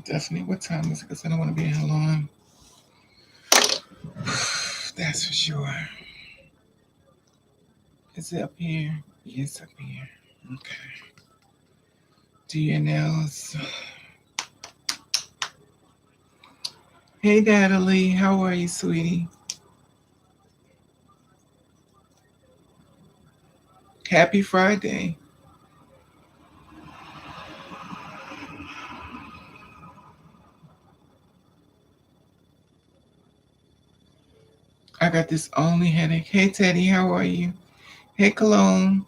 Definitely. What time is it? Because I don't want to be here long. That's for sure. Is it up here? Yes, up here. Okay. Do your nails. Hey, Natalie. How are you, sweetie? Happy Friday. I got this only headache. Hey, Teddy. How are you? Hey, Cologne.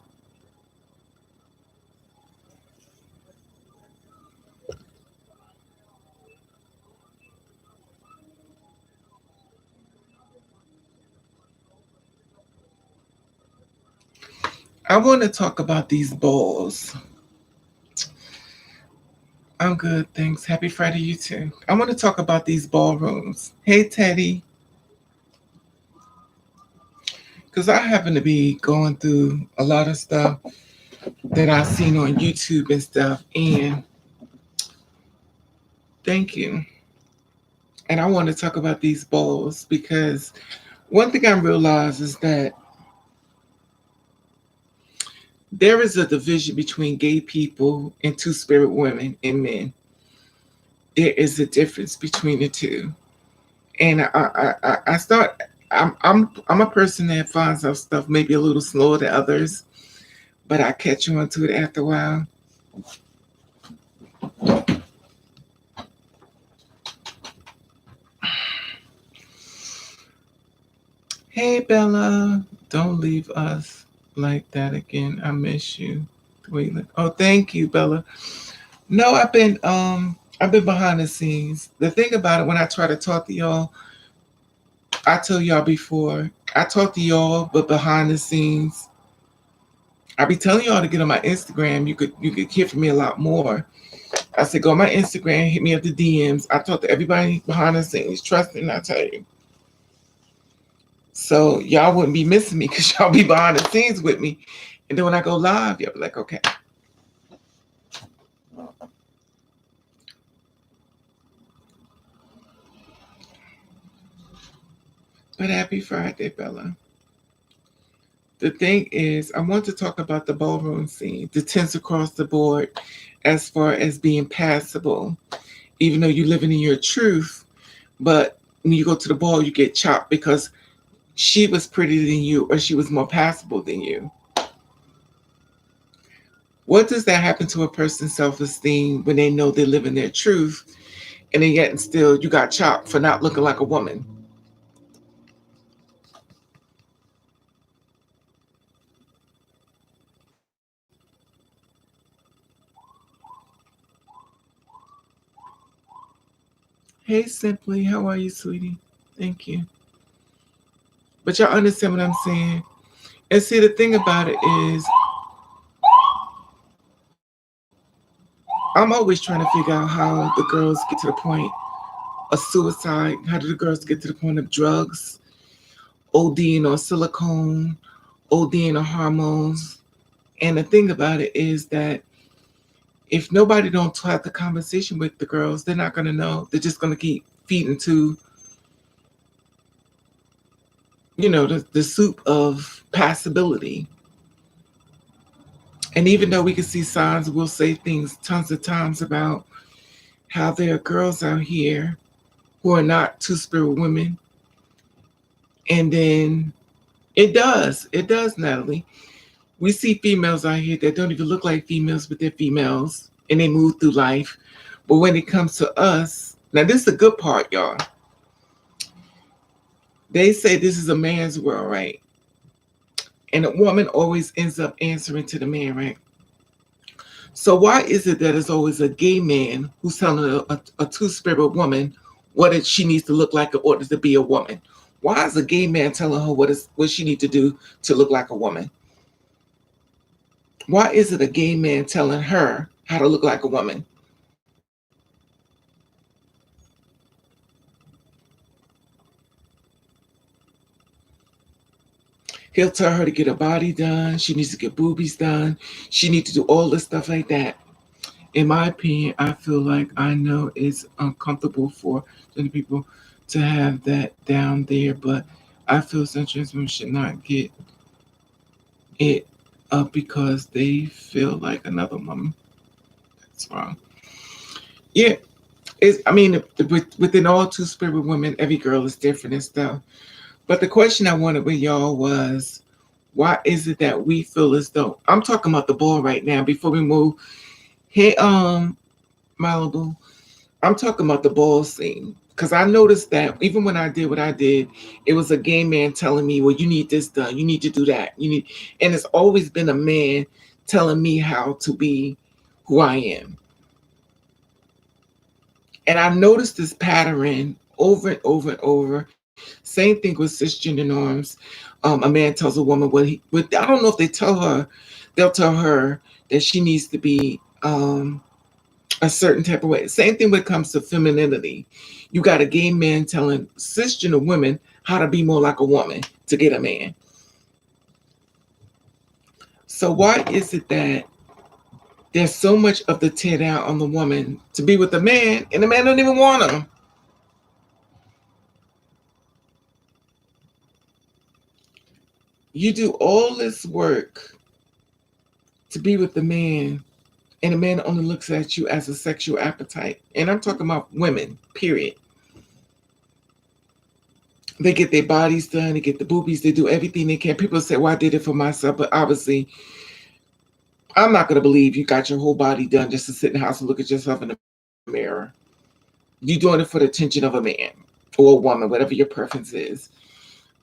I want to talk about these balls. I'm good, thanks. Happy Friday, you too. I want to talk about these ballrooms. Hey, Teddy. Because I happen to be going through a lot of stuff that I've seen on YouTube and stuff. And thank you. And I want to talk about these balls because one thing I realize is that there is a division between gay people and two spirit women and men. There is a difference between the two. And I start. I'm a person that finds out stuff maybe a little slower than others, but I catch on to it after a while. Hey Bella, don't leave us like that again. I miss you. Wait, oh, thank you, Bella. No, I've been behind the scenes. The thing about it, when I try to talk to y'all, I told y'all before, I talk to y'all, but behind the scenes, I be telling y'all to get on my Instagram. You could hear from me a lot more. I said go on my Instagram, hit me up the DMs. I talk to everybody behind the scenes. Trust me, I tell you. So y'all wouldn't be missing me because y'all be behind the scenes with me. And then when I go live, y'all be like, okay. But happy Friday, Bella. The thing is, I want to talk about the ballroom scene, the tents across the board, as far as being passable, even though you're living in your truth. But when you go to the ball, you get chopped because she was prettier than you or she was more passable than you. What does that happen to a person's self-esteem when they know they live in their truth and then yet and still you got chopped for not looking like a woman? Hey, Simply, how are you, sweetie? Thank you. But y'all understand what I'm saying? And see, the thing about it is, I'm always trying to figure out how the girls get to the point of suicide. How do the girls get to the point of drugs, ODing on silicone, ODing on hormones? And the thing about it is that if nobody don't have the conversation with the girls, they're not gonna know. They're just gonna keep feeding to, the soup of passability. And even though we can see signs, we'll say things tons of times about how there are girls out here who are not two spirit women. And then it does, Natalie. We see females out here that don't even look like females, but they're females and they move through life. But when it comes to us, now this is the good part, y'all. They say this is a man's world, right? And a woman always ends up answering to the man, right? So why is it that it's always a gay man who's telling a two-spirit woman she needs to look like in order to be a woman? Why is a gay man telling her what she need to do to look like a woman? Why is it a gay man telling her how to look like a woman? He'll tell her to get her body done. She needs to get boobies done. She needs to do all this stuff like that. In my opinion, I feel like I know it's uncomfortable for gender people to have that down there, but I feel some trans women should not get it up because they feel like another woman. That's wrong. Yeah, I mean, within all two spirit women, every girl is different and stuff. But the question I wanted with y'all was, why is it that we feel as though I'm talking about the ball right now? Before we move, hey, Malibu, I'm talking about the ball scene because I noticed that even when I did what I did, it was a gay man telling me, "Well, you need this done. You need to do that. You need," and it's always been a man telling me how to be who I am. And I noticed this pattern over and over and over. Same thing with cisgender norms. A man tells a woman what I don't know if they tell her, they'll tell her that she needs to be a certain type of way. Same thing when it comes to femininity. You got a gay man telling cisgender women how to be more like a woman to get a man. So why is it that there's so much of the tear down on the woman to be with the man, and the man don't even want her? You do all this work to be with the man, and the man only looks at you as a sexual appetite. And I'm talking about women, period. They get their bodies done, they get the boobies, they do everything they can. People say, well, I did it for myself, but obviously, I'm not going to believe you got your whole body done just to sit in the house and look at yourself in the mirror. You're doing it for the attention of a man or a woman, whatever your preference is.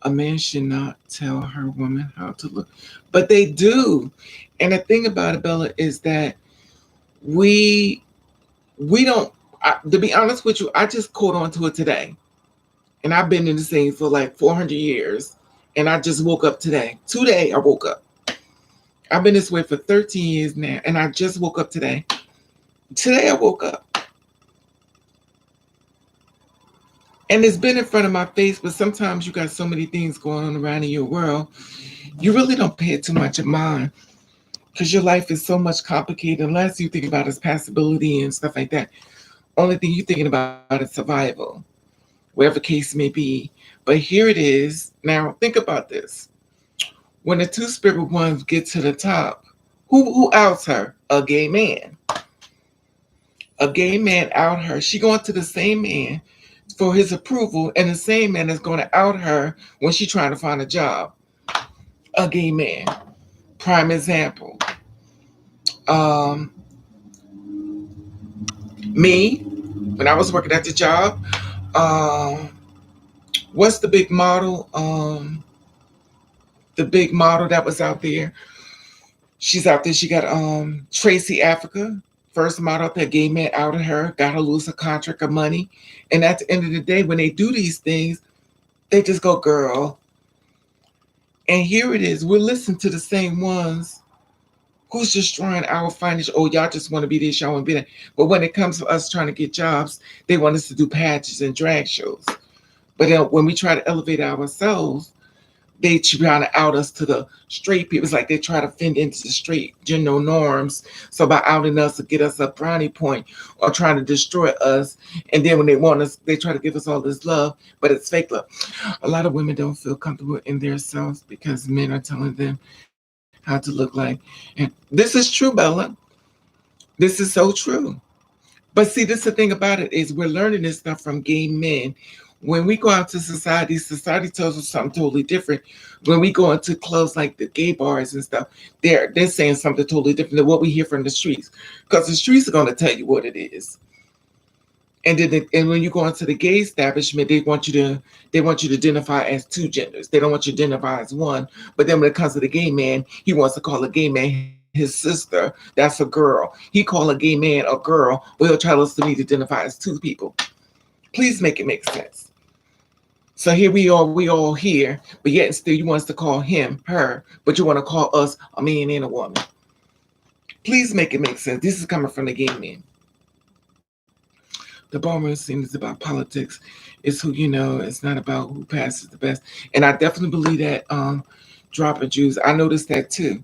A man should not tell her woman how to look, but they do. And the thing about it, Bella, is that we we don't. To be honest with you, I just caught on to it today, and I've been in the scene for like 400 years, and I just woke up today. Today I woke up. I've been this way for 13 years now, and I just woke up today. Today I woke up, and it's been in front of my face. But sometimes you got so many things going on around in your world, you really don't pay it too much of mind because your life is so much complicated. Unless you think about its passability and stuff like that, only thing you're thinking about is survival, whatever case may be. But here it is. Now think about this. When the two spirit ones get to the top, who outs her? A gay man. A gay man out her. She going to the same man for his approval, and the same man is going to out her when she trying to find a job. A gay man. Prime example. Um, Me, when I was working at the job, um, what's the big model that was out there? She's out there. She got Tracy Africa, first model out there. Gay man outed her, got her lose a contract of money, and at the end of the day, when they do these things, they just go, girl. And here it is. We're listening to the same ones who's destroying our financial. Oh, y'all just want to be this, y'all want to be that. But when it comes to us trying to get jobs, they want us to do pageants and drag shows. But then when we try to elevate ourselves, they try to out us to the straight people. It's like they try to fit into the straight general norms. So by outing us to get us a brownie point or trying to destroy us, and then when they want us, they try to give us all this love, but it's fake love. A lot of women don't feel comfortable in their selves because men are telling them how to look like. And this is true, Bella. This is so true. But see, this is the thing about it is we're learning this stuff from gay men. When we go out to society, society tells us something totally different. When we go into clubs like the gay bars and stuff, they're saying something totally different than what we hear from the streets. Because the streets are going to tell you what it is. And then and when you go into the gay establishment, they want you to identify as two genders. They don't want you to identify as one. But then when it comes to the gay man, he wants to call a gay man his sister. That's a girl. He call a gay man a girl, but he'll tell us to need to identify as two people. Please make it make sense. So here we all here, but yet still you want us to call him her, but you want to call us a man and a woman. Please make it make sense. This is coming from the gay men. The ballroom scene is about politics. It's who you know. It's not about who passes the best. And I definitely believe that dropping Jews. I noticed that too.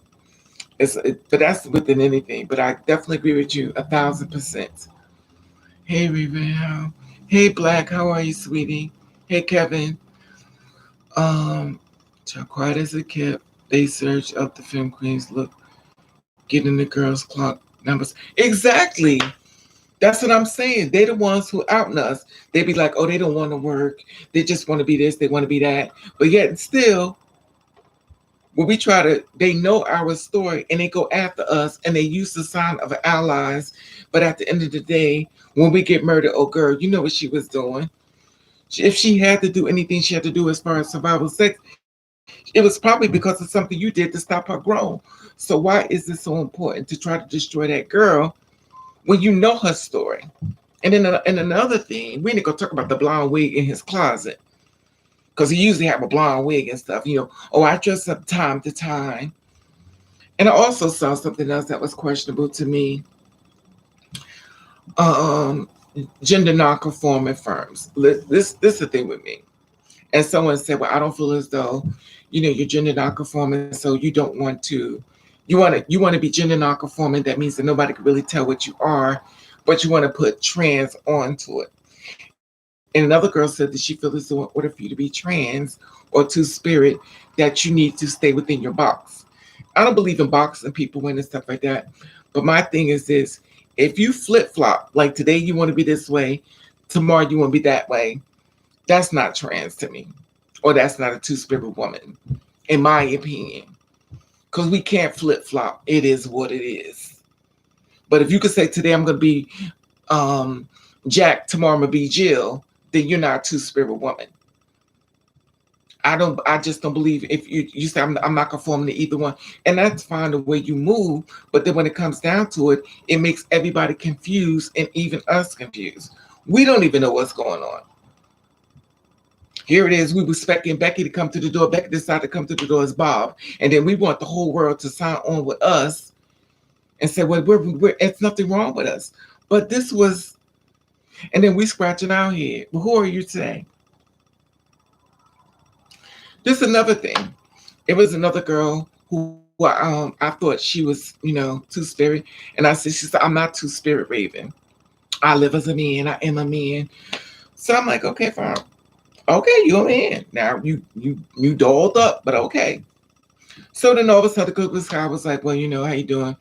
But that's within anything. But I definitely agree with you 1,000%. Hey, Raven, how? Hey, Black, how are you, sweetie? Hey, Kevin. Um, so quiet as a kept. They search up the film queens. Look, getting the girls' clock numbers. Exactly. That's what I'm saying. They the ones who out us. They be like, oh, they don't want to work. They just want to be this. They want to be that. But yet still, when we try to, they know our story and they go after us and they use the sign of allies. But at the end of the day, when we get murdered, oh girl, you know what she was doing. If she had to do anything she had to do as far as survival sex, it was probably because of something you did to stop her growth. So why is it so important to try to destroy that girl when you know her story? And another thing, we ain't gonna talk about the blonde wig in his closet because he usually have a blonde wig and stuff. You know, oh, I dress up time to time. And I also saw something else that was questionable to me. Um, Gender non-conforming firms. This is the thing with me. And someone said, "Well, I don't feel as though, you're gender non-conforming, so you don't want to, you want to be gender non-conforming. That means that nobody can really tell what you are, but you want to put trans onto it." And another girl said that she feels as though in order for you to be trans or two-spirit, that you need to stay within your box. I don't believe in boxing people in and stuff like that. But my thing is this: if you flip flop, like today you want to be this way, tomorrow you want to be that way, that's not trans to me, or that's not a two-spirit woman, in my opinion. Because we can't flip flop. It is what it is. But if you could say today I'm gonna be um, Jack, tomorrow I'm gonna be Jill, then you're not a two-spirit woman. I just don't believe if you say I'm not conforming to either one, and that's fine the way you move. But then when it comes down to it, it makes everybody confused and even us confused. We don't even know what's going on. Here it is. We were expecting Becky to come to the door. Becky decided to come to the door as Bob. And then we want the whole world to sign on with us and say, well, it's nothing wrong with us. But this was, and then we scratching our head. Well, who are you today? This is another thing. It was another girl who I thought she was, two-spirit. And I said, she said, I'm not two-spirit, Raven. I live as a man. I am a man. So I'm like, okay, fine. Okay, you're a man. Now you dolled up, but okay. So then all of a sudden the good guy was like, well, how you doing?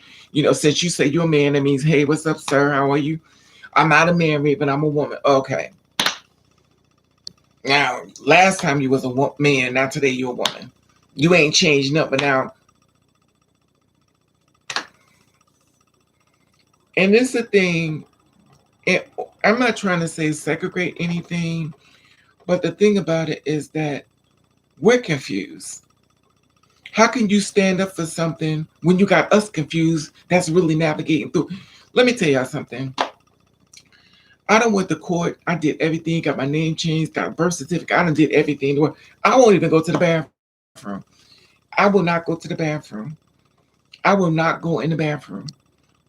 Since you say you're a man, that means, hey, what's up, sir? How are you? I'm not a man, but I'm a woman. Okay. Now, last time you was a man, now today you're a woman. You ain't changed nothing, but now. And this is the thing, I'm not trying to say segregate anything, but the thing about it is that we're confused. How can you stand up for something when you got us confused that's really navigating through? Let me tell y'all something. I done went to court. I did everything. Got my name changed. Got a birth certificate. I done did everything. I won't even go to the bathroom. I will not go to the bathroom. I will not go in the bathroom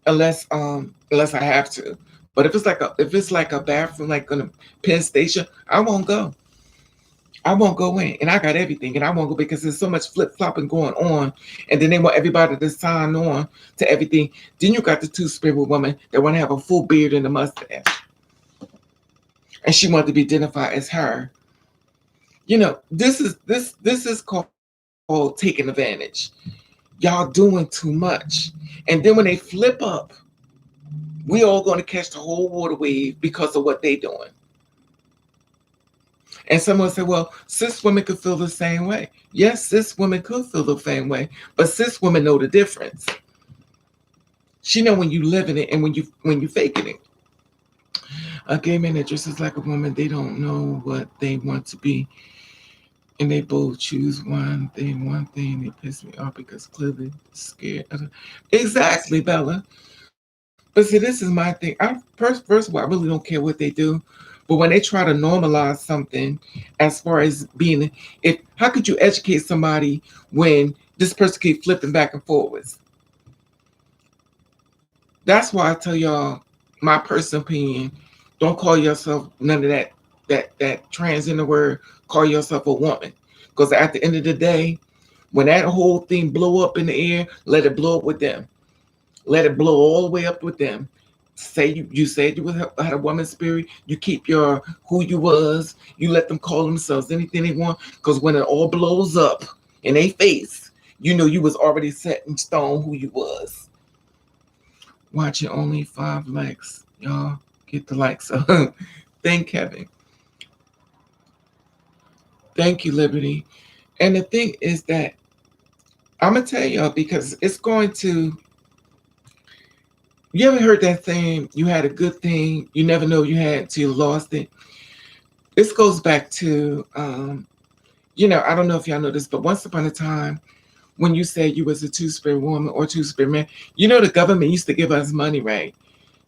unless I have to. But if it's like a bathroom like on a Penn Station, I won't go. I won't go in, and I got everything, and I won't go because there's so much flip flopping going on, and then they want everybody to sign on to everything. Then you got the two-spirit woman that want to have a full beard and a mustache, and she wanted to be identified as her. This is called taking advantage. Y'all doing too much, and then when they flip up, we all going to catch the whole water wave because of what they doing. And someone said, well, cis women could feel the same way. Yes, cis women could feel the same way, but cis women know the difference. She know when you live in it and when you faking it. A gay man that dresses like a woman, they don't know what they want to be. And they both choose one thing, they piss me off because clearly scared. Exactly, Bella. But see, this is my thing. First of all, I really don't care what they do. But when they try to normalize something, as far as being, if how could you educate somebody when this person keep flipping back and forwards? That's why I tell y'all my personal opinion. Don't call yourself none of that transgender word. Call yourself a woman, because at the end of the day, When that whole thing blow up in the air, let it blow up with them. Let it blow all the way up with them. Say you said you had a woman spirit. You keep your who you was. You let them call themselves anything they want. Because when it all blows up in their face, you know you was already set in stone who you was. Watching only 5 likes, y'all get the likes. Thank Kevin. Thank you, Liberty. And the thing is that I'm gonna tell y'all because it's going to. You ever heard that saying? You had a good thing, you never know you had until you lost it. This goes back to, I don't know if y'all know this, but once upon a time, when you said you was a two-spirit woman or two-spirit man, the government used to give us money, right?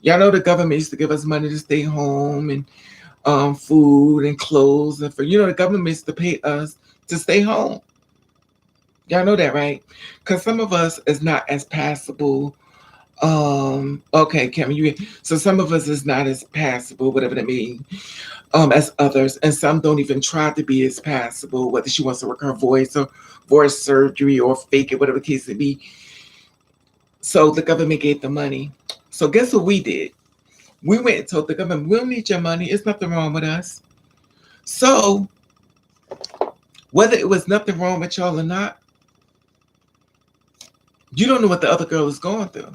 Y'all know the government used to give us money to stay home and food and clothes and the government used to pay us to stay home. Y'all know that, right? Because some of us is not as passable. Okay, Kevin, so some of us is not as passable, whatever that means, as others, and some don't even try to be as passable, whether she wants to work her voice or voice surgery or fake it, whatever the case may be. So the government gave the money. So guess what we did? We went and told the government, we don't need your money. It's nothing wrong with us. So whether it was nothing wrong with y'all or not, you don't know what the other girl is going through.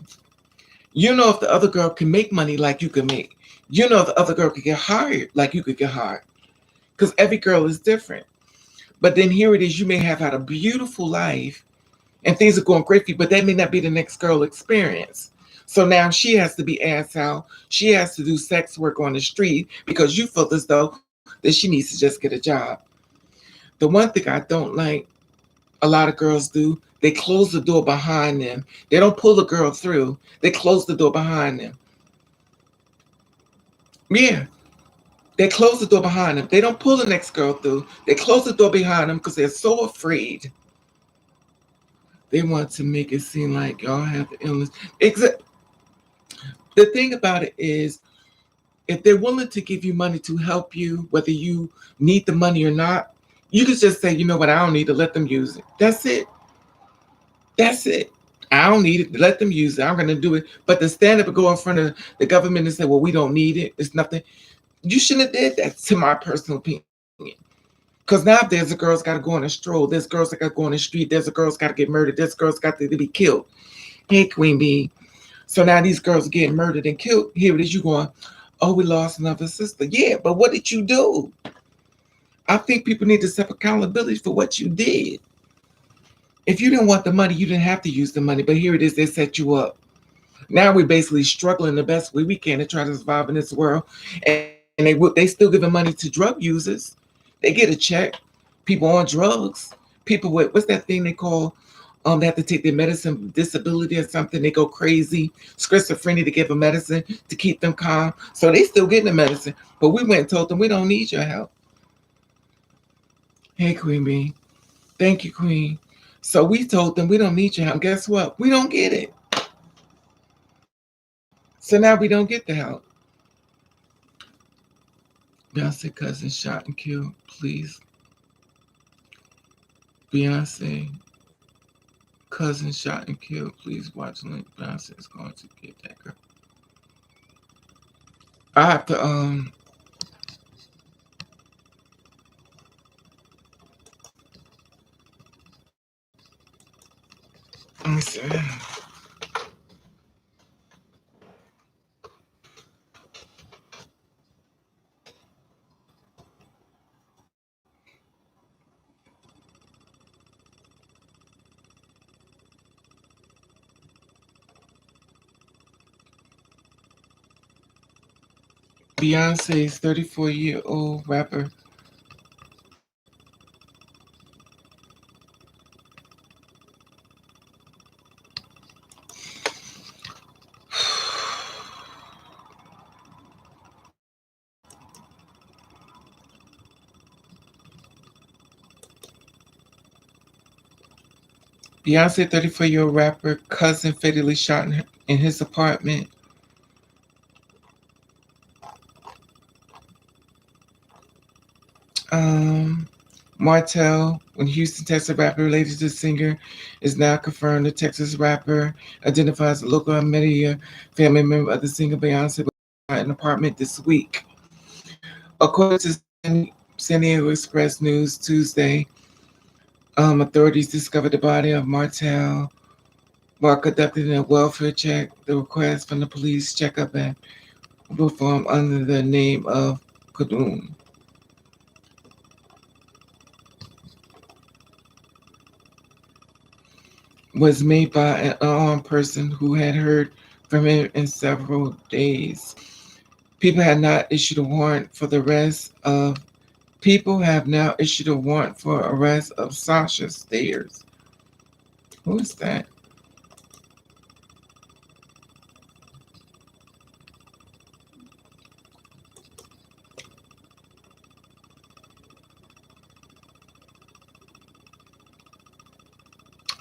You know if the other girl can make money like you can make. You know if the other girl could get hired like you could get hired. Because every girl is different. But then here it is, you may have had a beautiful life and things are going great for you, but that may not be the next girl experience. So now she has to be asked out. She has to do sex work on the street because you felt as though that she needs to just get a job. The one thing I don't like a lot of girls do, they close the door behind them. They don't pull the girl through. They close the door behind them. Yeah, they close the door behind them. They don't pull the next girl through. They close the door behind them because they're so afraid. They want to make it seem like y'all have the illness. The thing about it is, if they're willing to give you money to help you, whether you need the money or not, you can just say, you know what, I don't need to let them use it. That's it. That's it. I don't need it. Let them use it. I'm going to do it. But to stand up and go in front of the government and say, well, we don't need it. It's nothing. You shouldn't have did that, to my personal opinion. Because now there's a girl's got to go on a stroll. There's girls that got to go on the street. There's a girl's got to get murdered. There's girls got to be killed. Hey, Queen Bee. So now these girls are getting murdered and killed. Here it is, you going, oh, we lost another sister. Yeah, but what did you do? I think people need to accept accountability for what you did. If you didn't want the money, you didn't have to use the money. But here it is, they set you up. Now we're basically struggling the best way we can to try to survive in this world. And they still giving money to drug users. They get a check. People on drugs. People with, what's that thing they call, they have to take their medicine, disability or something. They go crazy, schizophrenia to give them medicine to keep them calm. So they still getting the medicine. But we went and told them, we don't need your help. Hey, Queen Bee. Thank you, Queen. So we told them, we don't need your help. Guess what? We don't get it. So now we don't get the help. Beyonce cousin shot and killed. Please. Beyonce cousin shot and killed. Please watch link. Beyonce is going to get that girl. I have to let me see. Beyonce's 34-year-old rapper. Beyonce, 34-year-old rapper, cousin fatally shot in his apartment. Um, Martell, when Houston, Texas rapper related to the singer, is now confirmed. The Texas rapper identifies a local media family member of the singer Beyonce in an apartment this week. According to San Diego Express News Tuesday, authorities discovered the body of Martell while conducting a welfare check. The request from the police checkup and performed under the name of Kadun was made by an unarmed person who had heard from him in several days. People had not issued a warrant for the arrest of People have now issued a warrant for arrest of Sasha Stairs. Who is that?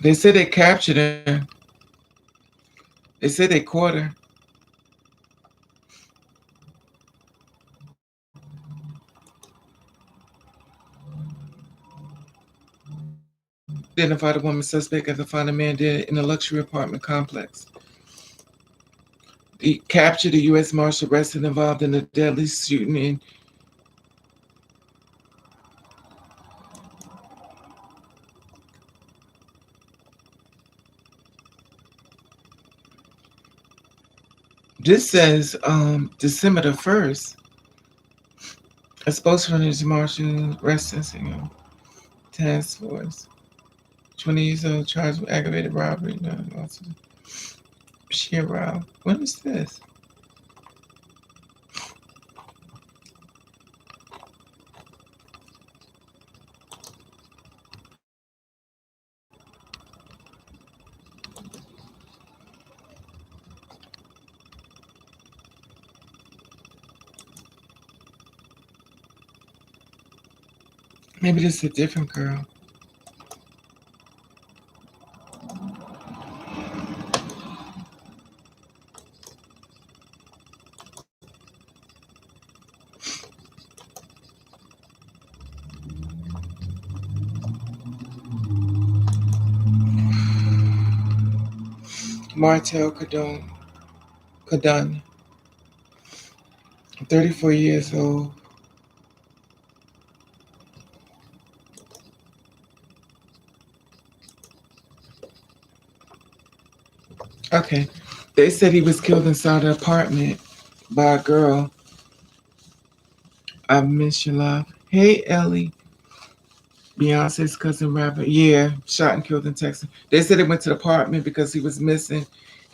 They said they captured her. They said they caught her. Identified a woman suspect after finding a man dead in a luxury apartment complex. He captured a U.S. Marshal arrested involved in a deadly shooting in. This says December the 1st. A spokesman is Marshal arrested task force. 20 years old, charged with aggravated robbery. No, also Shiro. What is this? Maybe this is a different girl. Martel Cadon, 34 years old. Okay. They said he was killed inside an apartment by a girl. I miss your love. Hey, Ellie. Beyonce's cousin rapper. Yeah, shot and killed in Texas. They said they went to the apartment because he was missing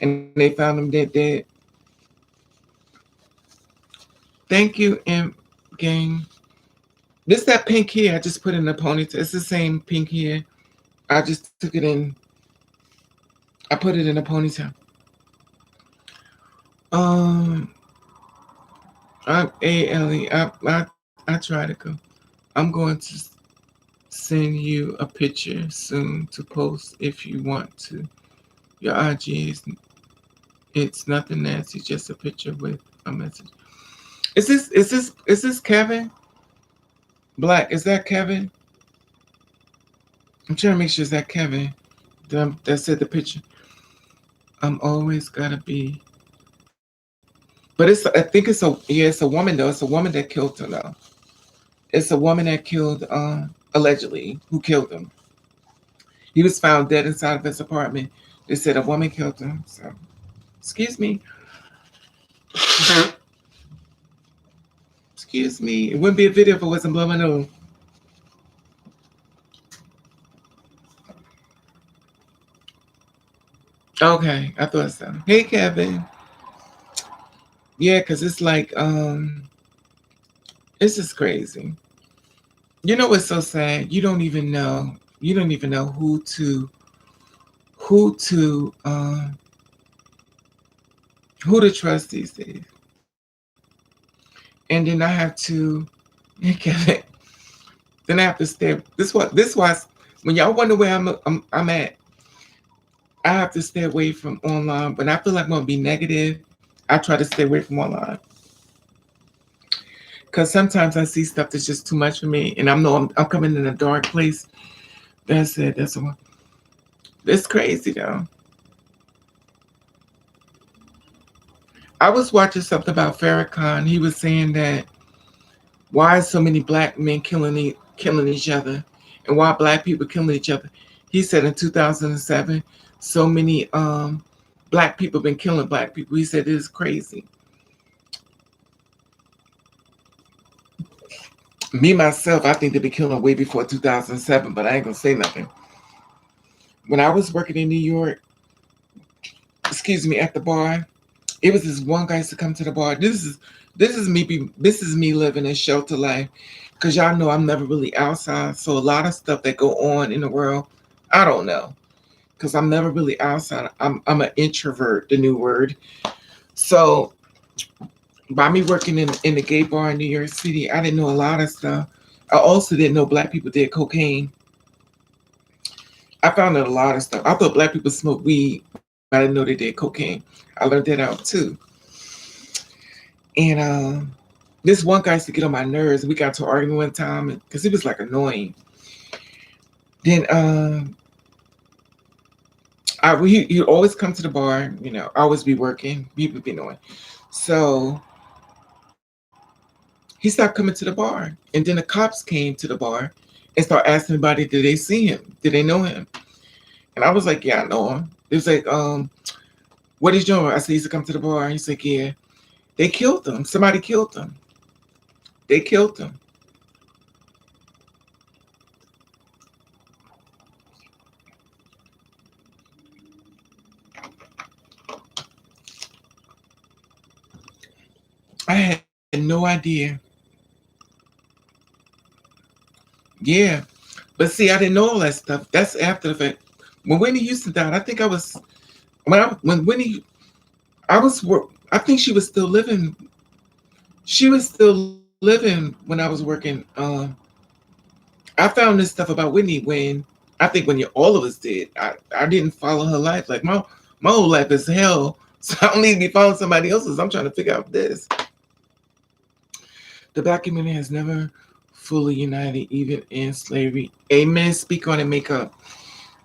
and they found him dead. Thank you, M gang. This that pink hair I just put in a ponytail. It's the same pink hair. I just took it in. I put it in a ponytail. Um, hey Ellie, I try to go. I'm going to send you a picture soon to post if you want to. Your IG is it's nothing nasty, just a picture with a message. Is this Kevin? Black, is that Kevin? I'm trying to make sure it's that Kevin. That said the picture. I'm always gotta be. But I think it's a woman though. It's a woman that killed her though. It's a woman that killed allegedly who killed him. He was found dead inside of his apartment. They said a woman killed him. So excuse me. Excuse me. It wouldn't be a video if it wasn't blowing on. Okay, I thought so. Hey Kevin. Yeah, because it's like it's just crazy. You know what's so sad? You don't even know who to who to trust these days. And then I have to then I have to stay. This was when y'all wonder where I'm at. I have to stay away from online. When I feel like I'm gonna be negative, I try to stay away from online Because sometimes I see stuff that's just too much for me, and I know I'm coming in a dark place. That's it. That's one. It's crazy though. I was watching something about Farrakhan. He was saying that why is so many black men killing each other, and why black people killing each other. He said in 2007, so many black people been killing black people. He said it is crazy. Me myself, I think they been killing way before 2007, but I ain't gonna say nothing. When I was working in New York, excuse me, at the bar, it was this one guy used to come to the bar. This is me living a shelter life, because y'all know I'm never really outside. So a lot of stuff that go on in the world, I don't know, because I'm never really outside. I'm an introvert, the new word. So by me working in the gay bar in New York City, I didn't know a lot of stuff. I also didn't know black people did cocaine. I found out a lot of stuff. I thought black people smoked weed, but I didn't know they did cocaine. I learned that out too. And this one guy used to get on my nerves. We got to arguing one time because he was like annoying. Then he always come to the bar. You know, I always be working. People be annoying. So he stopped coming to the bar, and then the cops came to the bar and started asking everybody, did they see him? Did they know him? And I was like, yeah, I know him. It was like, what is your? I said, he used to come to the bar. He's like, yeah. They killed him. Somebody killed him. They killed him. I had no idea. Yeah. But see, I didn't know all that stuff. That's after the fact. When Whitney Houston died, I think I was when Whitney I was I think she was still living. She was still living when I was working. I found this stuff about Whitney when I think when all of us did. I didn't follow her life. Like my whole life is hell. So I don't need to be following somebody else's. I'm trying to figure out this. The black community has never fully united, even in slavery. Amen. Speak on it, makeup.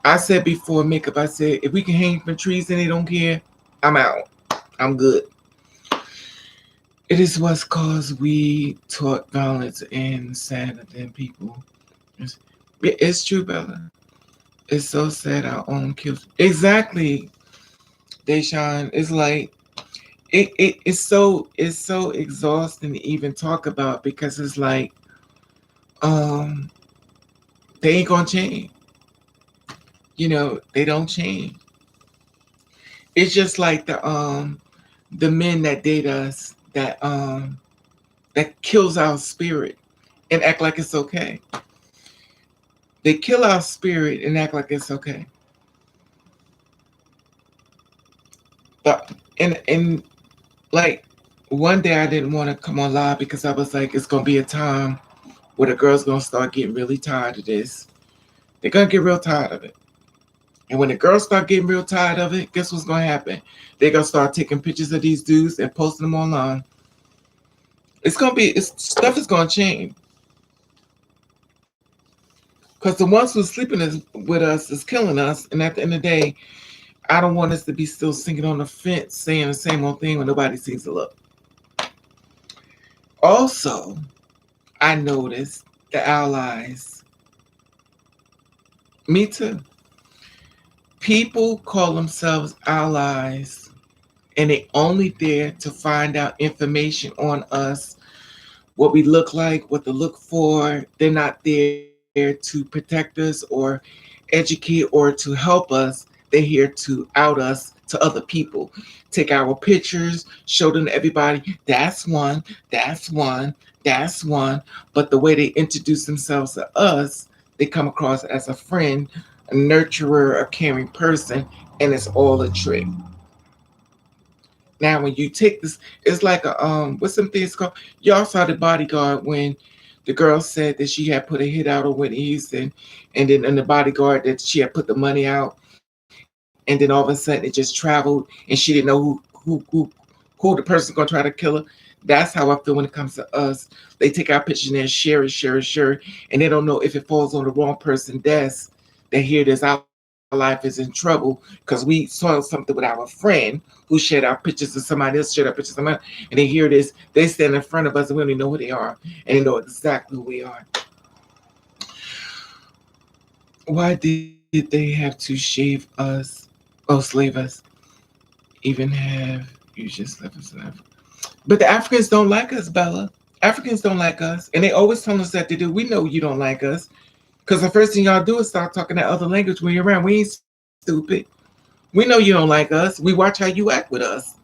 I said before makeup, I said if we can hang from trees and they don't care, I'm out. I'm good. It is what's caused we taught violence and sadder than people. It's true, Bella. It's so sad our own kills. Exactly, Deshaun. It's like it's so exhausting to even talk about because it's like um they ain't gonna change. You know, they don't change. It's just like the men that date us that kills our spirit and act like it's okay. They kill our spirit and act like it's okay. But and like one day I didn't want to come on live because I was like, it's gonna be a time where the girls gonna start getting really tired of this. They're gonna get real tired of it. And when the girls start getting real tired of it, guess what's gonna happen? They're gonna start taking pictures of these dudes and posting them online. Stuff is gonna change. Because the ones who's with us is killing us. And at the end of the day, I don't want us to be still singing on the fence, saying the same old thing when nobody sees to look. Also, I noticed the allies. Me too. People call themselves allies and they only there to find out information on us, what we look like, what to look for. They're not there to protect us or educate or to help us. They're here to out us to other people. Take our pictures, show them to everybody. That's one, that's one, that's one. But the way they introduce themselves to us, they come across as a friend, a nurturer, a caring person, and it's all a trick. Now, when you take this, it's like a what's some things called? Y'all saw the bodyguard when the girl said that she had put a hit out on Whitney Houston, and then in the bodyguard that she had put the money out, and then all of a sudden it just traveled, and she didn't know who the person's gonna try to kill her. That's how I feel when it comes to us. They take our picture and they share it, share it, and they don't know if it falls on the wrong person's desk. They hear this, our life is in trouble because we saw something with our friend who shared our pictures and somebody else shared our pictures, somebody, and they hear this. They stand in front of us and we don't even know who they are, and they know exactly who we are. Why did they have to shave us? Oh, slave us. Even have you just left us in Africa. But the Africans don't like us, Bella. Africans don't like us. And they always tell us that they do. We know you don't like us. Because the first thing y'all do is start talking that other language when you're around. We ain't stupid. We know you don't like us. We watch how you act with us.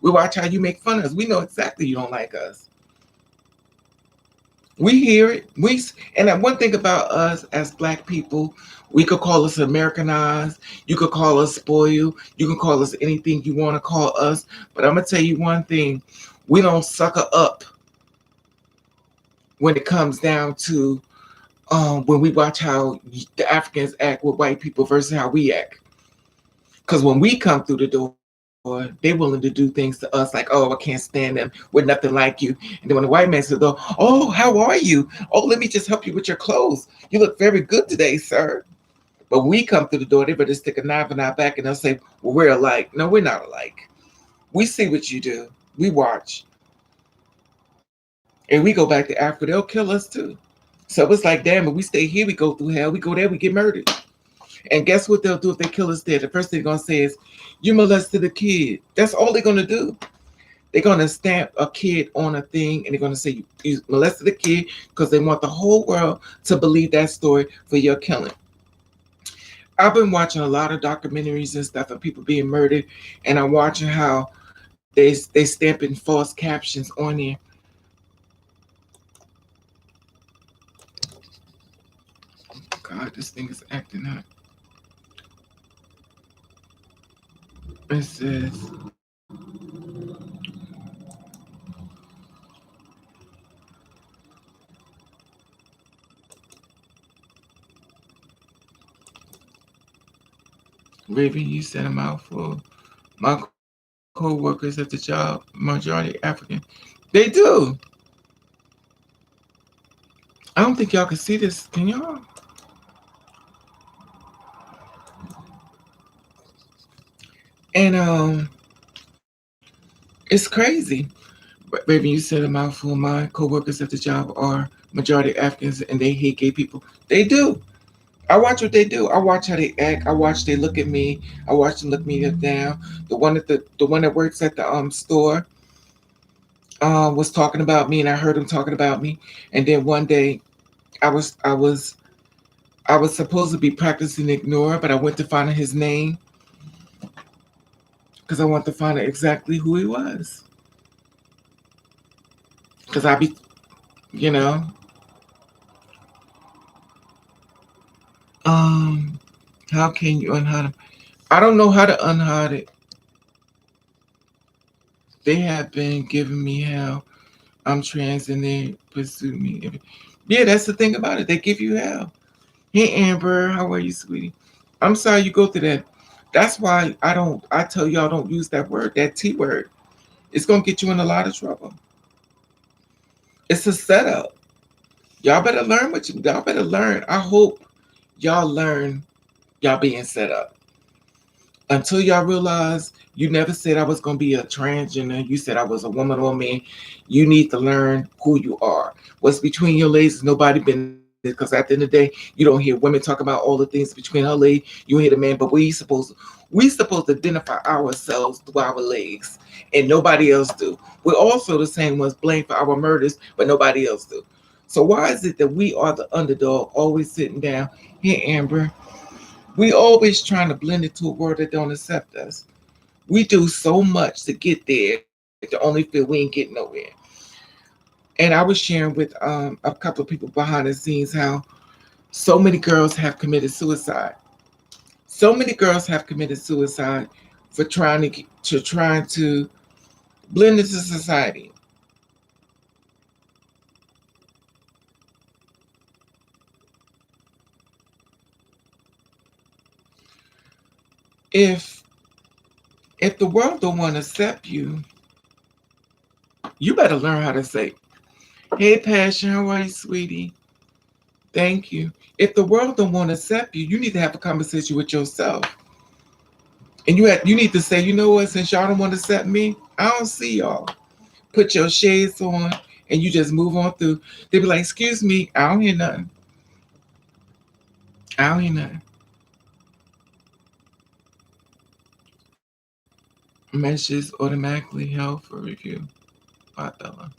We watch how you make fun of us. We know exactly you don't like us. We hear it. And one thing about us as black people, we could call us Americanized. You could call us spoiled. You can call us anything you want to call us. But I'm gonna tell you one thing: we don't sucker up when it comes down to when we watch how the Africans act with white people versus how we act. Because when we come through the door, they're willing to do things to us like, oh, I can't stand them. We're nothing like you. And then when the white man says, oh, how are you? Oh, let me just help you with your clothes. You look very good today, sir. But when we come through the door, they better stick a knife in our back and they'll say, well, we're alike. No, we're not alike. We see what you do. We watch. And we go back to Africa, they'll kill us too. So it's like, damn, if we stay here, we go through hell. We go there, we get murdered. And guess what they'll do if they kill us there? The first thing they're gonna say is, "You molested a kid." That's all they're gonna do. They're gonna stamp a kid on a thing, and they're gonna say you molested a kid because they want the whole world to believe that story for your killing. I've been watching a lot of documentaries and stuff of people being murdered, and I'm watching how they stamping false captions on there. God, this thing is acting up. It says Raven, you said a mouthful. My co-workers at the job, majority African. They do. I don't think y'all can see this. Can y'all? And it's crazy. But baby, you said a mouthful. My co-workers at the job are majority Africans, and they hate gay people. They do. I watch what they do. I watch how they act. I watch they look at me. I watch them look me up down. The one that works at the store was talking about me, and I heard him talking about me. And then one day, I was I was I was supposed to be practicing ignore, but I went to find out his name because I want to find out exactly who he was. Because I be, you know, um, how can you unhide him? I don't know how to unhide it. They have been giving me hell. I'm trans and they pursue me. Yeah, that's the thing about it. They give you hell. Hey Amber, how are you, sweetie? I'm sorry you go through that. That's why I don't. I tell y'all don't use that word, that T word. It's gonna get you in a lot of trouble. It's a setup. Y'all better learn what you. Y'all better learn. I hope y'all learn. Y'all being set up until y'all realize you never said I was gonna be a transgender. You said I was a woman or a man. You need to learn who you are. What's between your legs is nobody business. Because at the end of the day, you don't hear women talk about all the things between her legs. You hear the man, but we supposed to identify ourselves through our legs, and nobody else do. We're also the same ones blamed for our murders, but nobody else do. So why is it that we are the underdog, always sitting down? Here, Amber, we always trying to blend into a world that don't accept us. We do so much to get there to only feel we ain't getting nowhere. And I was sharing with a couple of people behind the scenes how so many girls have committed suicide. So many girls have committed suicide for trying to blend into society. If if the world don't want to accept you, You better learn how to say, hey, Passion, how are you, sweetie? Thank you. If the world don't want to accept you, you need to have a conversation with yourself. And you need to say, you know what, since y'all don't want to accept me, I don't see y'all. Put your shades on and you just move on through. They be like, excuse me, I don't hear nothing. I don't hear nothing. Messages automatically held for review by Bella.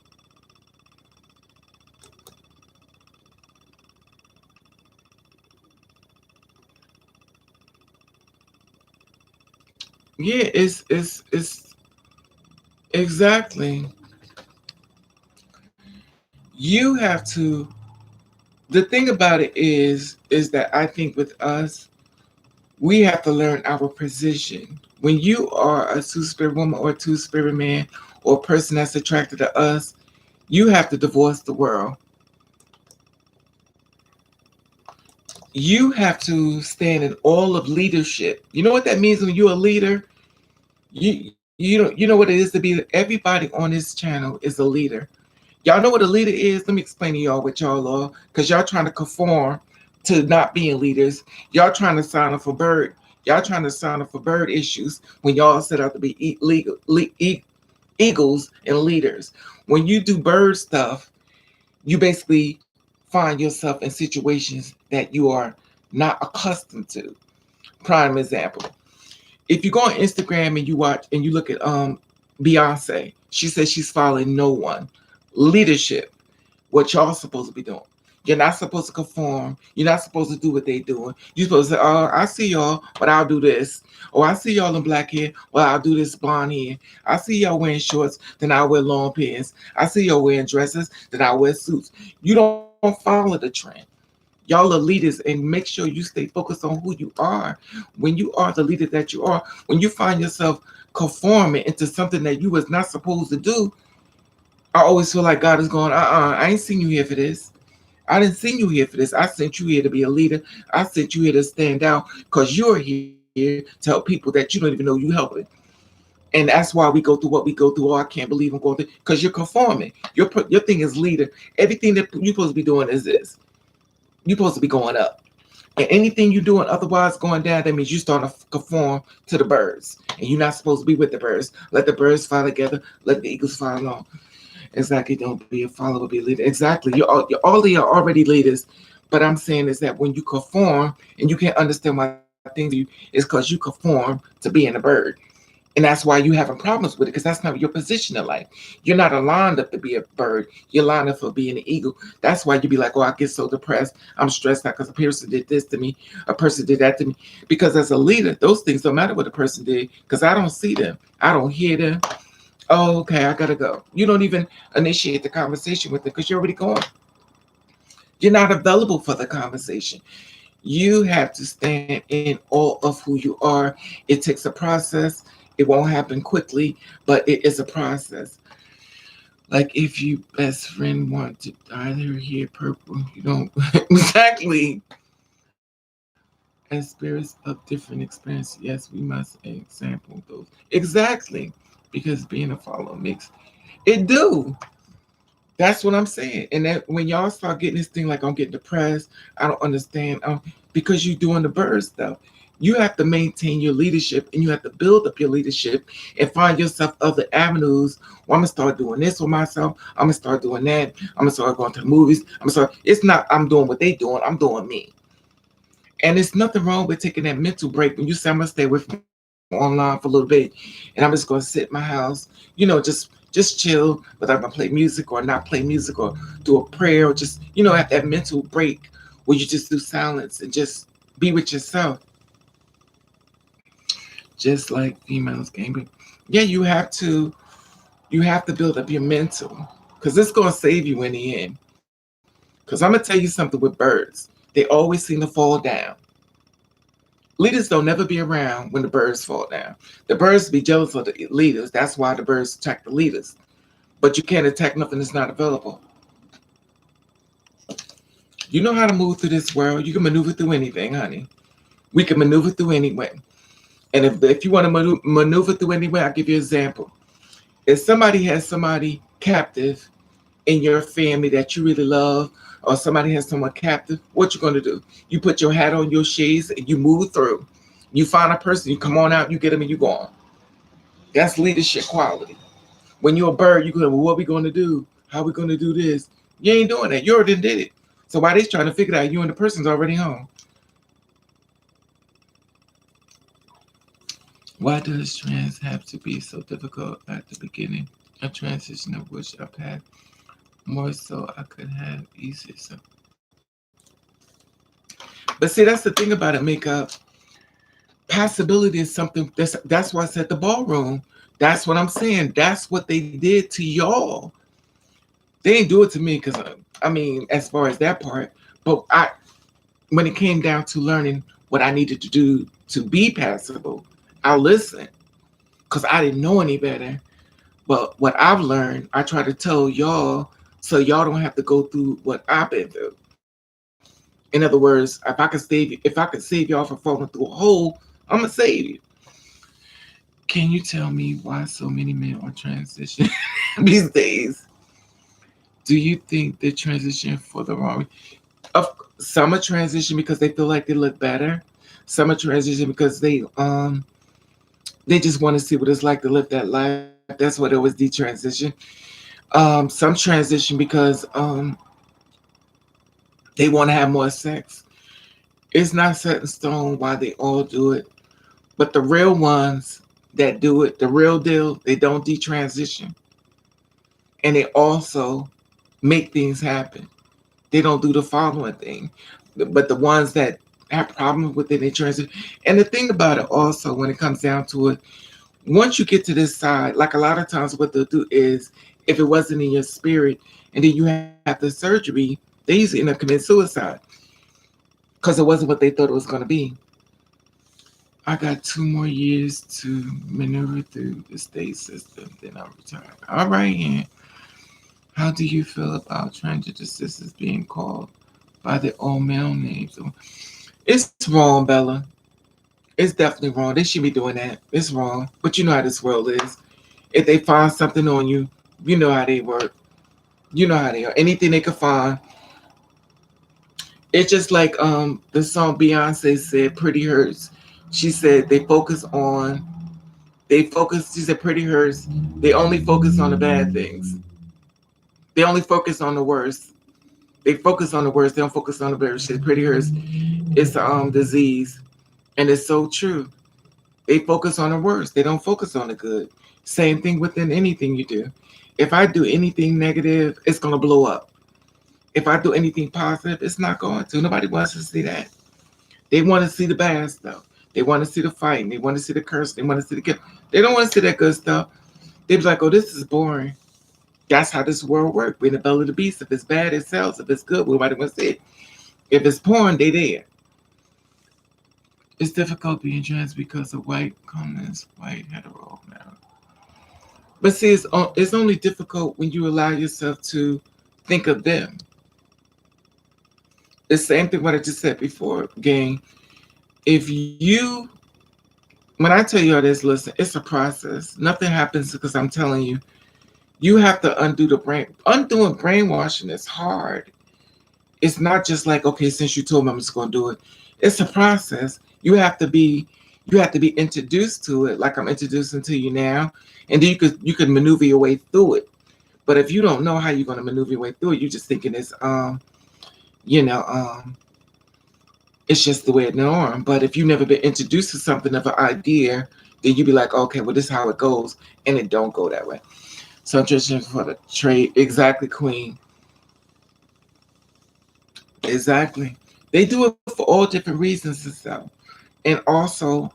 Yeah, it's exactly. You have to. The thing about it is that I think with us, we have to learn our position. When you are a two-spirit woman or a two-spirit man or a person that's attracted to us, you have to divorce the world. You have to stand in all of leadership. You know what that means when you're a leader? You know what it is to be. Everybody on this channel is a leader. Y'all know what a leader is? Let me explain to y'all what y'all are, because y'all trying to conform to not being leaders. Y'all trying to sign up for bird. Y'all trying to sign up for bird issues when y'all set out to be eagles and leaders. When you do bird stuff, you basically find yourself in situations that you are not accustomed to. Prime example. If you go on Instagram and you watch and you look at Beyonce, she says she's following no one. Leadership, what y'all supposed to be doing. You're not supposed to conform. You're not supposed to do what they doing. You're supposed to say, oh, I see y'all, but I'll do this. Oh, I see y'all in black hair, well, I'll do this blonde hair. I see y'all wearing shorts, then I'll wear long pants. I see y'all wearing dresses, then I'll wear suits. You don't follow the trend. Y'all are leaders, and make sure you stay focused on who you are. When you are the leader that you are, when you find yourself conforming into something that you was not supposed to do, I always feel like God is going, I ain't seen you here for this. I didn't send you here for this. I sent you here to be a leader. I sent you here to stand out because you're here to help people that you don't even know you helping. And that's why we go through what we go through. Oh, I can't believe I'm going through, because you're conforming. Your thing is leader. Everything that you're supposed to be doing is this. You're supposed to be going up. And anything you're doing otherwise going down, that means you start to conform to the birds. And you're not supposed to be with the birds. Let the birds fly together. Let the eagles fly along. Exactly. Don't be a follower, be a leader. Exactly. You're all of you are already leaders. But I'm saying is that when you conform and you can't understand why things you, is because you conform to being a bird. And that's why you having problems with it, because that's not your position in life. You're not aligned up to be a bird. You're lined up for being an eagle. That's why you be like, oh, I get so depressed. I'm stressed out because a person did this to me. A person did that to me. Because as a leader, those things don't matter what a person did, because I don't see them. I don't hear them. Oh, okay, I gotta go. You don't even initiate the conversation with them because you're already gone. You're not available for the conversation. You have to stand in all of who you are. It takes a process. It won't happen quickly, but it is a process. Like if you best friend want to either hear purple, you don't exactly. As spirits of different experience, yes, we must example those exactly, because being a follower makes it do. That's what I'm saying. And that when y'all start getting this thing like I'm getting depressed, I don't understand. Because you're doing the bird stuff. You have to maintain your leadership and you have to build up your leadership and find yourself other avenues. Well, I'm gonna start doing this for myself. I'm gonna start doing that. I'm gonna start going to the movies. I'm gonna start. It's not I'm doing what they doing. I'm doing me. And it's nothing wrong with taking that mental break when you say I'm gonna stay away from online for a little bit, and I'm just gonna sit in my house, just chill, whether I'm gonna play music or not play music or do a prayer or just have that mental break where you just do silence and just be with yourself, just like females gaming. Yeah, you have to build up your mental, because it's gonna save you in the end. Because I'm gonna tell you something with birds, they always seem to fall down. Leaders don't never be around when the birds fall down. The birds be jealous of the leaders. That's why the birds attack the leaders. But you can't attack nothing that's not available. You know how to move through this world. You can maneuver through anything, honey. We can maneuver through anyway. And if you want to maneuver through anyway, I'll give you an example. If somebody has somebody captive in your family that you really love, or somebody has someone captive, what you gonna do? You put your hat on, your shades, and you move through. You find a person, you come on out, you get them, and you go on. That's leadership quality. When you're a bird, you go, well, what we gonna do? How we gonna do this? You ain't doing that. You already did it. So why they trying to figure it out? You and the person's already home. Why does trans have to be so difficult at the beginning? A transition of which I've had more so I could have easier. So, but see, that's the thing about it. Makeup possibility is something. That's why I said the ballroom. That's what I'm saying. That's what they did to y'all. They didn't do it to me because I mean, as far as that part, but when it came down to learning what I needed to do to be passable, I listened because I didn't know any better. But what I've learned, I try to tell y'all so y'all don't have to go through what I've been through. In other words, if I could save y'all from falling through a hole, I'm gonna save you. Can you tell me why so many men are transition these days? Do you think they transition for the wrong? Of some are transition because they feel like they look better. Some are transition because they just want to see what it's like to live that life. That's what it was, the transition. Some transition because they want to have more sex. It's not set in stone why they all do it, but the real ones that do it, the real deal, they don't detransition, and they also make things happen. They don't do the following thing, but the ones that have problems with it, they transition. And the thing about it also, when it comes down to it, once you get to this side, like a lot of times what they'll do is if it wasn't in your spirit and then you have the surgery, they usually end up committing suicide because it wasn't what they thought it was going to be. I got 2 more years to maneuver through the state system, then I'll retire. All right, and how do you feel about transgender sisters being called by their own male names? It's wrong, Bella. It's definitely wrong. They should be doing that. It's wrong. But you know how this world is. If they find something on you, you know how they work. You know how they are. Anything they can find. It's just like the song Beyonce said, Pretty Hurts. She said she said Pretty Hurts, they only focus on the bad things. They only focus on the worst. They focus on the worst, they don't focus on the better shit. Pretty Hurts is a disease. And it's so true. They focus on the worst. They don't focus on the good. Same thing within anything you do. If I do anything negative, it's gonna blow up. If I do anything positive, it's not going to. Nobody wants to see that. They want to see the bad stuff. They want to see the fighting. They want to see the cursing. They want to see the kill. They don't want to see that good stuff. They be like, oh, this is boring. That's how this world works. We're in the belly of the beast. If it's bad, it sells. If it's good, nobody wants to see it. If it's porn, they there. It's difficult being trans because of white comments, white hetero now. But see, it's only difficult when you allow yourself to think of them. The same thing what I just said before, gang. If you, when I tell you all this, listen, it's a process. Nothing happens because I'm telling you. You have to undo the brain. Undoing brainwashing is hard. It's not just like, okay, since you told me I'm just gonna do it. It's a process. You have to be introduced to it, like I'm introducing to you now, and then you could maneuver your way through it. But if you don't know how you're gonna maneuver your way through it, you're just thinking it's you know, it's just the way it norm. But if you've never been introduced to something of an idea, then you be like, okay, well, this is how it goes, and it don't go that way. So nutrition for the trade, exactly, Queen, exactly. They do it for all different reasons and stuff, and also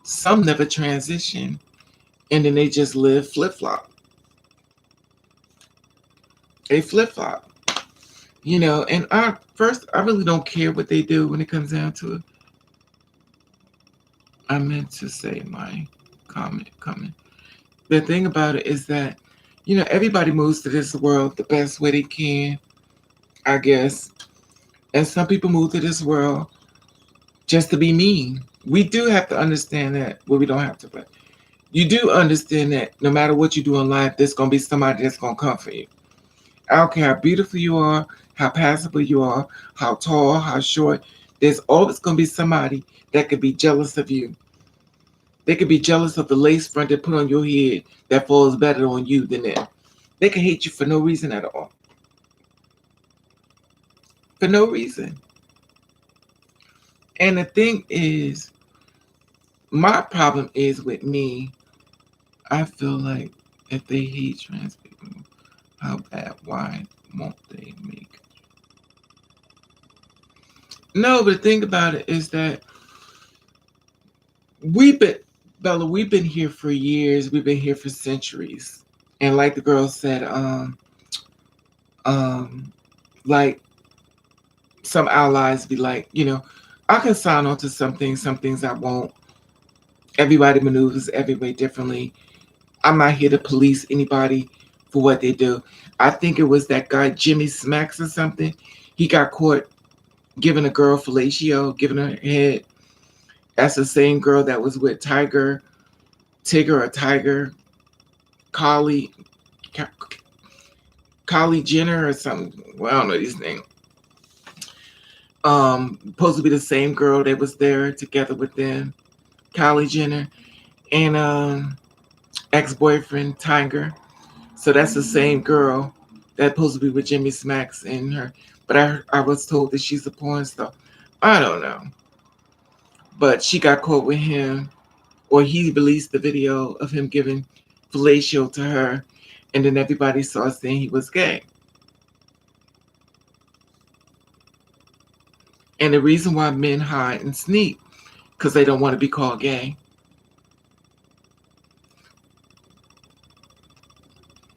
some never transition, and then they just live flip flop. They flip flop, And I really don't care what they do when it comes down to it. I meant to say my comment coming. The thing about it is that, everybody moves to this world the best way they can, I guess. And some people move to this world just to be mean. We do have to understand that, well, we don't have to, but You do understand that no matter what you do in life, there's gonna be somebody that's gonna come for you. I don't care how beautiful you are, how passable you are, how tall, how short. There's always gonna be somebody that could be jealous of you. They could be jealous of the lace front they put on your head that falls better on you than them. They can hate you for no reason at all. For no reason. And the thing is, my problem is with me, I feel like if they hate trans people, how bad? Why won't they make it? No, but the thing about it is that we've been, Bella, we've been here for years. We've been here for centuries. And like the girl said, um, like some allies be like, I can sign on to some things I won't. Everybody maneuvers every way differently. I'm not here to police anybody for what they do. I think it was that guy Jimmy Smacks or something. He got caught giving a girl fellatio, giving her head. That's the same girl that was with Tiger, Kylie, Kylie Jenner or something. Well, I don't know these names. Supposed to be the same girl that was there together with them, Kylie Jenner, and ex-boyfriend Tiger. So that's the same girl that's supposed to be with Jimmy Smacks and her. But I was told that she's a porn star. I don't know. But she got caught with him, or he released the video of him giving fellatio to her, and then everybody saw saying he was gay. And the reason why men hide and sneak, because they don't want to be called gay.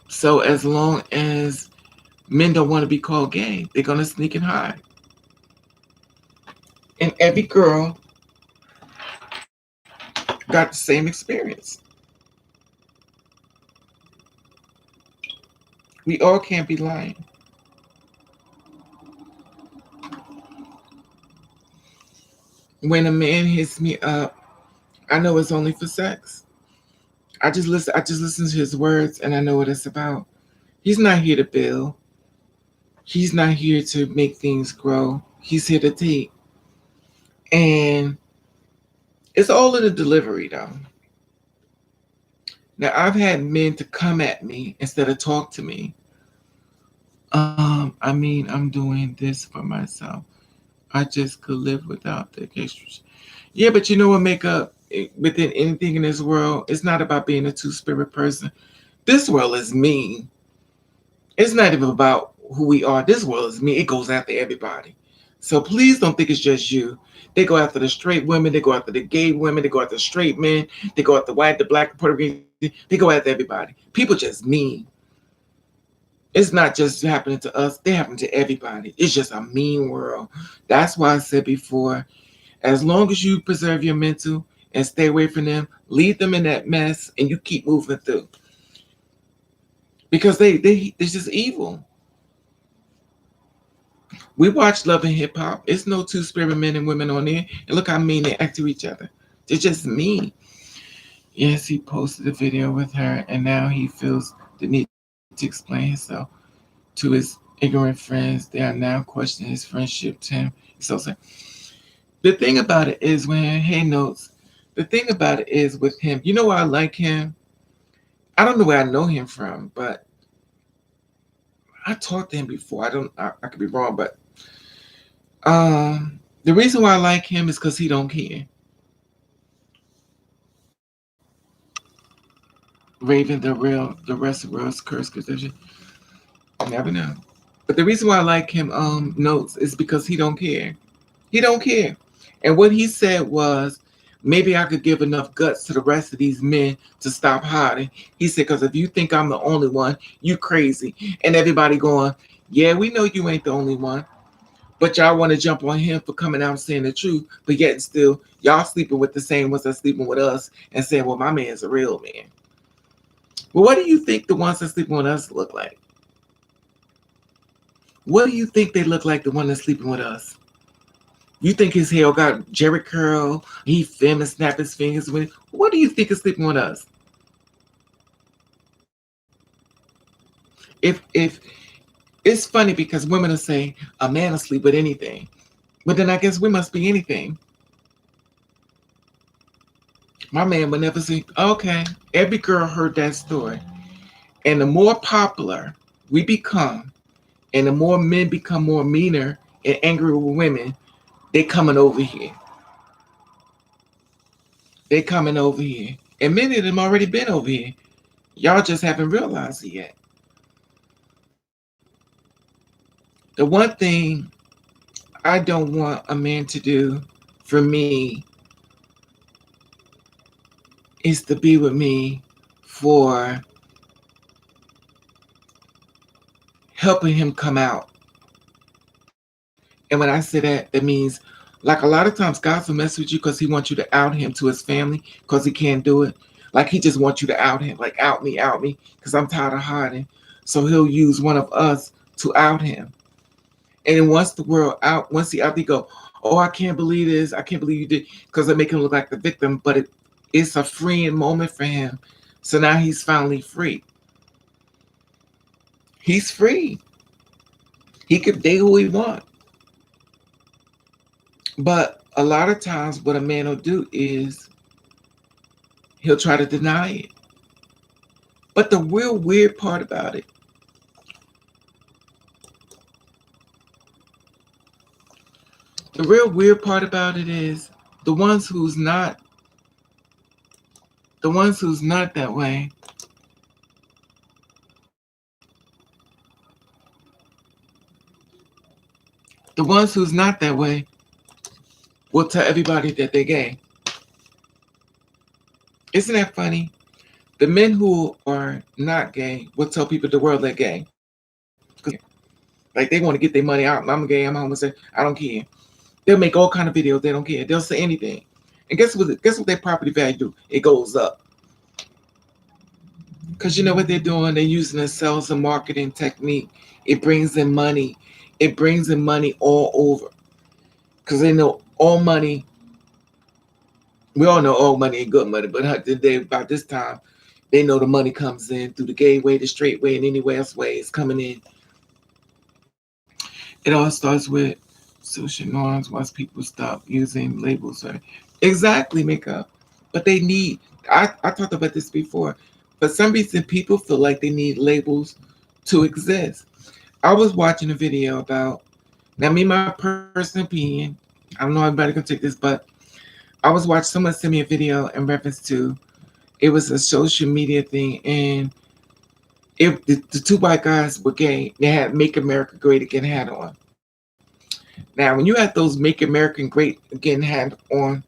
So as long as men don't want to be called gay, they're going to sneak and hide. And every girl got the same experience. We all can't be lying. When a man hits me up, I know it's only for sex. I just listen to his words and I know what it's about. He's not here to build. He's not here to make things grow. He's here to take. And it's all in the delivery though. Now I've had men to come at me instead of talk to me. I'm doing this for myself. I just could live without the extras. Yeah, but you know what make up within anything in this world? It's not about being a two-spirit person. This world is mean. It's not even about who we are. This world is mean. It goes after everybody. So please don't think it's just you. They go after the straight women. They go after the gay women. They go after the straight men. They go after the white, the black, the Puerto Rican. They go after everybody. People just mean. It's not just happening to us. They happen to everybody. It's just a mean world. That's why I said before, as long as you preserve your mental and stay away from them, leave them in that mess, and you keep moving through. Because they're just evil. We watch Love and Hip Hop. It's no two-spirit men and women on there. And look how mean they act to each other. They're just mean. Yes, he posted a video with her, and now he feels the need to explain himself to his ignorant friends. They are now questioning his friendship to him. So sad. The thing about it is when he notes, the thing about it is with him, you know why I like him? I don't know where I know him from, but I talked to him before. I could be wrong, but the reason why I like him is because he don't care. Raven, the rest of the world's curse, because you never know. But the reason why I like him, notes, is because he don't care. He don't care. And what he said was, maybe I could give enough guts to the rest of these men to stop hiding. He said, because if you think I'm the only one, you crazy. And everybody going, yeah, we know you ain't the only one. But y'all want to jump on him for coming out and saying the truth, but yet still, y'all sleeping with the same ones that's sleeping with us and saying, well, my man's a real man. Well, what do you think the ones that sleeping with us look like? What do you think they look like, the one that's sleeping with us? You think his hair got Jerry curl? He film and snap his fingers with it? What do you think is sleeping with us? If it's funny because women will say a man will sleep with anything, but then I guess we must be anything. My man would never say, okay. Every girl heard that story. And the more popular we become, and the more men become more meaner and angry with women, they coming over here. They coming over here. And many of them already been over here. Y'all just haven't realized it yet. The one thing I don't want a man to do for me is to be with me for helping him come out. And when I say that, that means like a lot of times God will mess with you because he wants you to out him to his family because he can't do it. Like he just wants you to out him, like out me, because I'm tired of hiding. So he'll use one of us to out him. And then once the world out, once he out, they go, oh, I can't believe this. I can't believe you did, because they make him look like the victim. But it's a freeing moment for him. So now he's finally free. He's free. He could date who he wants. But a lot of times what a man will do is he'll try to deny it. But the real weird part about it, the real weird part about it is the ones who's not, the ones who's not that way, the ones who's not that way will tell everybody that they're gay. Isn't that funny? The men who are not gay will tell people the world they're gay. Like they want to get their money out. I'm gay, I'm homosexual, I don't care. They'll make all kind of videos, they don't care. They'll say anything. And guess what their property value do? It goes up. Because you know what they're doing? They're using a sales and marketing technique. It brings in money. It brings in money all over. Because they know all money, we all know all money ain't good money, but they, about this time, they know the money comes in through the gay way, the straight way, and any else way it's coming in. It all starts with social norms once people stop using labels. Right? Exactly, makeup. But they need, I talked about this before. For some reason, people feel like they need labels to exist. I was watching a video about, now me, my personal opinion, I don't know if everybody can take this, but I was watching, someone sent me a video in reference to, it was a social media thing, and the two white guys were gay. They had "Make America Great Again" hat on. Now, when you have those "Make America Great Again" hat on,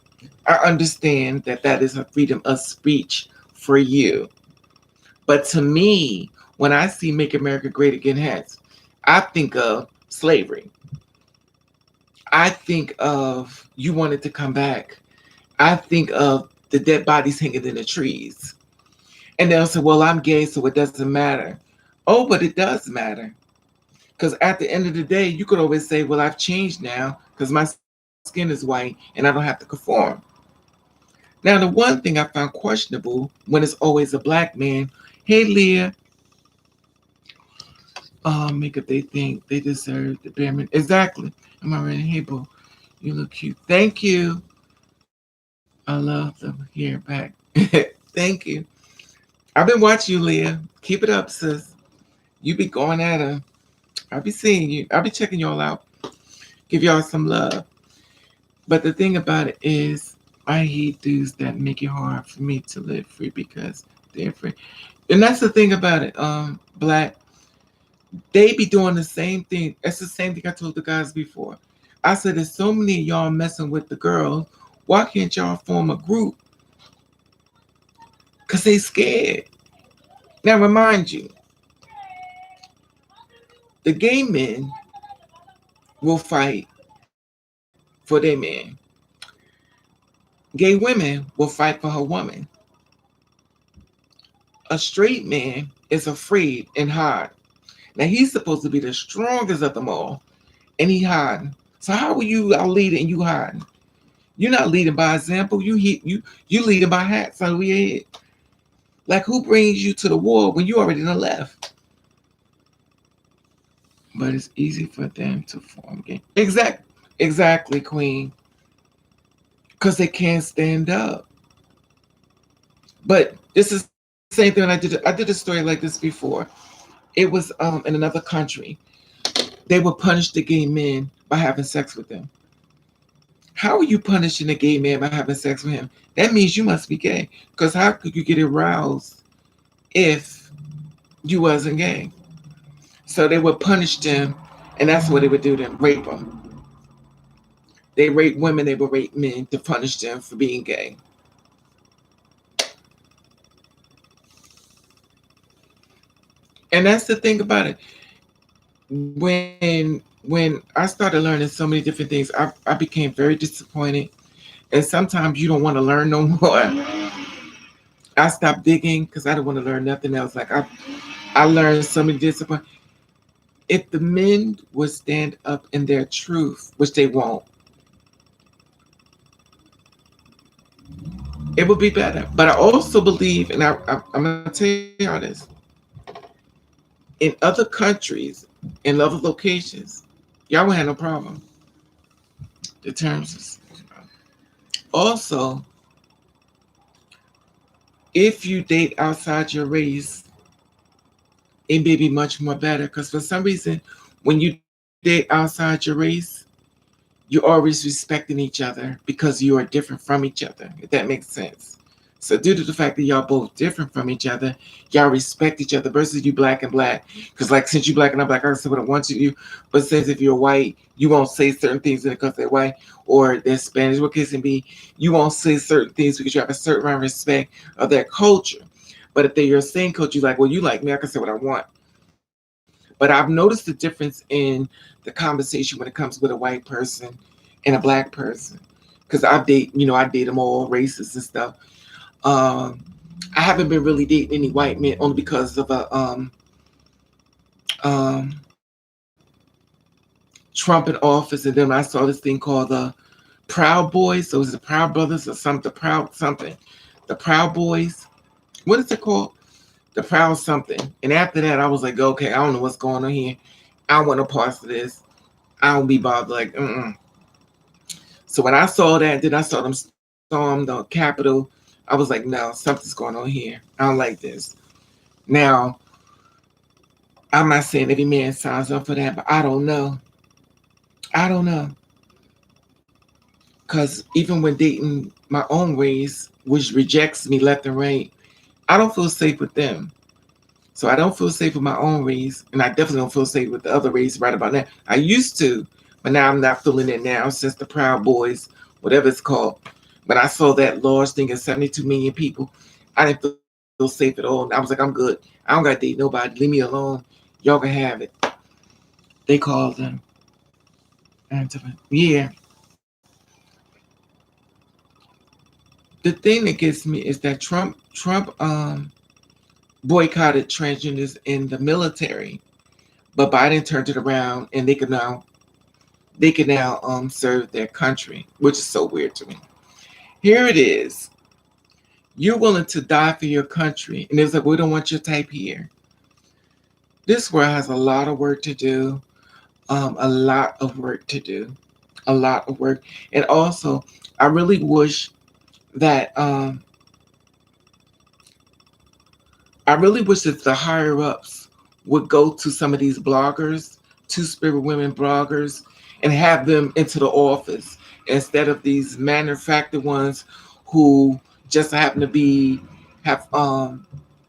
I understand that that is a freedom of speech for you. But to me, when I see "Make America Great Again" hats, I think of slavery. I think of you wanted to come back. I think of the dead bodies hanging in the trees. And they'll say, well, I'm gay, so it doesn't matter. Oh, but it does matter. Because at the end of the day, you could always say, well, I've changed now because my skin is white and I don't have to conform. Now, the one thing I found questionable when it's always a black man, hey, Leah, make up they think they deserve the bare minimum. Exactly. I'm already, hey, boo, you look cute. Thank you. I love the hair back. Thank you. I've been watching you, Leah. Keep it up, sis. You be going at her. I'll be seeing you. I'll be checking y'all out. Give y'all some love. But the thing about it is, I hate dudes that make it hard for me to live free because they're free. And that's the thing about it, Black. They be doing the same thing. That's the same thing I told the guys before. I said, there's so many of y'all messing with the girls. Why can't y'all form a group? Because they scared. Now, remind you, the gay men will fight for their man. Gay women will fight for her woman. A straight man is afraid and hide. Now, he's supposed to be the strongest of them all, and he hiding. So how are you out leading and you hiding? You're not leading by example. You leading by hats on your head. Like who brings you to the war when you already done left? but it's easy for them to form gang. Exactly, Queen, because they can't stand up. But this is the same thing when I did a story like this before. It was in another country. They would punish the gay men by having sex with them. How are you punishing a gay man by having sex with him? That means you must be gay. Because how could you get aroused if you wasn't gay? So they would punish them, and that's what they would do to them, rape them. They rape women, they would rape men to punish them for being gay. And that's the thing about it. When I started learning so many different things, I became very disappointed. And sometimes you don't want to learn no more. I stopped digging because I didn't want to learn nothing else. Like I learned so many discipline. If the men would stand up in their truth, which they won't, it would be better. But I also believe, and I'm gonna tell y'all this: in other countries, in other locations, y'all would have no problem. The terms is also, if you date outside your race, it may be much more better because for some reason, when you date outside your race, you're always respecting each other because you are different from each other, if that makes sense. So due to the fact that y'all both different from each other, y'all respect each other versus you black and black. Because like since you black and I'm black, I can say what I want you to do. But since if you're white, you won't say certain things because they're white or they're Spanish, what case it be, you won't say certain things because you have a certain amount of respect of their culture. But if they're your same culture, you're like, well, you like me, I can say what I want. But I've noticed the difference in the conversation when it comes with a white person and a black person. Because I date them all races and stuff. Um, I haven't been really dating any white men only because of um, Trump in office, and then I saw this thing called the Proud Boys. So is it the Proud Brothers or something? The Proud something, the Proud Boys. What is it called? The Proud something. And after that, I was like, okay, I don't know what's going on here. I want no parts of this. I don't be bothered. Like, mm-mm. So when I saw that, then I saw them storm the Capitol. I was like, no, something's going on here. I don't like this. Now, I'm not saying every man signs up for that, but I don't know. I don't know. Because even when dating my own race, which rejects me left and right, I don't feel safe with them. So I don't feel safe with my own race, and I definitely don't feel safe with the other race right about now. I used to, but now I'm not feeling it now since the Proud Boys, whatever it's called. When I saw that large thing of 72 million people, I didn't feel safe at all. And I was like, I'm good. I don't got to date nobody. Leave me alone. Y'all can have it. They called them. Yeah. The thing that gets me is that Trump boycotted transgenders in the military, but Biden turned it around and they can now serve their country, which is so weird to me. Here it is. You're willing to die for your country, and it's like we don't want your type here. This world has a lot of work to do. A lot of work to do. A lot of work, and also I really wish that the higher ups would go to some of these bloggers, two spirit women bloggers, and have them into the office instead of these manufactured ones who just happen to be have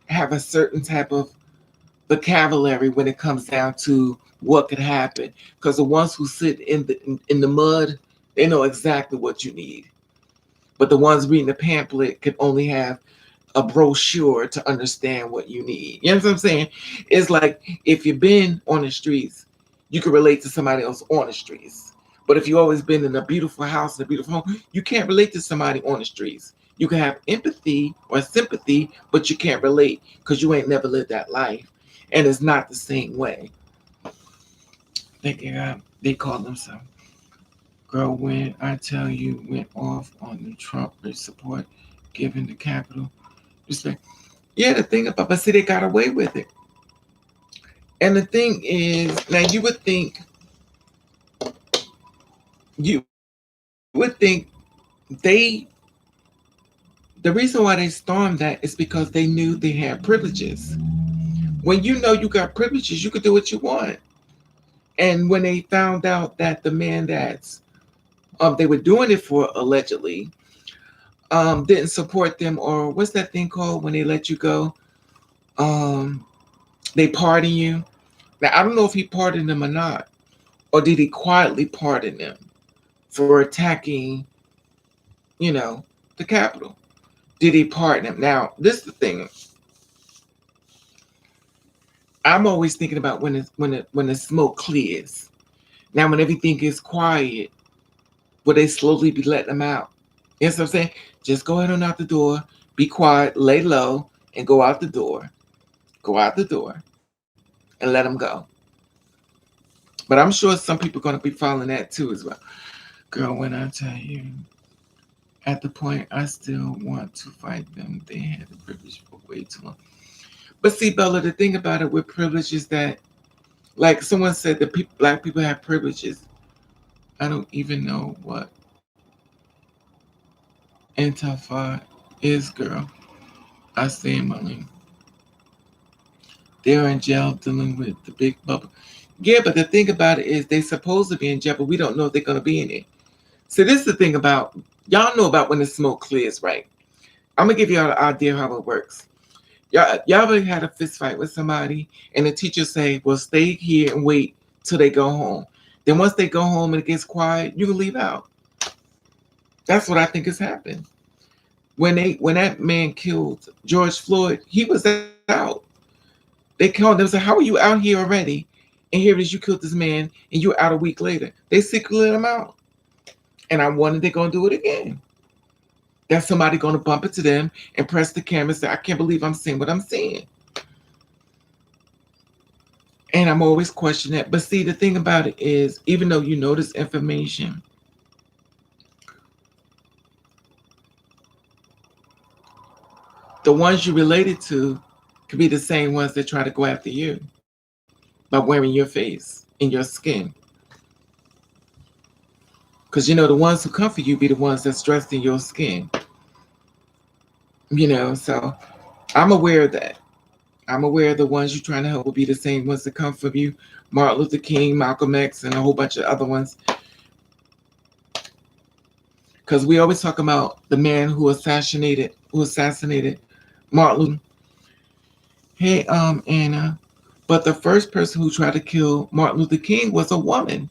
have a certain type of vocabulary when it comes down to what could happen. Because the ones who sit in the mud, they know exactly what you need. But the ones reading the pamphlet can only have a brochure to understand what you need. You know what I'm saying? It's like if you've been on the streets, you can relate to somebody else on the streets. But if you've always been in a beautiful house and a beautiful home, you can't relate to somebody on the streets. You can have empathy or sympathy, but you can't relate because you ain't never lived that life. And it's not the same way. They call themselves. Girl, when I tell you went off on the Trump support given the Capitol respect. Yeah, the thing about, but see, they got away with it. And the thing is, now you would think they the reason why they stormed that is because they knew they had privileges. When you know you got privileges, you could do what you want. And when they found out that the man that's they were doing it for allegedly didn't support them, or what's that thing called when they let you go? Um, they pardon you. Now I don't know if he pardoned them or not, or did he quietly pardon them for attacking, you know, the Capitol? Did he pardon them? Now this is the thing. I'm always thinking about when the smoke clears. Now when everything gets quiet, will they slowly be letting them out? You know what I'm saying? Just go ahead on out the door, be quiet, lay low, and go out the door. Go out the door and let them go. But I'm sure some people are going to be following that too as well. Girl, when I tell you, at the point I still want to fight them, they had the privilege for way too long. But see, Bella, the thing about it with privilege is that, like someone said, that black people have privileges. I don't even know what Antifa is, girl. I say, Marlene. They're in jail dealing with the big bubble. Yeah, but the thing about it is they're supposed to be in jail, but we don't know if they're going to be in it. So this is the thing about, y'all know about when the smoke clears, right? I'm going to give y'all an idea how it works. Y'all ever had a fist fight with somebody and the teacher say, well, stay here and wait till they go home. Then once they go home and it gets quiet, you can leave out. That's what I think has happened. When that man killed George Floyd, he was out. They called them and said, how are you out here already? And here it is, you killed this man and you're out a week later. They secretly let him out. And I wonder they're going to do it again. That somebody going to bump it to them and press the camera and say, I can't believe I'm seeing what I'm seeing. And I'm always questioning that. But see, the thing about it is, even though you know this information, the ones you related to could be the same ones that try to go after you by wearing your face and your skin. Because you know, the ones who come for you be the ones that's dressed in your skin. So I'm aware of that. I'm aware the ones you're trying to help will be the same ones that come from you. Martin Luther King, Malcolm X, and a whole bunch of other ones. Because we always talk about the man who assassinated Martin Luther. Hey, Anna. But the first person who tried to kill Martin Luther King was a woman.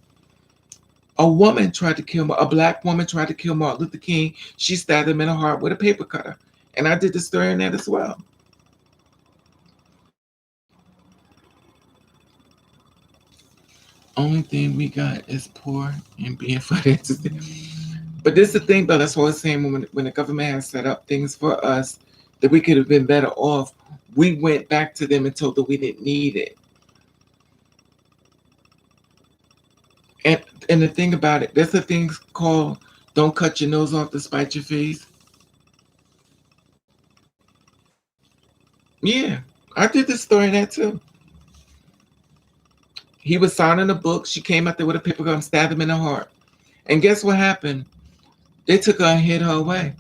A woman tried to kill a black woman tried to kill Martin Luther King. She stabbed him in the heart with a paper cutter. And I did the story on that as well. Only thing we got is poor and being financially. But this is the thing, though. That's what I was saying when the government has set up things for us that we could have been better off. We went back to them and told them we didn't need it. And and the thing about it, there's a thing called "don't cut your nose off to spite your face." Yeah, I did this story in that too. He was signing a book. She came out there with a paper gun, stabbed him in the heart. And guess what happened? They took her and hid her away.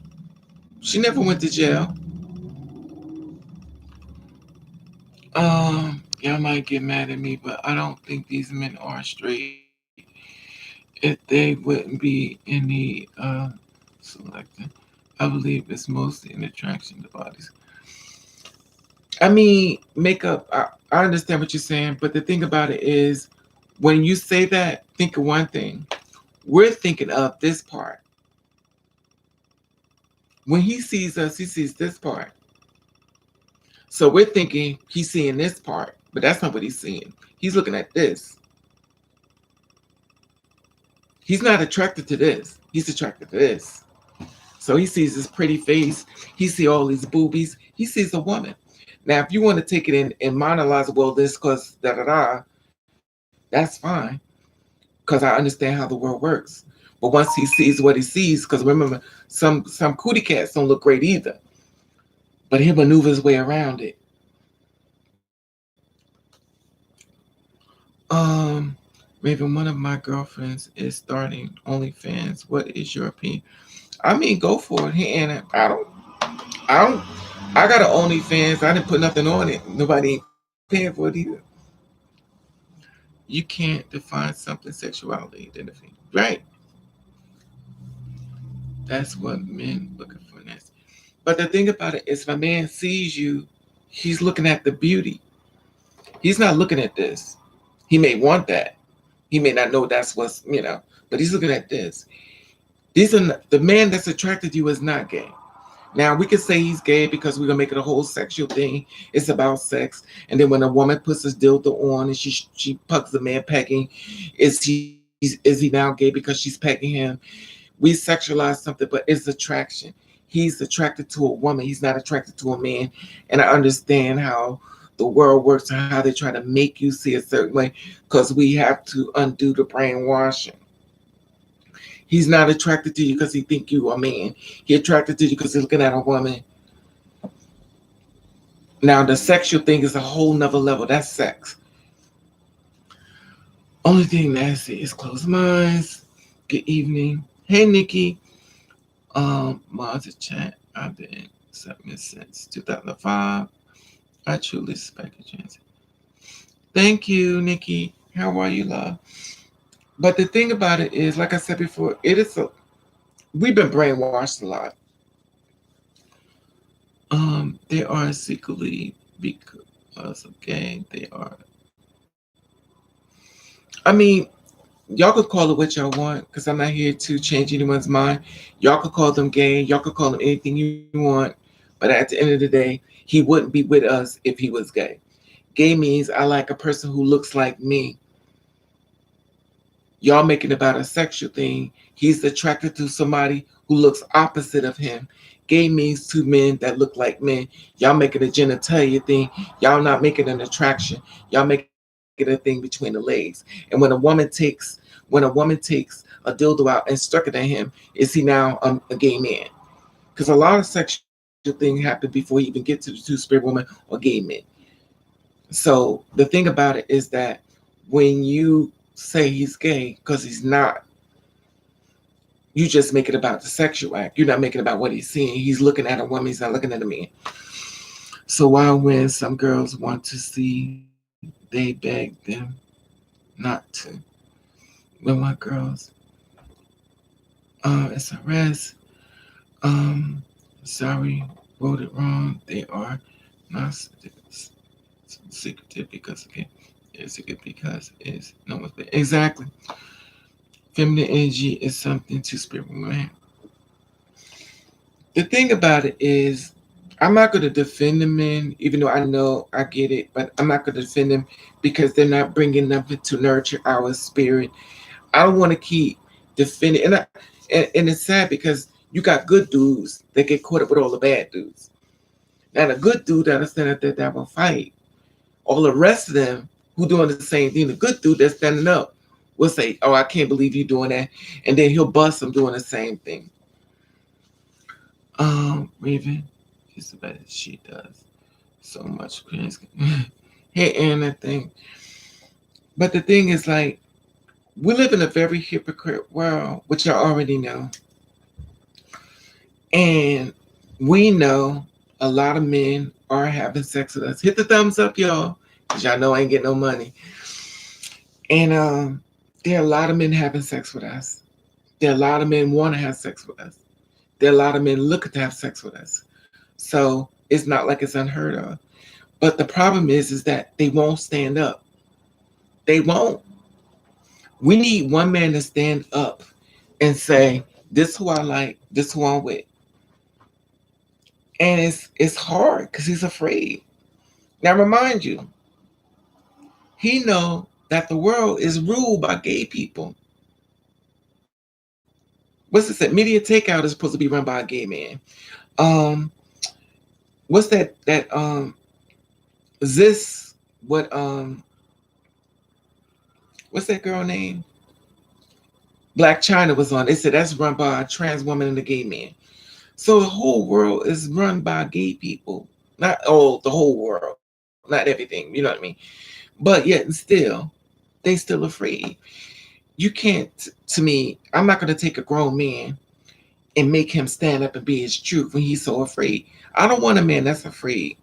She never went to jail. Y'all might get mad at me, but I don't think these men are straight. If they wouldn't be any selected, I believe it's mostly an attraction to bodies. I mean, makeup. I understand what you're saying, but the thing about it is, when you say that, think of one thing. We're thinking of this part. When he sees us, he sees this part. So we're thinking he's seeing this part, but that's not what he's seeing. He's looking at this. He's not attracted to this. He's attracted to this. So he sees this pretty face. He sees all these boobies. He sees a woman. Now, if you want to take it in and monologize, well, this because da da da, that's fine. Because I understand how the world works. But once he sees what he sees, because remember, some cootie cats don't look great either. But he'll maneuver his way around it. Um, Raven, one of my girlfriends is starting OnlyFans. What is your opinion? I mean, go for it. Hey, Anna, I don't, I got an OnlyFans. I didn't put nothing on it. Nobody ain't paying for it either. You can't define something sexuality identity, right? That's what men looking for next. But the thing about it is, if a man sees you, he's looking at the beauty. He's not looking at this. He may want that. He may not know that's what's, but he's looking at this. These are the man that's attracted to you is not gay. Now we could say he's gay because we're gonna make it a whole sexual thing. It's about sex, and then when a woman puts his dildo on and she pugs the man pegging, is he now gay because she's pegging him? We sexualize something, but it's attraction. He's attracted to a woman. He's not attracted to a man, and I understand how the world works and how they try to make you see a certain way because we have to undo the brainwashing. He's not attracted to you because he think you a man. He attracted to you because he's looking at a woman. Now the sexual thing is a whole nother level. That's sex. Only thing nasty is closed minds. Good evening. Hey Nikki. Mods chat. I've been submitting since 2005. I truly respect your chance. Thank you, Nikki. How are you, love? But the thing about it is, like I said before, we've been brainwashed a lot. They are secretly because of gay. They are. I mean, y'all could call it what y'all want because I'm not here to change anyone's mind. Y'all could call them gay. Y'all could call them anything you want. But at the end of the day, he wouldn't be with us if he was gay. Gay means I like a person who looks like me. Y'all making about a sexual thing. He's attracted to somebody who looks opposite of him. Gay means two men that look like men. Y'all making a genitalia thing. Y'all not making an attraction. Y'all making a thing between the legs. And when a woman takes a dildo out and stuck it at him, is he now a gay man? Because a lot of sexual things happen before he even get to the two-spirit woman or gay men. So the thing about it is that when you say he's gay, because he's not, you just make it about the sexual act. You're not making it about what he's seeing. He's looking at a woman. He's not looking at a man. So why when some girls want to see, they beg them not to. When my girls, it's a rest. Um, Sorry, wrote it wrong. They are not secretive because again, it's secret because it's no one's exactly. Feminine energy is something to spirit man. The thing about it is, I'm not going to defend the men, even though I know I get it, but I'm not going to defend them because they're not bringing nothing to nurture our spirit. I don't want to keep defending, and it's sad because you got good dudes that get caught up with all the bad dudes. Now the good dude that'll stand up there that will fight. All the rest of them who doing the same thing, the good dude that's standing up will say, "Oh, I can't believe you doing that," and then he'll bust them doing the same thing. Raven is the best she does so much. Hey, Anna, thing. But the thing is, like, we live in a very hypocrite world, which I already know. And we know a lot of men are having sex with us. Hit the thumbs up, y'all, because y'all know I ain't getting no money. And there are a lot of men having sex with us. There are a lot of men want to have sex with us. There are a lot of men looking to have sex with us. So it's not like it's unheard of. But the problem is that they won't stand up. They won't. We need one man to stand up and say, "This who I like. This who I'm with." And it's hard because he's afraid. Now remind you, he know that the world is ruled by gay people. What's it said? Media Takeout is supposed to be run by a gay man. Um, what's that this what what's that girl name? Black China was on. They said that's run by a trans woman and a gay man. So the whole world is run by gay people. Not all the whole world, not everything, you know what I mean? But yet and still, They still afraid. You can't, to me, I'm not going to take a grown man and make him stand up and be his truth when he's so afraid. I don't want a man that's afraid.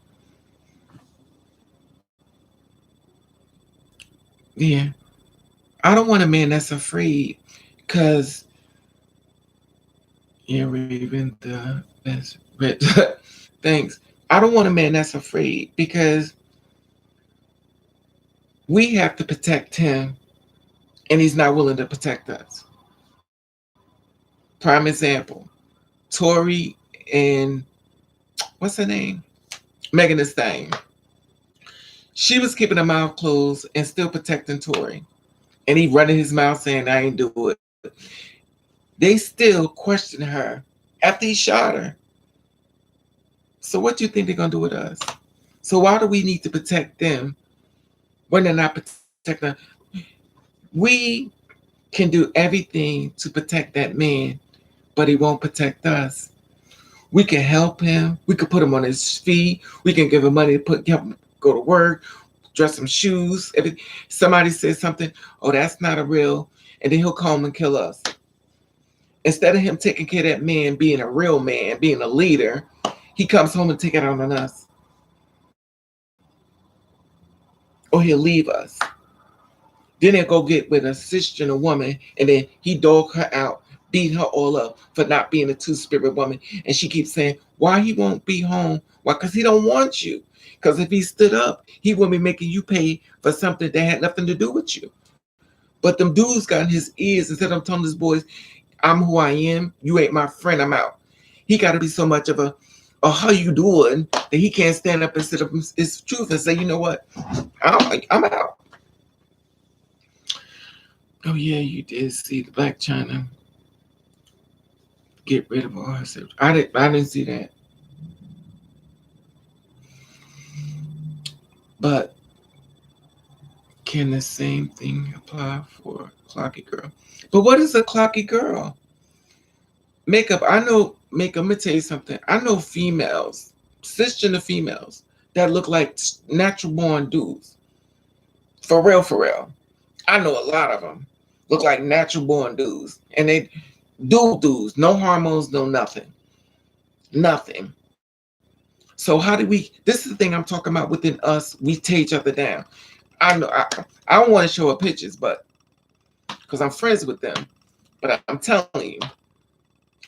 Yeah. I don't want a man that's afraid because, yeah, Raven, the best. Thanks. I don't want a man that's afraid because we have to protect him and he's not willing to protect us. Prime example, Tori and what's her name? Megan Thee Stallion. She was keeping her mouth closed and still protecting Tori. And he running his mouth saying, I ain't do it. They still question her after he shot her. So what do you think they're gonna do with us? So why do we need to protect them when they're not protecting us? We can do everything to protect that man, but he won't protect us. We can help him. We could put him on his feet. We can give him money to help him go to work, dress him shoes. Somebody says something, oh, that's not a real, and then he'll come and kill us. Instead of him taking care of that man, being a real man, being a leader, he comes home and take it out on us. Or he'll leave us. Then he'll go get with a cisgender woman, and then he dog her out, beat her all up for not being a two-spirit woman. And she keeps saying, why he won't be home? Why? Because he don't want you. Because if he stood up, he wouldn't be making you pay for something that had nothing to do with you. But them dudes got in his ears instead of telling his boys, I'm who I am. You ain't my friend. I'm out. He got to be so much of a how you doing that he can't stand up and sit up his truth and say, you know what, I'm out. Oh yeah, you did see the Black China get rid of all herself. I didn't see that. But can the same thing apply for clocky girl? But what is a clocky girl? Makeup. I know makeup. Let me tell you something. I know females, cisgender females that look like natural born dudes. For real, for real. I know a lot of them look like natural born dudes, and they dudes, no hormones, no nothing, nothing. So how do we? This is the thing I'm talking about. Within us, we tear each other down. I know I don't want to show her pictures, but because I'm friends with them. But I'm telling you,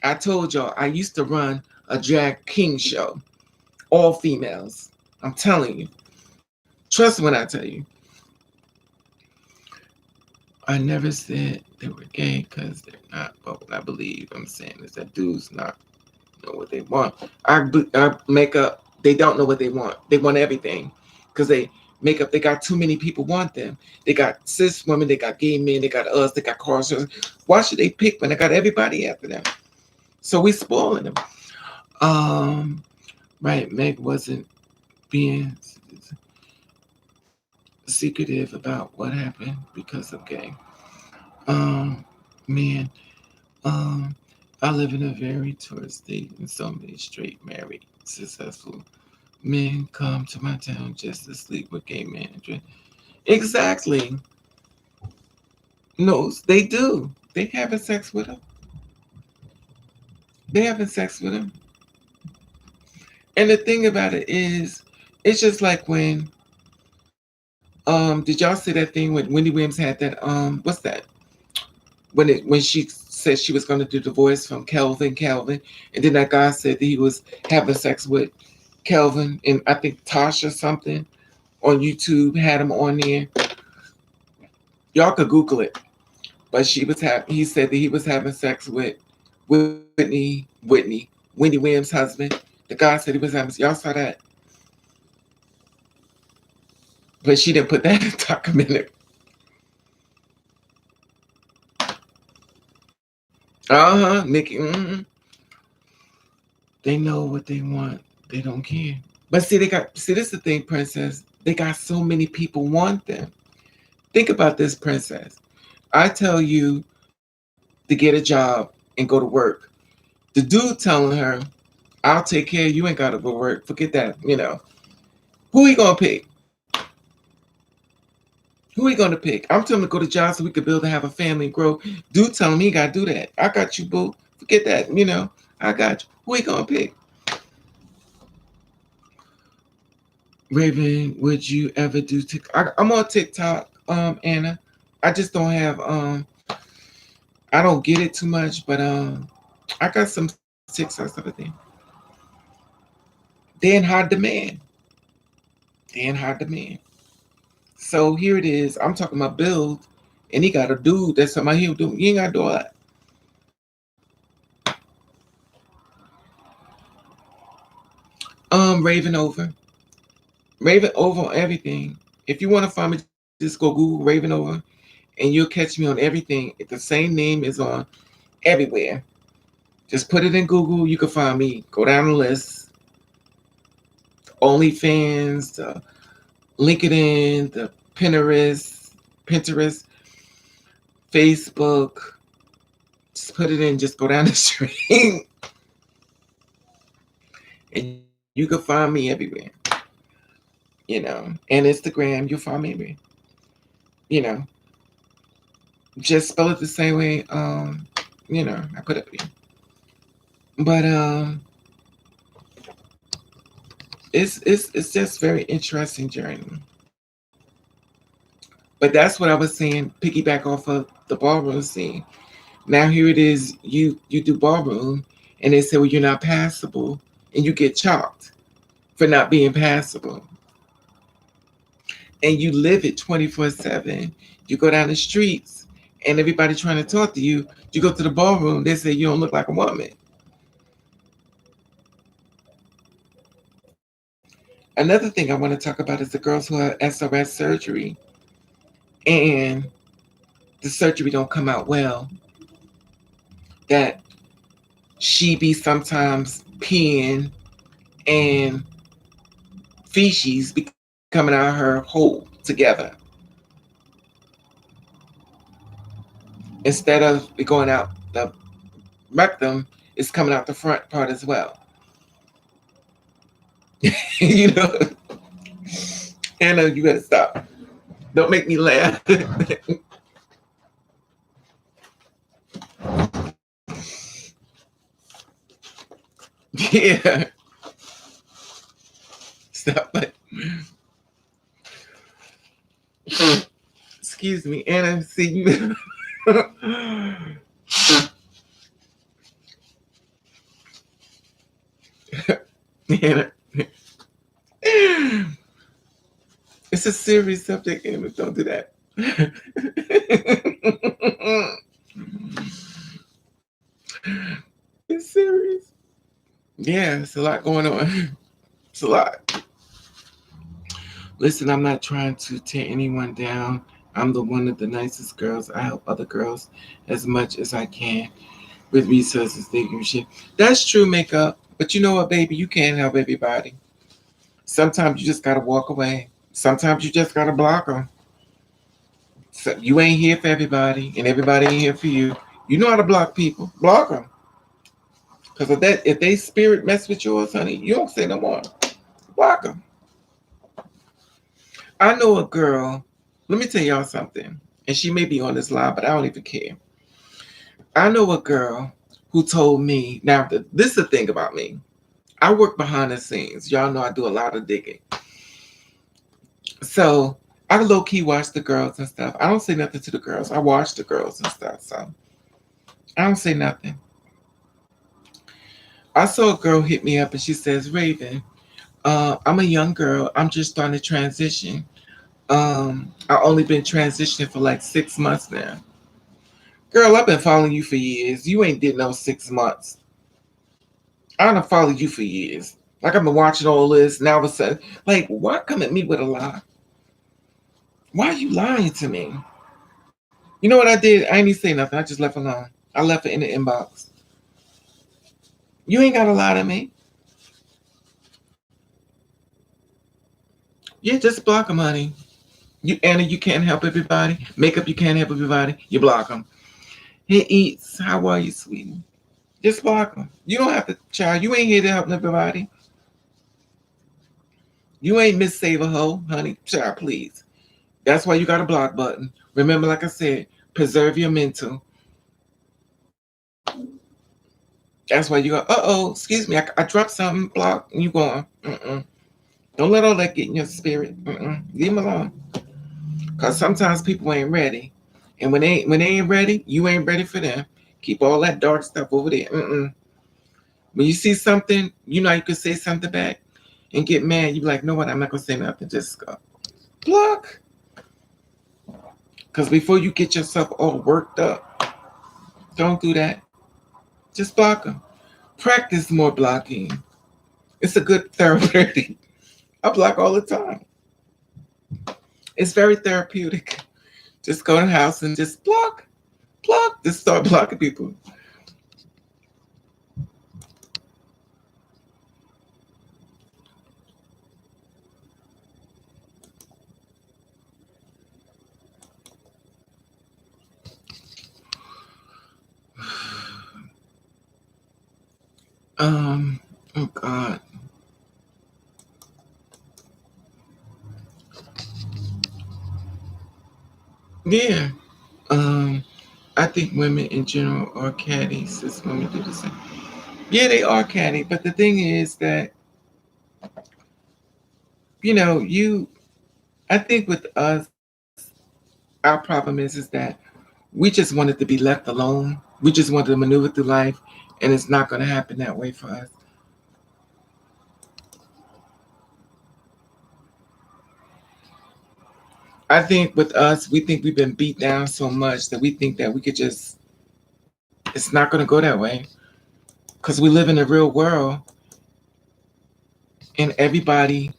I told y'all I used to run a drag king show, all females. I'm telling you, trust me when I tell you. I never said they were gay because they're not. But what I believe I'm saying is that dudes not know what they want. I make up. They don't know what they want. They want everything because they make up. They got too many people want them. They got cis women. They got gay men. They got us. They got cars. Why should they pick when they got everybody after them? So we spoiling them. Right. Meg wasn't being secretive about what happened because of gay. Man, um, I live in a very tourist state, and so many straight, married, successful men come to my town just to sleep with gay men. Exactly. No, they do. They having sex with them. They having sex with them. And the thing about it is, it's just like when did y'all see that thing when Wendy Williams had that what's that? When she said she was going to do the voice from Calvin, and then that guy said that he was having sex with Kelvin, and I think Tasha something on YouTube had him on there. Y'all could Google it. But he said that he was having sex with Wendy Williams' husband. The guy said he was having. Y'all saw that, but she didn't put that in the documentary. Nikki. Mm-hmm. They know what they want. They don't care. But see, this is the thing, Princess. They got so many people want them. Think about this, Princess. I tell you to get a job and go to work. The dude telling her, I'll take care of you, ain't gotta go work. Forget that, Who he gonna pick? Who he gonna pick? I'm telling him to go to job so we could build and have a family and grow. Do tell him he gotta do that. I got you, boo. Forget that. I got you. Who he gonna pick? Raven, would you ever do TikTok? I'm on TikTok, Anna. I just don't have I don't get it too much, but I got some TikToks of it there. They're in high demand. They're in high demand. So here it is. I'm talking about build, and he got a dude that's somebody he'll do. You ain't gotta do all that. Raven over. Raven over on everything. If you want to find me, just go Google Raven over and you'll catch me on everything. If the same name is on everywhere. Just put it in Google. You can find me. Go down the list. OnlyFans, the LinkedIn, the Pinterest, Facebook. Just put it in. Just go down the street, and you can find me everywhere. And Instagram, you'll find me everywhere. You know, just spell it the same way. I put it here. But it's just very interesting journey. But that's what I was saying. Piggyback off of the ballroom scene. Now here it is. You do ballroom, and they say, well, you're not passable, and you get chalked for not being passable. And you live it 24/7. You go down the streets, and everybody trying to talk to you. You go to the ballroom, they say you don't look like a woman. Another thing I want to talk about is the girls who have SRS surgery, and the surgery don't come out well. That she be sometimes peeing and feces be coming out of her hole together. Instead of it going out the rectum, it's coming out the front part as well. you know, Anna, you gotta stop. Don't make me laugh. Yeah. Stop it. Excuse me, Anna. See you. Anna. It's a serious subject, Anna. Don't do that. It's serious. Yeah, it's a lot going on. It's a lot. Listen, I'm not trying to tear anyone down. I'm the one of the nicest girls. I help other girls as much as I can with resources they give shit. That's true, makeup. But you know what, baby? You can't help everybody. Sometimes you just gotta walk away. Sometimes you just gotta block them. So you ain't here for everybody, and everybody ain't here for you. You know how to block people. Block them. Because if they spirit mess with yours, honey, you don't say no more. Block them. I know a girl. Let me tell y'all something. And she may be on this line, but I don't even care. I know a girl who told me. Now, this is the thing about me. I work behind the scenes. Y'all know I do a lot of digging. So I low key watch the girls and stuff. I don't say nothing to the girls. I watch the girls and stuff. So I don't say nothing. I saw a girl hit me up and she says, Raven, I'm a young girl. I'm just starting to transition. I only been transitioning for like 6 months now. Girl, I've been following you for years. You ain't did no 6 months. I done followed you for years. Like I've been watching all this. Now all of a sudden, like, why come at me with a lie? Why are you lying to me? You know what I did? I ain't even say nothing. I just left alone. I left it in the inbox. You ain't got to lie to me. Yeah, just block them, honey. Anna, you can't help everybody. Makeup, you can't help everybody. You block them. Hey, Eats, how are you, sweetie? Just block them. You don't have to, child. You ain't here to help everybody. You ain't Miss Save a Hoe, honey. Child, please. That's why you got a block button. Remember, like I said, preserve your mental. That's why you go, excuse me, I dropped something, block, and you going, Don't let all that get in your spirit. Leave them alone. Because sometimes people ain't ready. And when they ain't ready, you ain't ready for them. Keep all that dark stuff over there. When you see something, you know you can say something back and get mad. You be like, no what, I'm not going to say nothing. Just go. Block. Because before you get yourself all worked up, don't do that. Just block them. Practice more blocking. It's a good therapy. I block all the time. It's very therapeutic. Just go to the house and just block. Just start blocking people. Oh God. Yeah. I think women in general are catty. Cis women do the same. Yeah, they are catty. But the thing is that, you I think with us, our problem is that we just wanted to be left alone. We just wanted to maneuver through life, and it's not going to happen that way for us. I think with us, we think we've been beat down so much that we think that we could just, it's not going to go that way because we live in a real world and everybody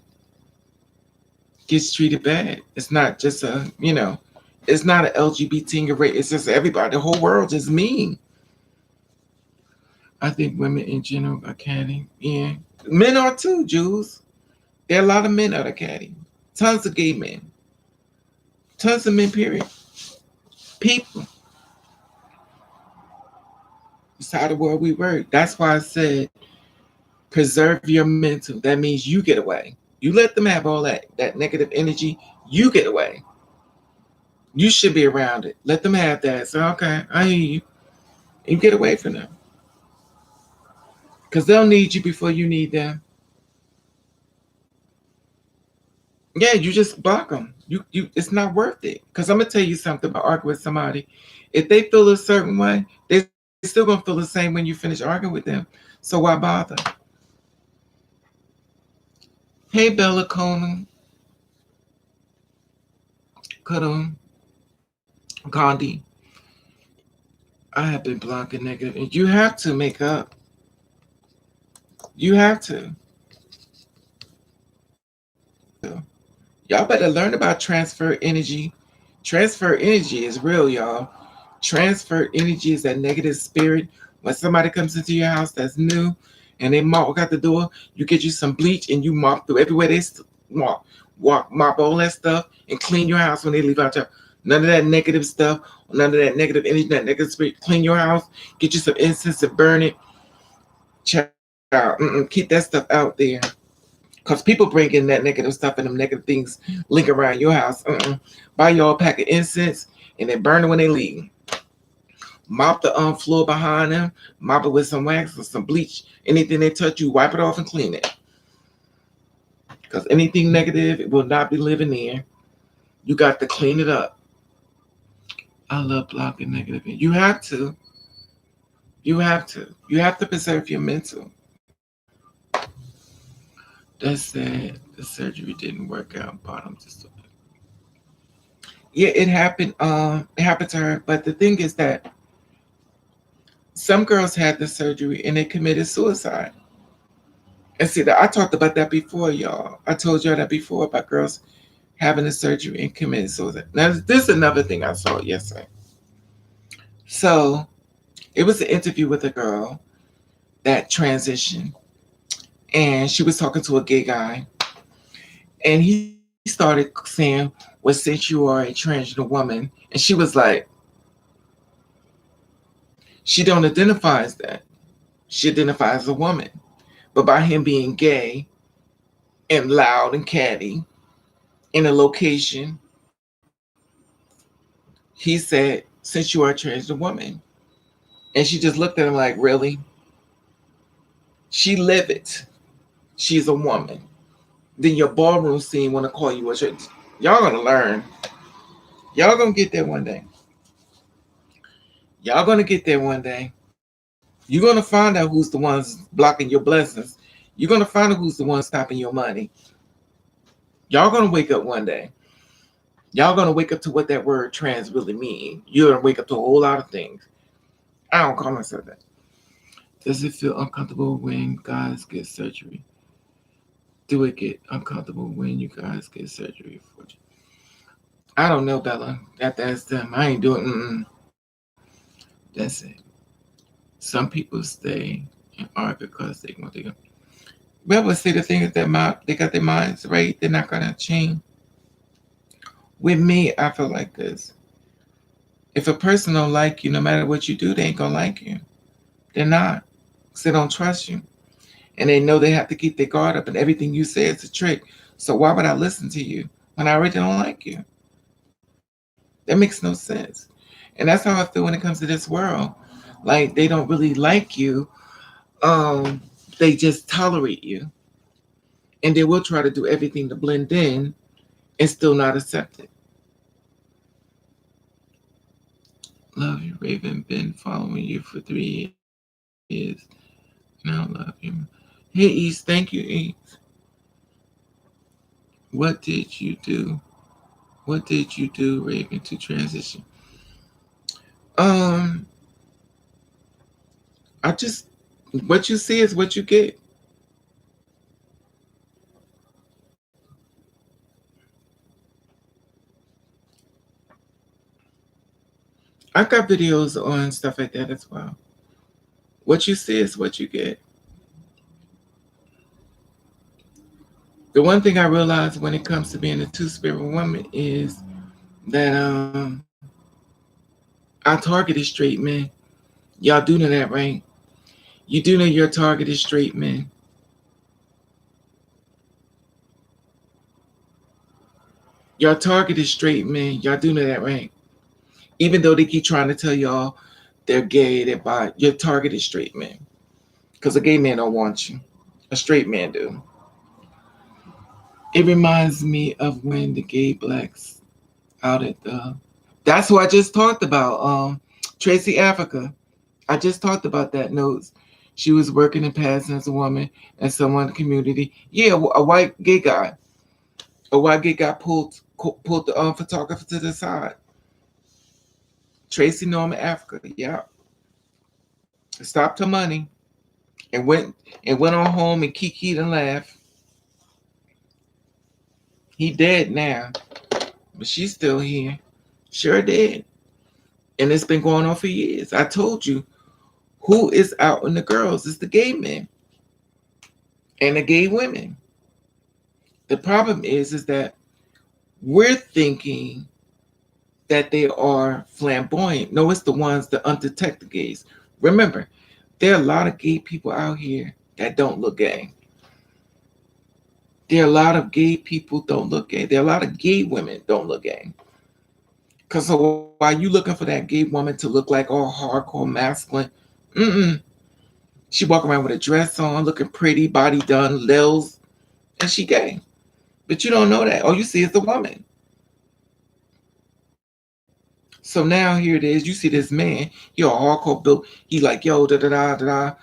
gets treated bad. It's not just it's not an LGBT rate. It's just everybody. The whole world is mean. I think women in general are catty. Yeah. Men are too, Jews. There are a lot of men that are catty. Tons of gay men. Tons of men, period. People. It's how the world we work. That's why I said preserve your mental. That means you get away. You let them have all that negative energy. You get away. You should be around it. Let them have that. So okay, I hear you. You get away from them because they'll need you before you need them. Yeah, you just block them. You. It's not worth it. Because I'm gonna tell you something about arguing with somebody. If they feel a certain way, they're still gonna feel the same when you finish arguing with them. So why bother? Hey, Bella Conan, Kadum, Gandhi. I have been blocking negative, and you have to make up. You have to. Y'all better learn about transfer energy. Transfer energy is real, y'all. Transfer energy is that negative spirit. When somebody comes into your house that's new and they walk out the door, you get you some bleach and you mop through everywhere they mop all that stuff and clean your house when they leave out your. None of that negative stuff, none of that negative energy, that negative spirit. Clean your house, get you some incense and burn it. Child, keep that stuff out there. Because people bring in that negative stuff and them negative things link around your house. Buy y'all a pack of incense and they burn it when they leave. Mop the floor behind them. Mop it with some wax or some bleach. Anything they touch, you wipe it off and clean it. Because anything negative, it will not be living there. You got to clean it up. I love blocking negative. You have to. You have to. You have to preserve your mental. That said, the surgery didn't work out. Bottom just. Yeah, it happened. It happened to her. But the thing is that some girls had the surgery and they committed suicide. And see that I talked about that before, y'all. I told y'all that before about girls having the surgery and committing suicide. Now this is another thing I saw yesterday. So it was an interview with a girl that transitioned, and she was talking to a gay guy, and he started saying, "Well, since you are a transgender woman," and she was like, "She don't identify as that. She identifies as a woman." But by him being gay and loud and catty in a location He said, since you are a transgender woman. And she just looked at him like, really? She live it. She's a woman. Then your ballroom scene want to call you a trans. Y'all gonna learn. Y'all gonna get there one day. Y'all gonna get there one day. You're gonna find out who's the ones blocking your blessings. You're gonna find out who's the ones stopping your money. Y'all gonna wake up one day. Y'all gonna wake up to what that word trans really mean. You're gonna wake up to a whole lot of things. I don't call myself that. Does it feel uncomfortable when guys get surgery? Do it get uncomfortable when you guys get surgery for you? I don't know, Bella. That's them. I ain't doing. That's it. Some people stay and argue because they want to go. Well, but see, the thing is that they got their minds right. They're not gonna change. With me, I feel like this. If a person don't like you, no matter what you do, they ain't gonna like you. They're not. 'Cause they don't trust you. And they know they have to keep their guard up and everything you say is a trick. So why would I listen to you when I already don't like you? That makes no sense. And that's how I feel when it comes to this world. Like they don't really like you. Um, they just tolerate you. And they will try to do everything to blend in and still not accept it. Love you, Raven. Been following you for 3 years. Now love you. Hey East, thank you, East. What did you do? What did you do, Raven, to transition? Um, I just what you see is what you get. I got videos on stuff like that as well. What you see is what you get. The one thing I realized when it comes to being a two-spirit woman is that our target is straight men. Y'all do know that, right? You do know your target is straight men. Your target is straight men. Y'all do know that, right? Even though they keep trying to tell y'all they're gay, they're bi, your target is straight men. Because a gay man don't want you. A straight man do. It reminds me of when the gay blacks out at the. That's who I just talked about. Tracy Africa. I just talked about that notes. She was working in passing as a woman and someone in the community. Yeah, a white gay guy. A white gay guy pulled the photographer to the side. Tracy Norman Africa. Yeah, stopped her money and went on home and kikied and laughed. He dead now, but she's still here. Sure did. And it's been going on for years. I told you who is out in the girls is the gay men and the gay women. The problem is that we're thinking that they are flamboyant. No, it's the ones, the undetected gays. Remember, there are a lot of gay people out here that don't look gay. There are a lot of gay people don't look gay. There are a lot of gay women don't look gay. Because so while you looking for that gay woman to look like all hardcore masculine, mm-mm. She walk around with a dress on, looking pretty, body done, lils, and she gay. But you don't know that. All you see is the woman. So now here it is. You see this man. He a hardcore built. He like, yo, da da da da da.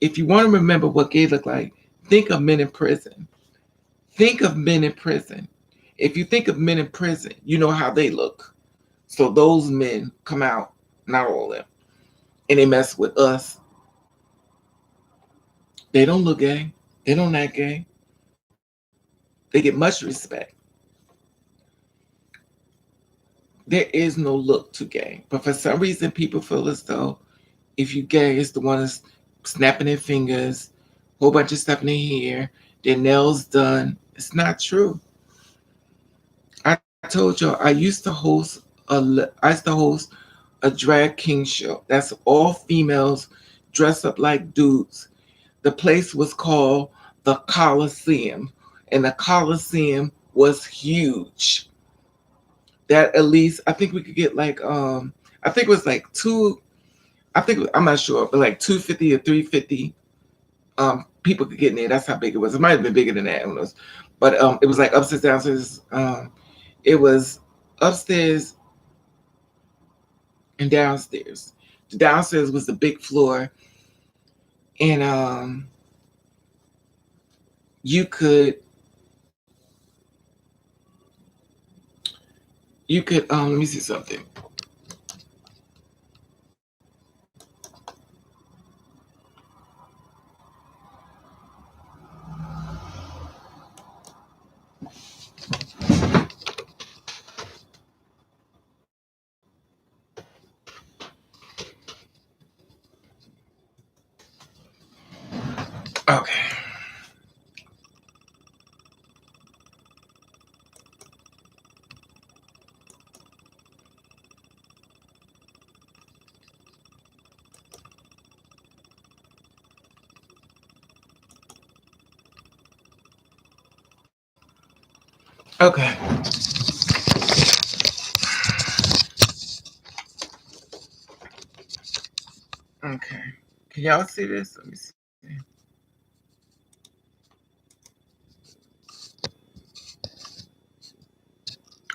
If you want to remember what gay look like, think of men in prison. Think of men in prison. If you think of men in prison, you know how they look. So those men come out, not all of them, and they mess with us. They don't look gay. They don't act gay. They get much respect. There is no look to gay. But for some reason, people feel as though if you gay, it's the one that's snapping their fingers, whole bunch of stuff in their hair, their nails done. It's not true. I told y'all I used to host a drag king show. That's all females dressed up like dudes. The place was called the Coliseum, and the Coliseum was huge. that at least I think we could get like I think it was like two. I think I'm not sure, but like 250 or 350 people could get in there. That's how big it was. It might have been bigger than that. Who knows? But it was like upstairs, downstairs. It was upstairs and downstairs. The downstairs was the big floor, and you could let me see something. Okay. Okay. Okay. Can y'all see this? Let me see.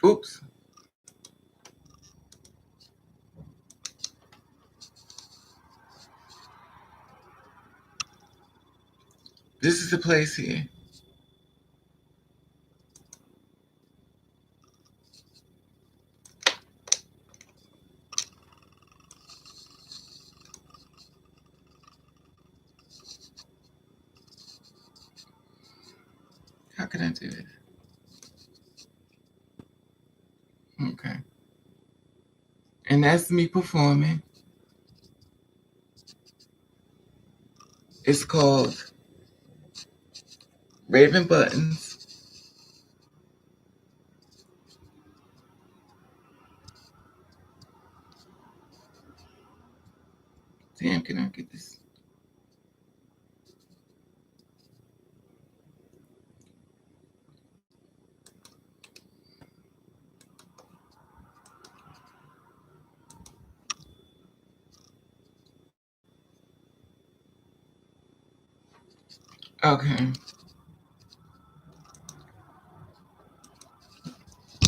Oops. This is the place here. How can I do this? Okay. And that's me performing. It's called Raven Buttons. Damn, can I get this? Okay.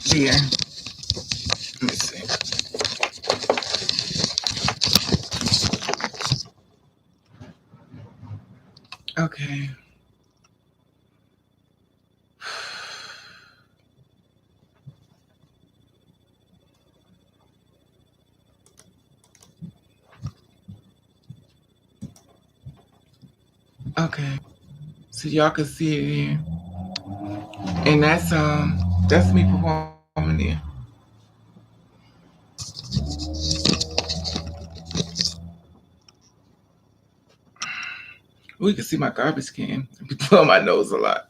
Yeah. Let me see. Okay. Okay. So y'all can see it here. And that's me performing there. We can see my garbage can. I blow my nose a lot.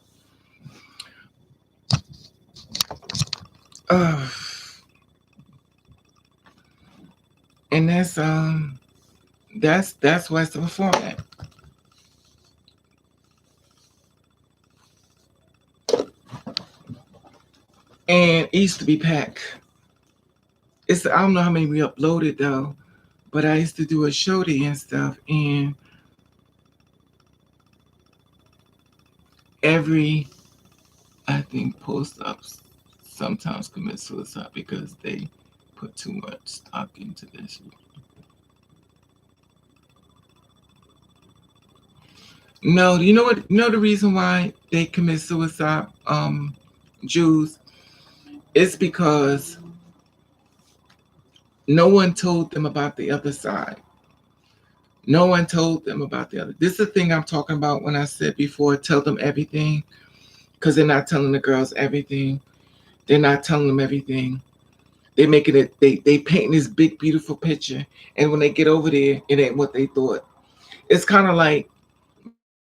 Uh, and that's what's the perform at. And it used to be packed. I don't know how many we uploaded though, but I used to do a show there and stuff, and every I think post ups sometimes commit suicide because they put too much stock into this. No, you know what? You know the reason why they commit suicide, Jews, it's because no one told them about the other side. No one told them about the other. This is the thing I'm talking about when I said before, tell them everything, because they're not telling the girls everything. They're not telling them everything. They making it. They painting this big beautiful picture, and when they get over there, it ain't what they thought. It's kind of like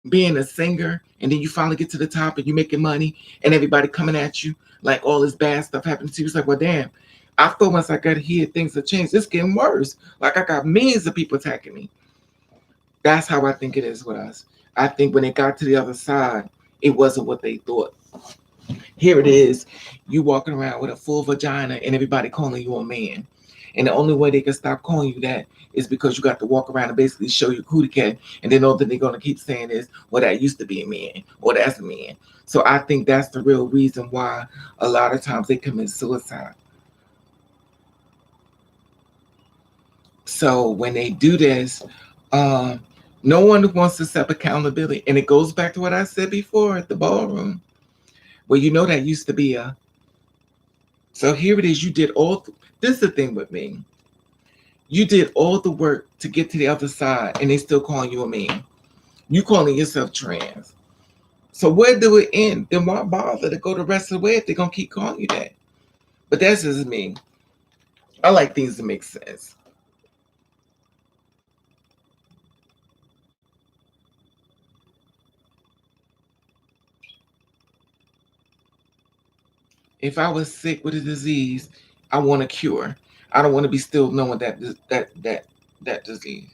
being a singer, and then you finally get to the top, and you making money, and everybody coming at you like all this bad stuff happening to you. It's like, well, damn. I thought once I got here, things have changed. It's getting worse. Like I got millions of people attacking me. That's how I think it is with us. I think when they got to the other side, it wasn't what they thought. Here it is, you walking around with a full vagina and everybody calling you a man. And the only way they can stop calling you that is because you got to walk around and basically show your cootie cat, and then all that they're gonna keep saying is, "Well, that used to be a man," or "That's a man." So I think that's the real reason why a lot of times they commit suicide. So when they do this, um, no one wants to accept accountability, and it goes back to what I said before at the ballroom. Well, you know that used to be a. So here it is. You did all. This is the thing with me. You did all the work to get to the other side, and they still calling you a man. You calling yourself trans. So where do it end? Then why bother to go the rest of the way if they're gonna keep calling you that? But that's just me. I like things to make sense. If I was sick with a disease, I want a cure. I don't want to be still knowing that disease.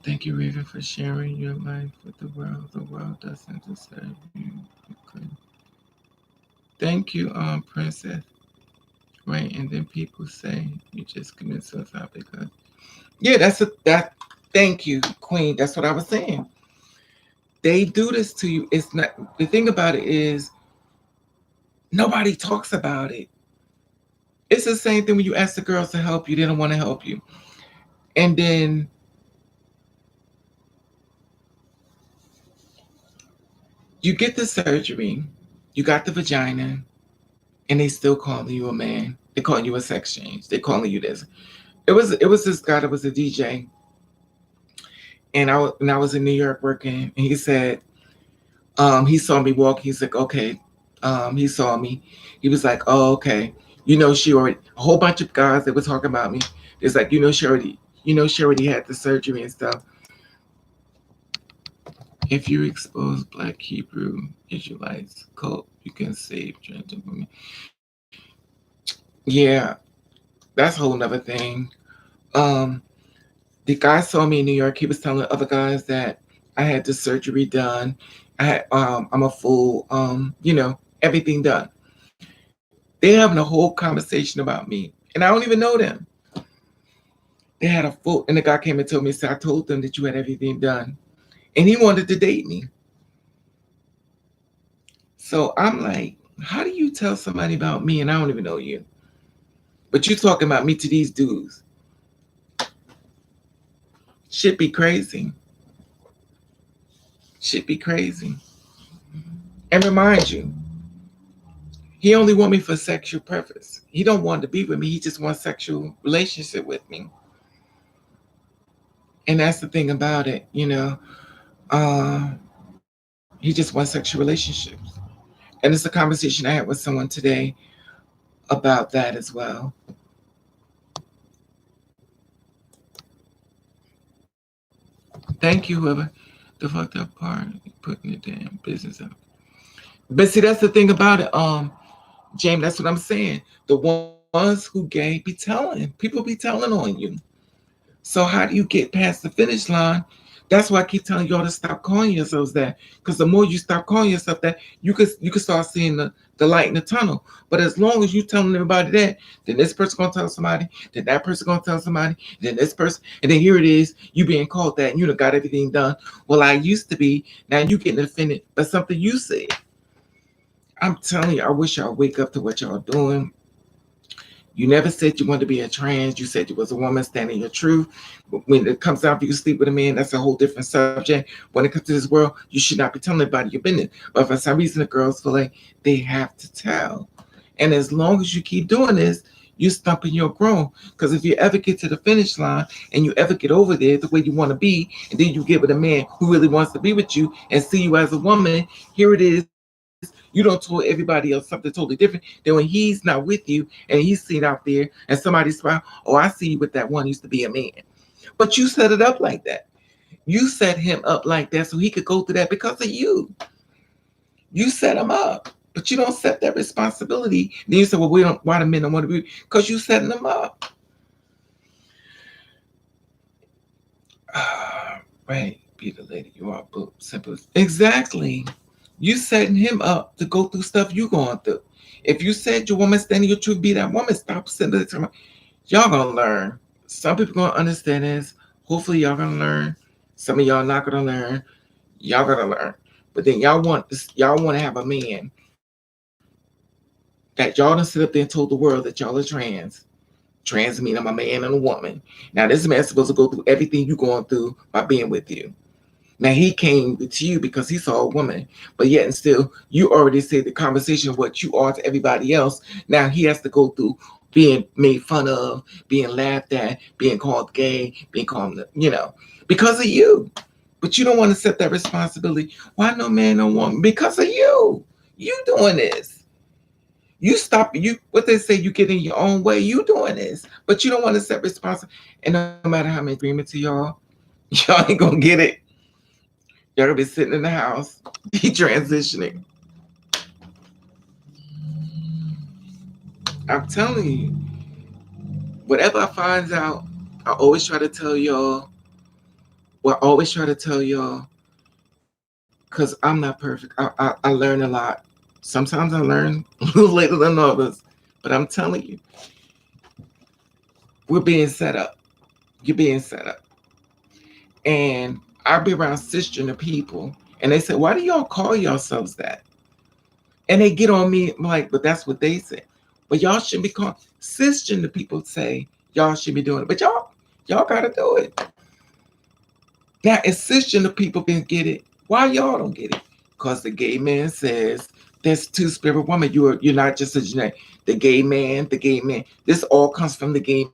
Thank you, Raven, for sharing your life with the world. The world doesn't deserve you. You could. Thank you, Princess. Right, and then people say you just commit suicide because yeah, that's a that. Thank you, Queen. That's what I was saying. They do this to you. It's not the thing about it is nobody talks about it. It's the same thing when you ask the girls to help you, they don't want to help you. And then you get the surgery, you got the vagina, and they still calling you a man. They're calling you a sex change. They're calling you this. It was this guy that was a DJ, and I was in New York working, and he said, he saw me walk. He's like, okay. He saw me. He was like, oh, okay. She already a whole bunch of guys that were talking about me. It's like, she already had the surgery and stuff. If you expose Black Hebrew Israelites cult, you can save transgender women. Yeah, that's a whole nother thing. Um, the guy saw me in New York. He was telling other guys that I had the surgery done. I'm a full everything done. They're having a whole conversation about me, and I don't even know them. They had a full, and the guy came and told me, so I told them that you had everything done, and he wanted to date me. So I'm like, how do you tell somebody about me and I don't even know you? But you talking about me to these dudes. Should be crazy. Should be crazy. And remind you, he only want me for sexual purpose. He don't want to be with me. He just wants sexual relationship with me. And that's the thing about it. Uh, he just wants sexual relationships. And it's a conversation I had with someone today about that as well. Thank you, whoever the fucked up part putting the damn business up. But see, that's the thing about it, James. That's what I'm saying. The ones who gay be telling people be telling on you. So how do you get past the finish line? That's why I keep telling y'all to stop calling yourselves that. Because the more you stop calling yourself that, you can start seeing the light in the tunnel. But as long as you telling everybody that, then this person gonna tell somebody, then that person gonna tell somebody, then this person, and then here it is, you being called that, and you done got everything done. Well, I used to be. Now you getting offended by something you said. I'm telling you, I wish y'all wake up to what y'all doing. You never said you wanted to be a trans. You said you was a woman standing your truth. When it comes down for you to sleep with a man, that's a whole different subject. When it comes to this world, you should not be telling anybody your business. But for some reason, the girls feel like they have to tell. And as long as you keep doing this, you're stumping your growth. Because if you ever get to the finish line and you ever get over there the way you want to be, and then you get with a man who really wants to be with you and see you as a woman, here it is. You don't tell everybody else something totally different. Then when he's not with you and he's seen out there and somebody smile, oh, I see you with that one used to be a man. But you set it up like that. You set him up like that so he could go through that because of you. You set him up. But you don't set that responsibility. Then you say, well, we don't, why the men don't want to be? Because you setting them up. Right. Be the lady you are, boo. Simple. Exactly. You setting him up to go through stuff you going through. If you said your woman standing your truth, be that woman. Stop sending it to me. Y'all gonna learn. Some people gonna understand this. Hopefully y'all gonna learn. Some of y'all not gonna learn. Y'all gonna learn. But then y'all want this. Y'all want to have a man that y'all done sit up there and told the world that y'all are trans. Trans mean I'm a man and a woman. Now this man's supposed to go through everything you going through by being with you. Now he came to you because he saw a woman, but yet and still you already said the conversation of what you are to everybody else. Now he has to go through being made fun of, being laughed at, being called gay, being called, because of you. But you don't want to set that responsibility. Why no man, no woman? Because of you. You doing this. You stop you what they say, you get in your own way. You doing this. But you don't want to set responsibility. And no matter how many agreement to y'all, y'all ain't gonna get it. Y'all gonna be sitting in the house, be transitioning. I'm telling you, whatever I find out, I always try to tell y'all. Well, I always try to tell y'all, because I'm not perfect. I learn a lot. Sometimes I learn a little later than others. But I'm telling you, we're being set up. You're being set up. And I'll be around cisgender people, and they say, why do y'all call yourselves that? And they get on me, I'm like, but that's what they say. But y'all shouldn't be called cisgender people say y'all should be doing it. But y'all gotta do it. Now if cisgender people can get it, why y'all don't get it? Because the gay man says there's two spirit woman. You're not just a genetic. The gay man. This all comes from the gay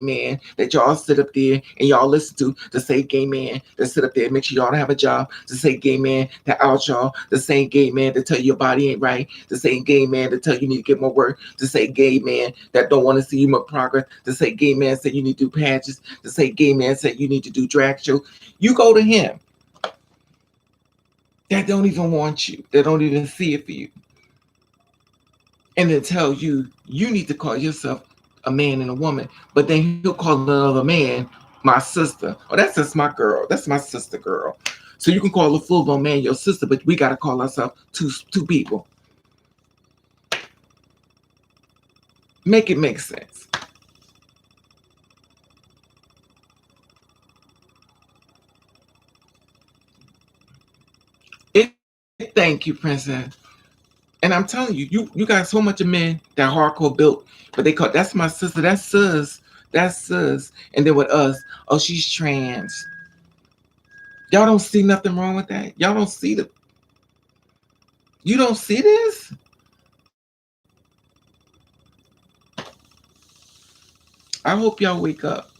man that y'all sit up there and y'all listen to say gay man that sit up there and make sure y'all don't have a job, to say gay man that out y'all, the same gay man that tell you your body ain't right, the same gay man that tell you need to get more work, to say gay man that don't want to see you make progress, to say gay man said you need to do patches, to say gay man said you need to do drag shows. You go to him that don't even want you, that don't even see it for you, and then tell you you need to call yourself a man and a woman, but then he'll call another man my sister. Oh, that's just my girl. That's my sister girl. So you can call a full blown man your sister, but we gotta call ourselves two people. Make it make sense. Thank you, princess. And I'm telling you, you got so much of men that hardcore built, but they call that's my sister, that's sis, that's sis. And then with us, oh, she's trans. Y'all don't see nothing wrong with that. Y'all don't see the. You don't see this. I hope y'all wake up,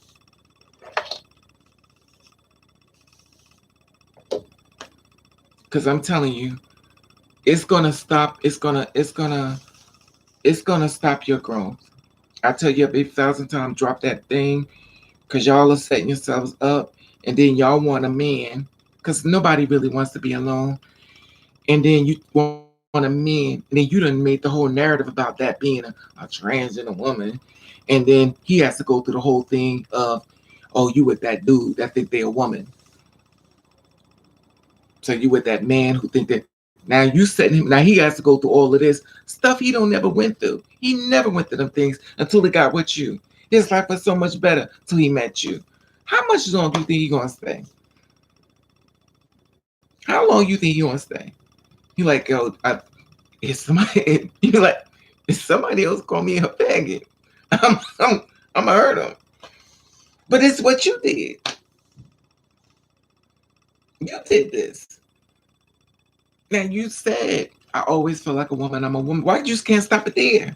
because I'm telling you, it's gonna stop. It's gonna stop your growth. I tell you a big thousand times, drop that thing, because y'all are setting yourselves up, and then y'all want a man, because nobody really wants to be alone. And then you want a man, and then you done made the whole narrative about that being a transgender woman, and then he has to go through the whole thing of, oh, you with that dude that think they're a woman, so you with that man who think that. Now you setting him. Now he has to go through all of this stuff he don't never went through. He never went through them things until he got with you. His life was so much better till he met you. How much longer do you think he gonna stay? How long you think he gonna stay? You like, yo, it's somebody. You like, if somebody else call me a faggot, I'm, I'm, I'm gonna hurt him. But it's what you did. You did this. Now you said I always feel like a woman. I'm a woman. Why you just can't stop it there?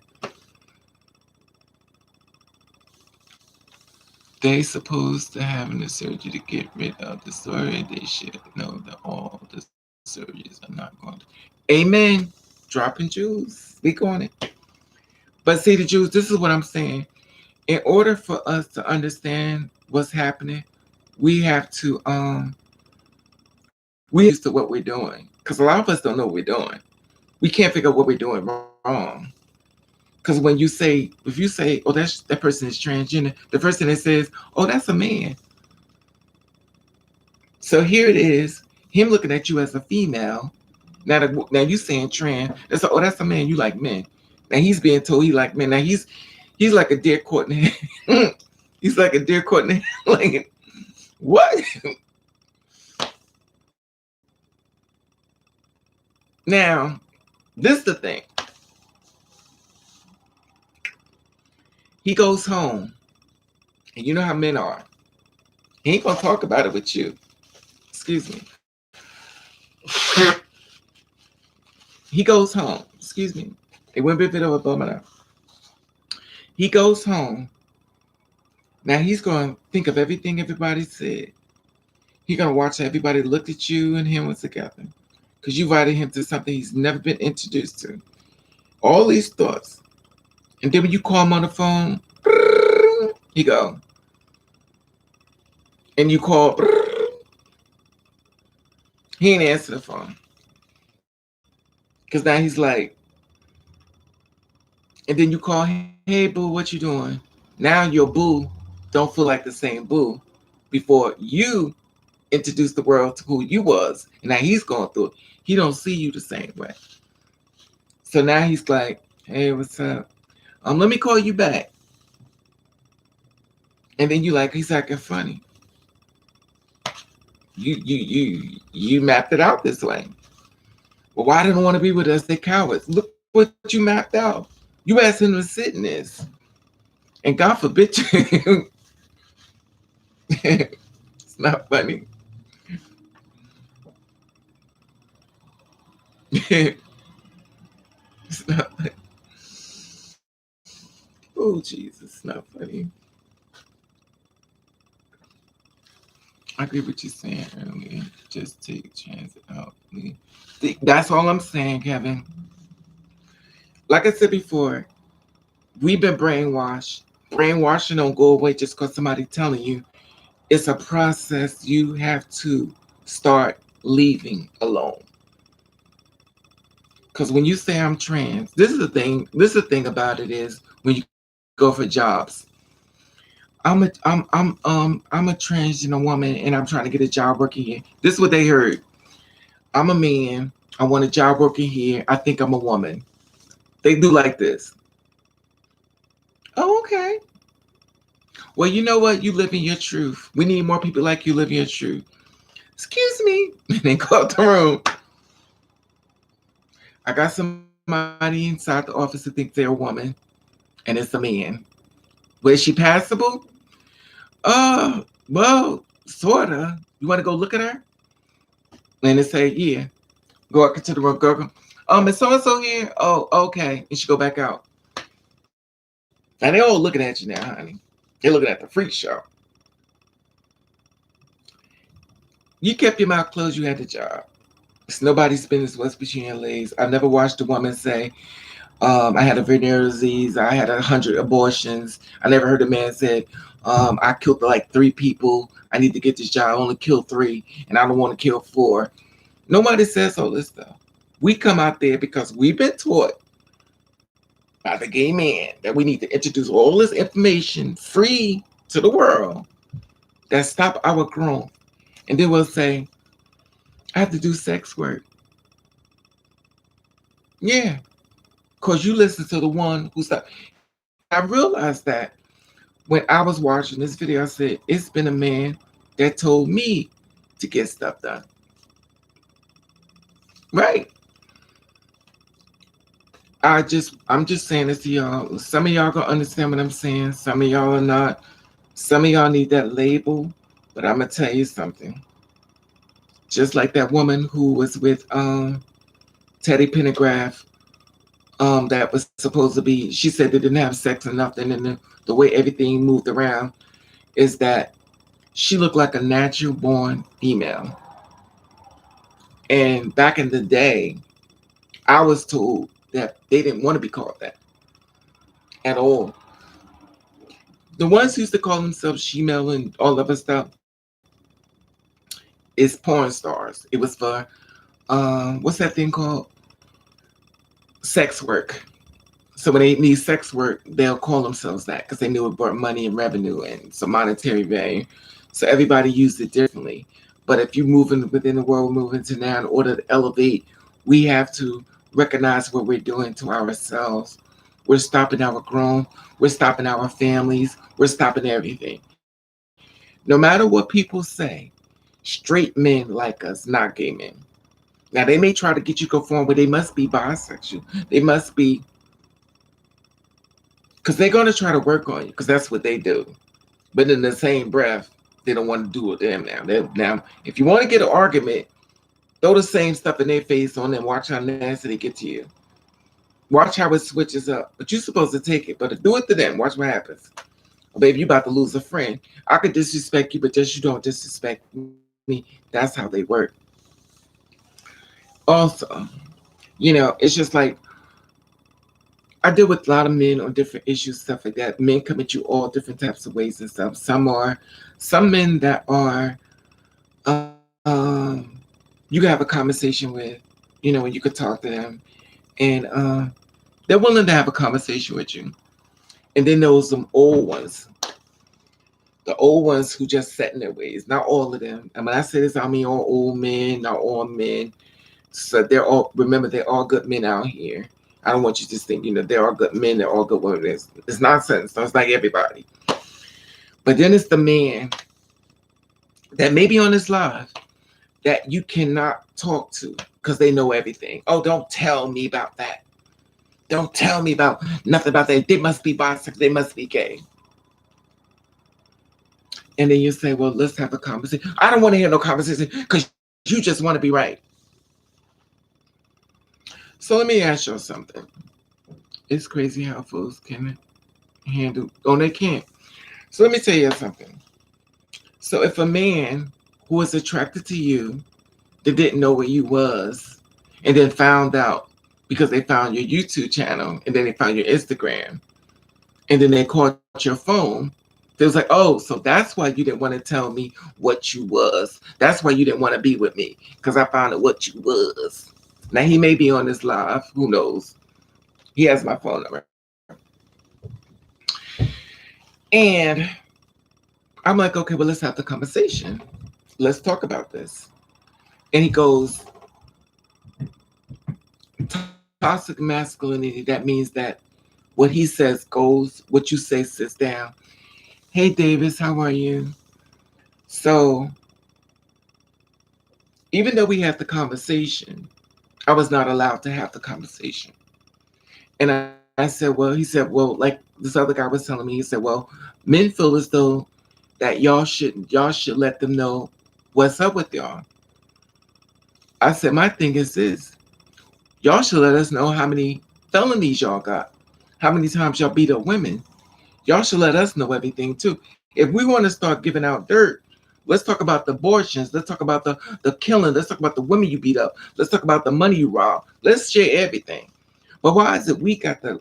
They supposed to having the surgery to get rid of the story. They should know that all the surgeries are not going to. Amen. Dropping Jews. Speak on it. But see, the Jews, this is what I'm saying. In order for us to understand what's happening, we have to we have to get used to what we're doing. Because a lot of us don't know what we're doing. We can't figure out what we're doing wrong. Because when you say, if you say, oh, that person is transgender, the first thing that says, oh, that's a man. So here it is, him looking at you as a female. Now you saying trans. That's oh, that's a man. You like men. Now he's being told he like men. Now he's like a deer caught in the he's like a deer caught in the like what? Now, this is the thing. He goes home, and you know how men are. He ain't gonna talk about it with you. Excuse me. He goes home. Excuse me. It went a bit of a bummer. He goes home. Now he's gonna think of everything everybody said. He's gonna watch everybody looked at you and him was together. Because you invited him to something he's never been introduced to. All these thoughts. And then when you call him on the phone, he go. And you call, he ain't answer the phone. Because now he's like, and then you call, hey boo, what you doing? Now your boo don't feel like the same boo before you introduced the world to who you was. And now he's going through it. He don't see you the same way. So now he's like, hey, what's up? Let me call you back. And then you like, he's acting funny. You mapped it out this way. Well, why didn't want to be with us? They cowards. Look what you mapped out. You asked him to sit in this. And God forbid you. It's not funny. It's not funny. Oh, Jesus, it's not funny. I agree with you saying earlier. Just take transit out. That's all I'm saying, Kevin. Like I said before, we've been brainwashed. Brainwashing don't go away just because somebody's telling you. It's a process you have to start leaving alone. Because when you say I'm trans, this is the thing about it is when you go for jobs. I'm a transgender woman and I'm trying to get a job working here. This is what they heard. I'm a man. I want a job working here. I think I'm a woman. They do like this. Oh, okay. Well, you know what? You live in your truth. We need more people like you live in your truth. Excuse me. And they go out the room. I got somebody inside the office who thinks they're a woman. And it's a man. Well, is she passable? Well, sorta. You want to go look at her? And they say, yeah. Go up to the room. Go. Is so-and-so here? Oh, okay. And she go back out. And they all looking at you now, honey. They're looking at the freak show. You kept your mouth closed, you had the job. It's nobody's business what's between your legs. I've never watched a woman say, I had a venereal disease, I had 100 abortions. I never heard a man say, I killed like 3 people. I need to get this job. I only killed 3, and I don't want to kill 4. Nobody says all this stuff. We come out there because we've been taught by the gay man that we need to introduce all this information free to the world that stop our growth. And then we'll say, I have to do sex work. Yeah, because you listen to the one who stopped. I realized that when I was watching this video, I said, it's been a man that told me to get stuff done. Right. I'm just saying this to y'all. Some of y'all gonna understand what I'm saying. Some of y'all are not. Some of y'all need that label. But I'm gonna tell you something. Just like that woman who was with Teddy Pendergrass, that was supposed to be, she said they didn't have sex or nothing, and the way everything moved around is that she looked like a natural born female. And back in the day, I was told that they didn't want to be called that at all. The ones who used to call themselves she-male and all of that stuff is porn stars. It was for what's that thing called? sex work. So when they need sex work, they'll call themselves that because they knew it brought money and revenue and some monetary value. So everybody used it differently. But if you move in within the world, we're moving to now, in order to elevate, we have to recognize what we're doing to ourselves. We're stopping our growth. We're stopping our families. We're stopping everything. No matter what people say, straight men like us, not gay men. Now they may try to get you to conform, but they must be bisexual. They must be, because they're going to try to work on you, because that's what they do. But in the same breath, they don't want to do it to them now. Now, if you want to get an argument, throw the same stuff in their face on them. Watch how nasty they get to you. Watch how it switches up. But you're supposed to take it. But do it to them. Watch what happens. Oh, baby, you about to lose a friend. I could disrespect you, but just you don't disrespect me. That's how they work. Also, it's just like I deal with a lot of men on different issues, stuff like that. Men come at you all different types of ways and stuff. Some men that are, um, you can have a conversation with, when you could talk to them, and they're willing to have a conversation with you. And then there was some the old ones who just set in their ways. Not all of them. And when I say this, I mean all old men, not all men. So they're all good men out here. I don't want you to think, they're all good men, they're all good women. It's nonsense. So it's like everybody. But then it's the man that may be on this live that you cannot talk to because they know everything. Oh, don't tell me about that. Don't tell me about nothing about that. They must be bisexual. They must be gay. And then you say, well, let's have a conversation. I don't want to hear no conversation because you just want to be right. So let me ask y'all something. It's crazy how fools can handle. Oh, they can't. So let me tell you something. So if a man who was attracted to you that didn't know where you was and then found out because they found your YouTube channel and then they found your Instagram and then they caught your phone, they was like, oh, so that's why you didn't want to tell me what you was. That's why you didn't want to be with me because I found out what you was. Now he may be on this live. Who knows? He has my phone number. And I'm like, okay, well, let's have the conversation. Let's talk about this. And he goes, toxic masculinity, that means that what he says goes, what you say sits down. Hey, Davis, how are you? So even though we had the conversation, I was not allowed to have the conversation. And I said, well, he said, well, like this other guy was telling me, he said, well, men feel as though that y'all should let them know what's up with y'all. I said, my thing is this. Y'all should let us know how many felonies y'all got, how many times y'all beat up women. Y'all should let us know everything too. If we want to start giving out dirt, let's talk about the abortions. Let's talk about the killing. Let's talk about the women you beat up. Let's talk about the money you robbed. Let's share everything. But why is it we got to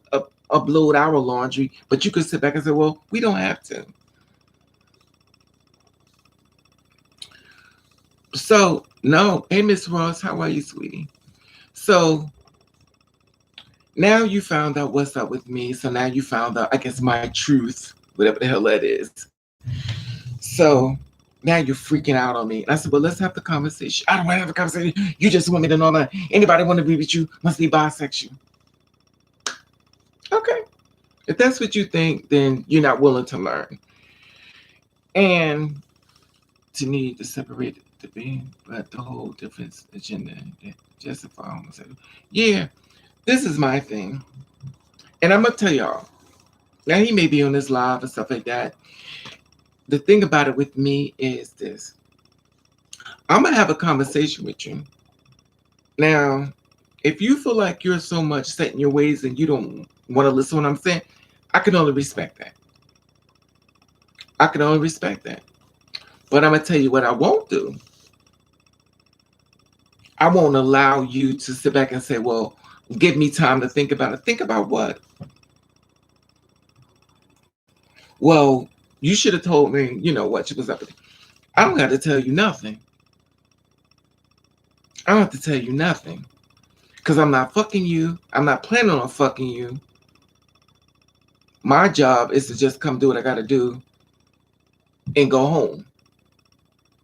upload our laundry, but you could sit back and say, well, we don't have to. So, no. Hey, Miss Ross, how are you, sweetie? So, now you found out what's up with me. So now you found out, I guess, my truth, whatever the hell that is. So now you're freaking out on me. And I said, well, let's have the conversation. I don't want to have a conversation. You just want me to know that anybody want to be with you must be bisexual. Okay. If that's what you think, then you're not willing to learn. And to need to separate the being, but the whole difference agenda justify homosexuality. Yeah, this is my thing. And I'm going to tell y'all, now he may be on this live and stuff like that. The thing about it with me is this. I'm going to have a conversation with you. Now, if you feel like you're so much set in your ways and you don't want to listen to what I'm saying, I can only respect that. I can only respect that. But I'm going to tell you what I won't do. I won't allow you to sit back and say, well, give me time to think about it. Think about what? Well, you should have told me, what you was up to. I don't have to tell you nothing. I don't have to tell you nothing. Because I'm not fucking you. I'm not planning on fucking you. My job is to just come do what I got to do and go home.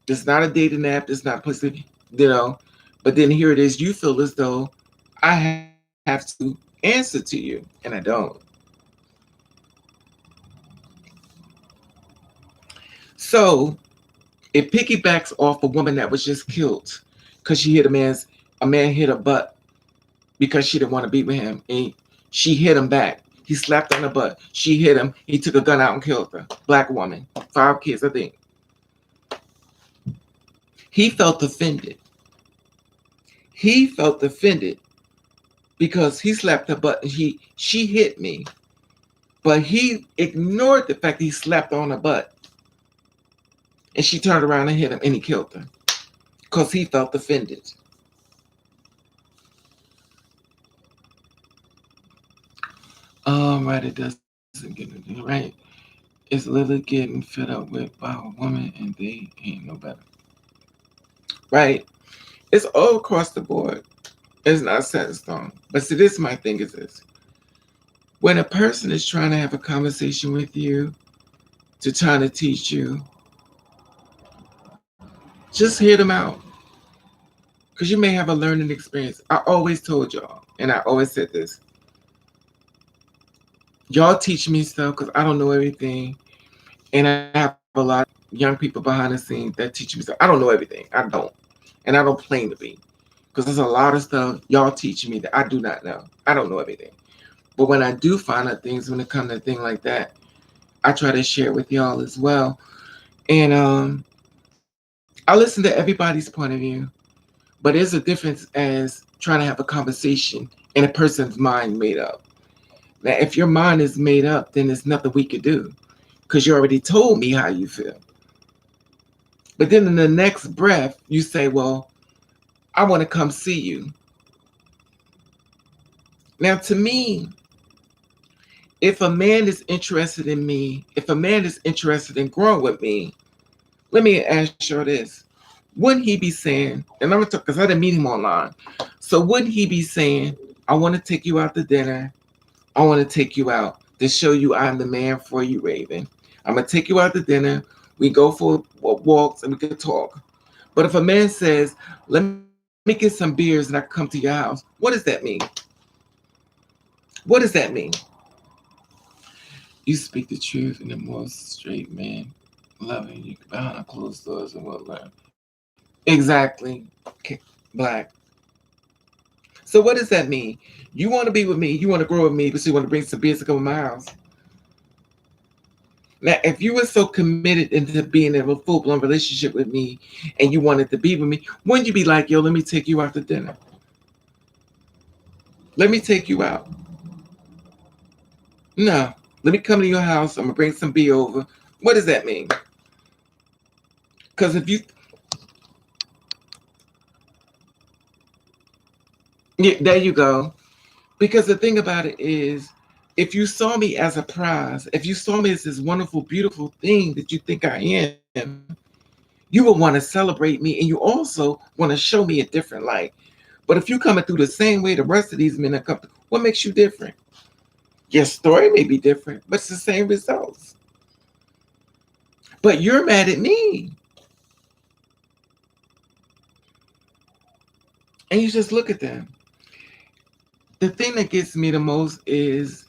It's not a dating app. It's not a place to, you know. But then here it is. You feel as though I have to answer to you, and I don't. So it piggybacks off a woman that was just killed because she hit a man hit her butt because she didn't want to be with him, and she hit him back. He slapped on her butt. She hit him. He took a gun out and killed her. Black woman, 5 kids, I think. He felt offended. He felt offended because he slapped her butt and she hit me. But he ignored the fact that he slapped on her butt. And she turned around and hit him and he killed her. Because he felt offended. Right, it doesn't get it right. It's literally getting fed up with by a woman and they ain't no better. Right? It's all across the board. It's not set in stone. But see, this my thing is this. When a person is trying to have a conversation with you, to trying to teach you, just hear them out. Because you may have a learning experience. I always told y'all, and I always said this. Y'all teach me stuff because I don't know everything. And I have a lot of young people behind the scenes that teach me stuff. I don't know everything. I don't. And I don't claim to be. Because there's a lot of stuff y'all teach me that I do not know. I don't know everything. But when I do find out things, when it comes to a thing like that, I try to share it with y'all as well. And I listen to everybody's point of view. But there's a difference as trying to have a conversation and a person's mind made up. Now, if your mind is made up, then there's nothing we could do because you already told me how you feel. But then in the next breath, you say, well, I want to come see you. Now, to me, if a man is interested in me, if a man is interested in growing with me, let me ask you this. Wouldn't he be saying, and I'm going to talk because I didn't meet him online. So wouldn't he be saying, I want to take you out to dinner. I want to take you out to show you I'm the man for you, Raven. I'm going to take you out to dinner. We go for walks and we can talk. But if a man says, let me get some beers and I come to your house, what does that mean? What does that mean? You speak the truth and the most straight man loving you behind closed doors and whatnot. Exactly. Black. So what does that mean? You want to be with me, you want to grow with me, but you want to bring some beers to come to my house. Now, if you were so committed into being in a full-blown relationship with me and you wanted to be with me, wouldn't you be like, yo, let me take you out to dinner? Let me take you out. No. Let me come to your house. I'm going to bring some beer over. What does that mean? Because if you... Yeah, there you go. Because the thing about it is, if you saw me as a prize, if you saw me as this wonderful, beautiful thing that you think I am, you will want to celebrate me and you also want to show me a different light. But if you're coming through the same way the rest of these men are coming, what makes you different? Your story may be different, but it's the same results. But you're mad at me. And you just look at them. The thing that gets me the most is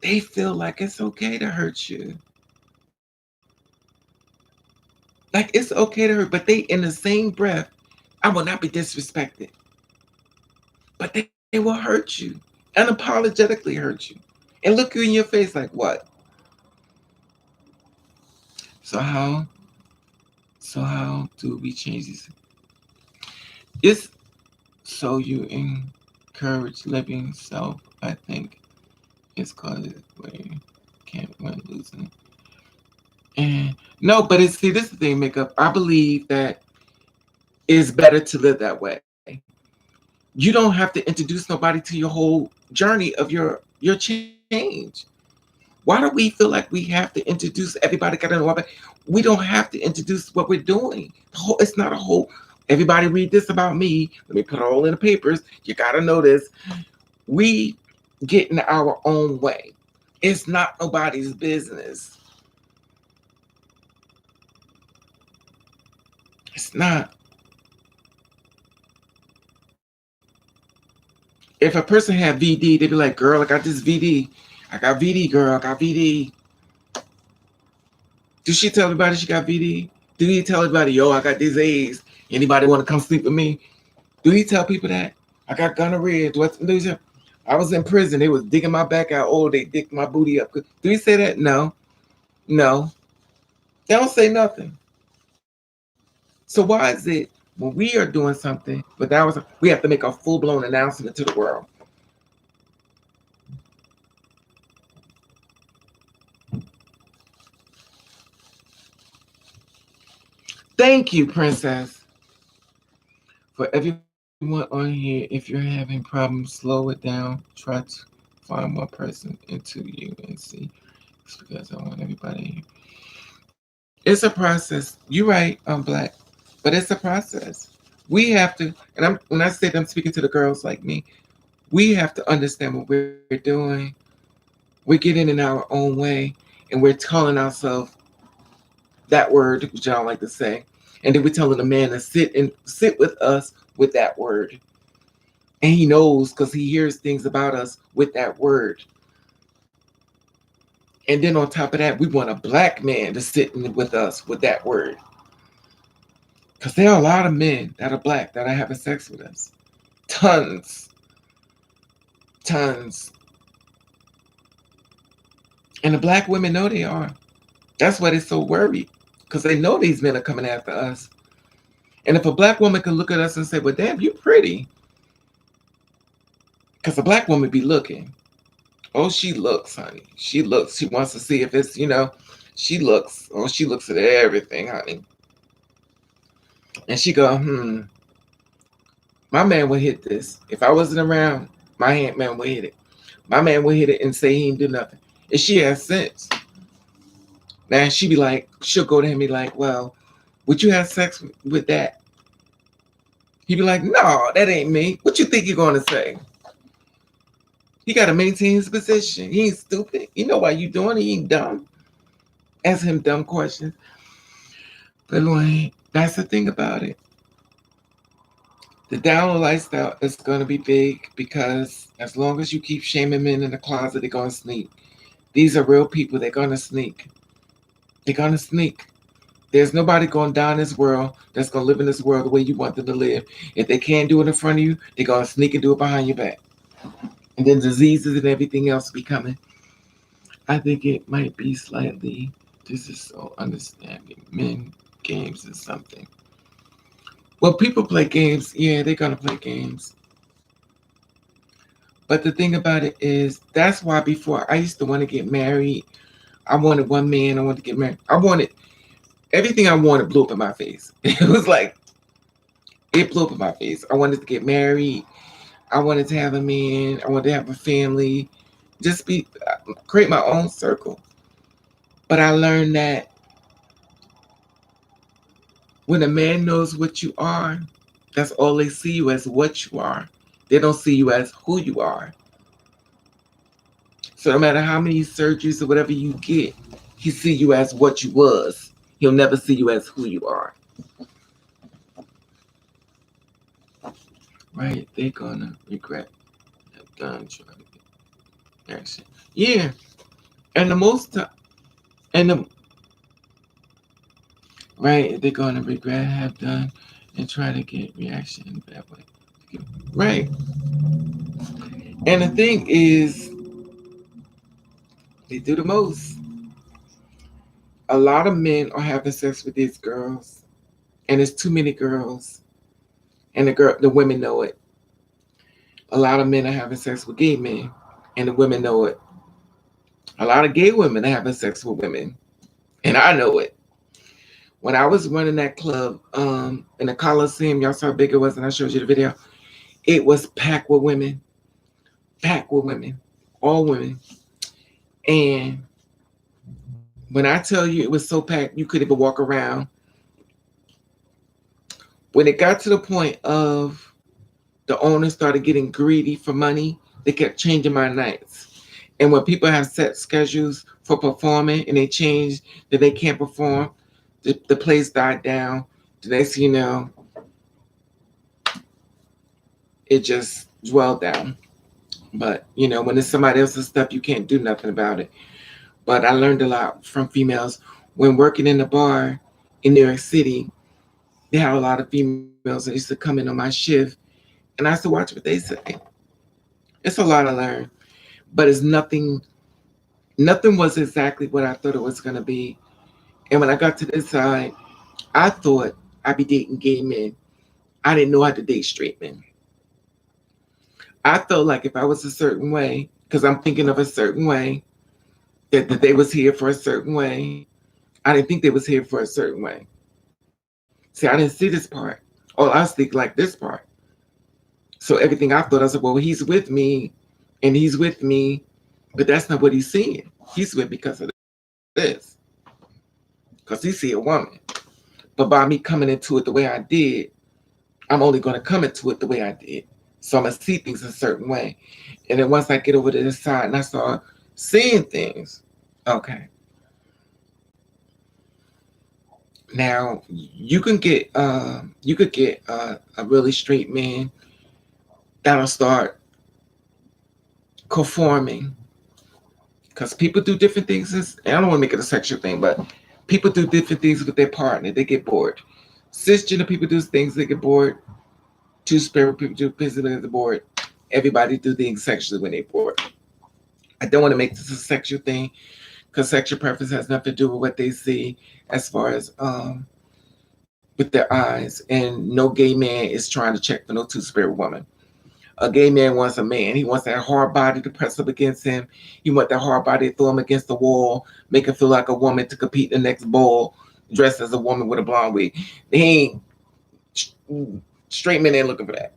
they feel like it's okay to hurt you. Like it's okay to hurt, but they in the same breath, I will not be disrespected. But they will hurt you, unapologetically hurt you, and look you in your face like what? So how do we change this? It's so you encourage living self. I think it's called where you can't win losing. And no, but it's see this is the thing, makeup. I believe that it's better to live that way. You don't have to introduce nobody to your whole journey of your change. Why do we feel like we have to introduce everybody got to know about? We don't have to introduce what we're doing. It's not a whole. Everybody read this about me. Let me put it all in the papers. You got to know this. We get in our own way. It's not nobody's business. It's not. If a person had VD, they'd be like, girl, I got this VD. I got VD, girl. I got VD. Do she tell everybody she got VD? Do he tell everybody, yo, I got these A's. Anybody want to come sleep with me? Do he tell people that? I got gonorrhea. I was in prison. They was digging my back out. Oh, they digged my booty up. Do he say that? No. No. They don't say nothing. So why is it when we are doing something, we have to make a full-blown announcement to the world? Thank you, Princess. For everyone on here, if you're having problems, slow it down. Try to find one person into you and see. It's because I want everybody here. It's a process. You're right, Black, but it's a process. We have to, and when I say I'm speaking to the girls like me, we have to understand what we're doing. We're getting in our own way, and we're telling ourselves that word, which I don't like to say, and then we're telling the man to sit with us with that word, and he knows because he hears things about us with that word. And then on top of that, we want a black man to sit with us with that word. Because there are a lot of men that are black that are having sex with us. Tons. Tons. And the black women know they are. That's why they're so worried. Because they know these men are coming after us. And if a black woman can look at us and say, well, damn, you pretty. Because a black woman be looking. Oh, she looks, honey. She looks. She wants to see if it's, she looks. Oh, she looks at everything, honey. And she go, my man would hit this. If I wasn't around, my man would hit it. My man would hit it and say he ain't do nothing. And she has sense. Now she be like, she'll go to him and be like, well, would you have sex with that? He'd be like, no, that ain't me. What you think you're going to say? He got to maintain his position. He ain't stupid. You know why you doing it. He ain't dumb. Ask him dumb questions. But Lord, that's the thing about it. The down lifestyle is going to be big because as long as you keep shaming men in the closet, they're going to sneak. These are real people. They're going to sneak. They're going to sneak. There's nobody going down this world that's going to live in this world the way you want them to live. If they can't do it in front of you, they're going to sneak and do it behind your back. And then diseases and everything else be coming. I think it might be slightly, this is so understanding. Men, games is something. Well, people play games. Yeah, they're going to play games. But the thing about it is, that's why before I used to want to get married, I wanted one man. I wanted to get married. I wanted everything I wanted blew up in my face. It was like, it blew up in my face. I wanted to get married. I wanted to have a man. I wanted to have a family. Just create my own circle. But I learned that when a man knows what you are, that's all they see you as what you are. They don't see you as who you are. So no matter how many surgeries or whatever you get, he see you as what you was. He'll never see you as who you are. Right? They're gonna regret have done trying to get action. Yeah. And the most and the right, they're gonna regret have done and try to get reaction in a bad way. Right. And the thing is, they do the most. A lot of men are having sex with these girls, and it's too many girls, and the women know it. A lot of men are having sex with gay men, and the women know it. A lot of gay women are having sex with women, and I know it. When I was running that club in the Coliseum, y'all saw how big it was, and I showed you the video. It was packed with women, all women. And when I tell you it was so packed, you couldn't even walk around When it got to the point of the owners started getting greedy for money, they kept changing my nights. And when people have set schedules for performing and they change that they can't perform, the place died down. The next thing you know, it just dwelled down. But when it's somebody else's stuff, you can't do nothing about it. But I learned a lot from females when working in the bar in New York City. They had a lot of females that used to come in on my shift, and I used to watch what they say. It's a lot to learn, but it's nothing. Nothing was exactly what I thought it was gonna be. And when I got to this side, I thought I'd be dating gay men. I didn't know how to date straight men. I felt like if I was a certain way, because I'm thinking of a certain way, that they was here for a certain way. I didn't think they was here for a certain way. See, I didn't see this part. All I was thinking like this part. So everything I thought, I was like, well, he's with me and he's with me, but that's not what he's seeing. He's with me because of this. Because he see a woman. But by me coming into it the way I did, I'm only going to come into it the way I did. So I'm going to see things a certain way. And then once I get over to this side and I start seeing things, okay. Now you could get a really straight man that'll start conforming because people do different things. And I don't want to make it a sexual thing, but people do different things with their partner. They get bored. Cisgender people do things, they get bored. Two-spirit people do things, they get bored. Everybody do things sexually when they're bored. I don't want to make this a sexual thing because sexual preference has nothing to do with what they see as far as with their eyes. And no gay man is trying to check for no two-spirit woman. A gay man wants a man. He wants that hard body to press up against him. He wants that hard body to throw him against the wall, make him feel like a woman to compete in the next ball, dressed as a woman with a blonde wig. They ain't straight men ain't looking for that.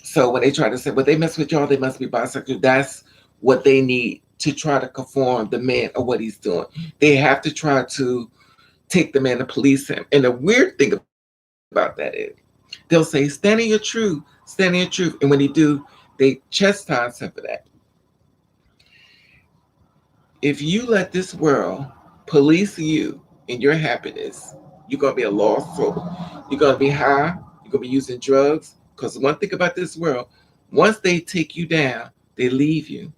So when they try to say, well, they mess with y'all, they must be bisexual. That's what they need to try to conform the man of what he's doing. They have to try to take the man to police him. And the weird thing about that is they'll say, stand in your truth, stand in your truth. And when they do, they chastise him for that. If you let this world police you in your happiness, you're going to be a lost soul. You're going to be high. You're going to be using drugs. Because one thing about this world, once they take you down, they leave you.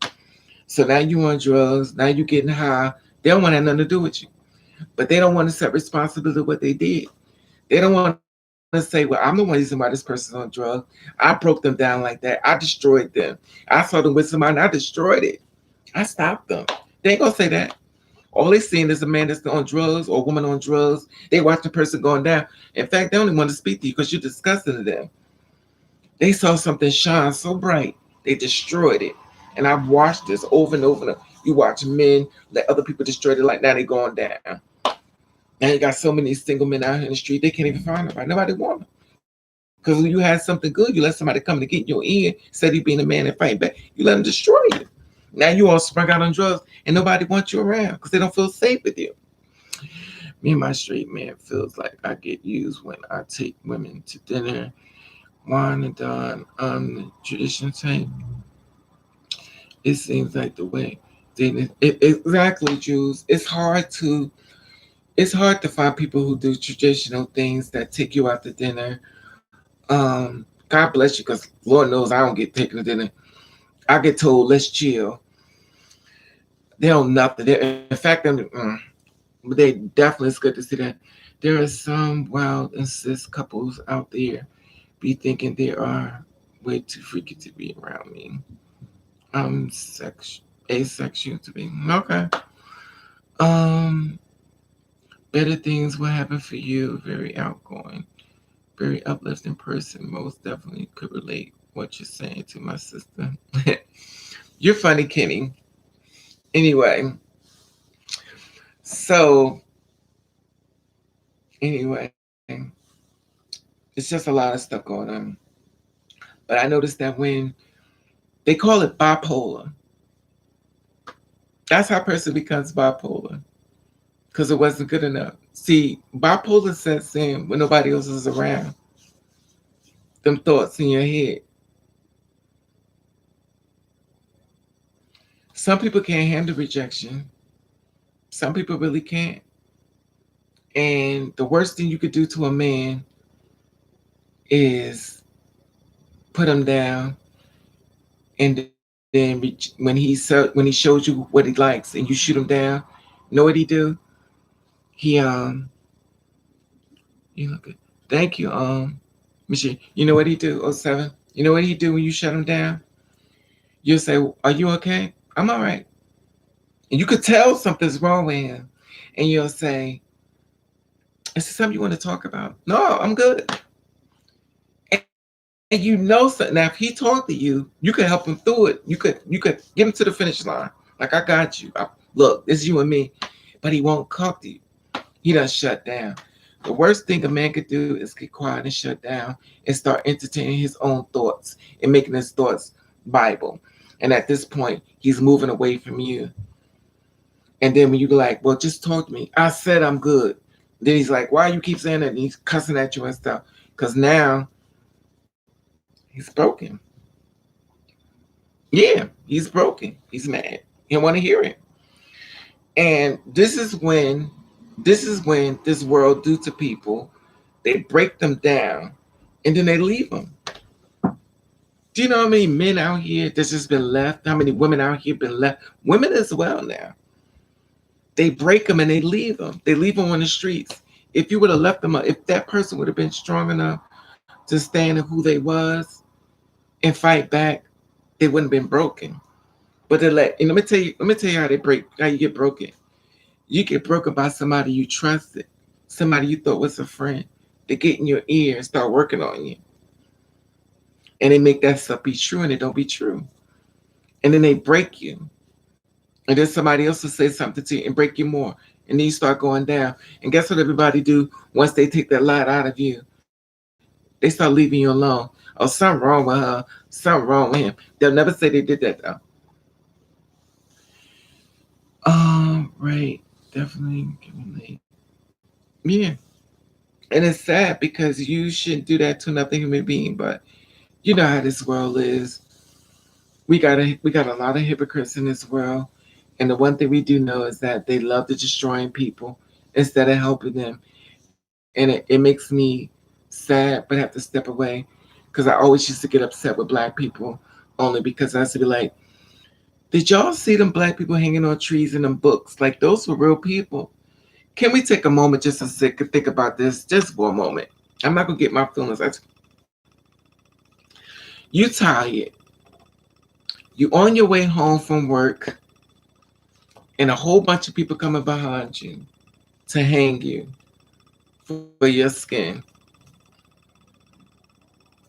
So now you're on drugs. Now you're getting high. They don't want to have nothing to do with you. But they don't want to accept responsibility of what they did. They don't want to say, well, I'm the one reason why this person's on drugs. I broke them down like that. I destroyed them. I saw them with somebody and I destroyed it. I stopped them. They ain't going to say that. All they seeing is a man that's on drugs or a woman on drugs. They watch the person going down. In fact, they don't even want to speak to you because you're disgusting to them. They saw something shine so bright, they destroyed it. And I've watched this over and over and over. You watch men let other people destroy it, like now they're going down. Now you got so many single men out here in the street, they can't even find nobody. Nobody want them. Because when you had something good, you let somebody come to get in your ear, instead of you being a man and fighting back, you let them destroy you. Now you all sprung out on drugs and nobody wants you around because they don't feel safe with you. Me and my straight man feels like I get used when I take women to dinner, wine and dine on the tradition tape. It seems like the way exactly, Jews. It's hard to find people who do traditional things that take you out to dinner. God bless you, because Lord knows I don't get taken to dinner. I get told let's chill. They don't nothing. In fact, but they definitely, it's good to see that there are some wild and cis couples out there be thinking they are way too freaky to be around me. Asexual to be okay. Um, Better things will happen for you. Very outgoing, very uplifting person. Most definitely could relate what you're saying to my sister. You're funny, Kenny. Anyway, so anyway, it's just a lot of stuff going on. But I noticed that when they call it bipolar, that's how a person becomes bipolar because it wasn't good enough. See, bipolar sets in when nobody else is around. Them thoughts in your head. Some people can't handle rejection. Some people really can't. And the worst thing you could do to a man is put him down, and then when he shows you what he likes and you shoot him down, know what he do? He you look good. Thank you, Michelle. You know what he do? Oh seven. You know what he do when you shut him down? You'll say, "Are you okay?" "I'm all right." And you could tell something's wrong with him, and you'll say, "Is there something you want to talk about?" "No, I'm good." And you know something. Now, if he talked to you, you could help him through it. You could get him to the finish line. Like, I got you. Look, it's you and me. But he won't talk to you. He does shut down. The worst thing a man could do is get quiet and shut down and start entertaining his own thoughts and making his thoughts Bible. And at this point, he's moving away from you. And then when you go like, "Well, just talk to me. I said I'm good." Then he's like, "Why you keep saying that?" And he's cussing at you and stuff. Because now he's broken. Yeah, he's broken. He's mad. He don't want to hear it. And this is when this world do to people. They break them down and then they leave them. Do you know how many men out here that's just been left? How many women out here been left? Women as well now. They break them and they leave them. They leave them on the streets. If you would have left them, if that person would have been strong enough to stand in who they was and fight back, they wouldn't have been broken. But they let and let me tell you how you get broken. You get broken by somebody you trusted, somebody you thought was a friend. They get in your ear and start working on you. And they make that stuff be true and it don't be true. And then they break you. And then somebody else will say something to you and break you more. And then you start going down. And guess what everybody do once they take that light out of you? They start leaving you alone. Oh, something wrong with her. Something wrong with him. They'll never say they did that though. Right. Definitely getting late. Yeah. And it's sad because you shouldn't do that to another human being, but you know how this world is. We got a lot of hypocrites in this world. And the one thing we do know is that they love to destroying people instead of helping them. And it makes me sad, but have to step away because I always used to get upset with black people only because I used to be like, did y'all see them black people hanging on trees in them books? Like those were real people. Can we take a moment just to think about this just for a moment? I'm not gonna get my feelings. You tired. You on your way home from work, and a whole bunch of people coming behind you to hang you for your skin.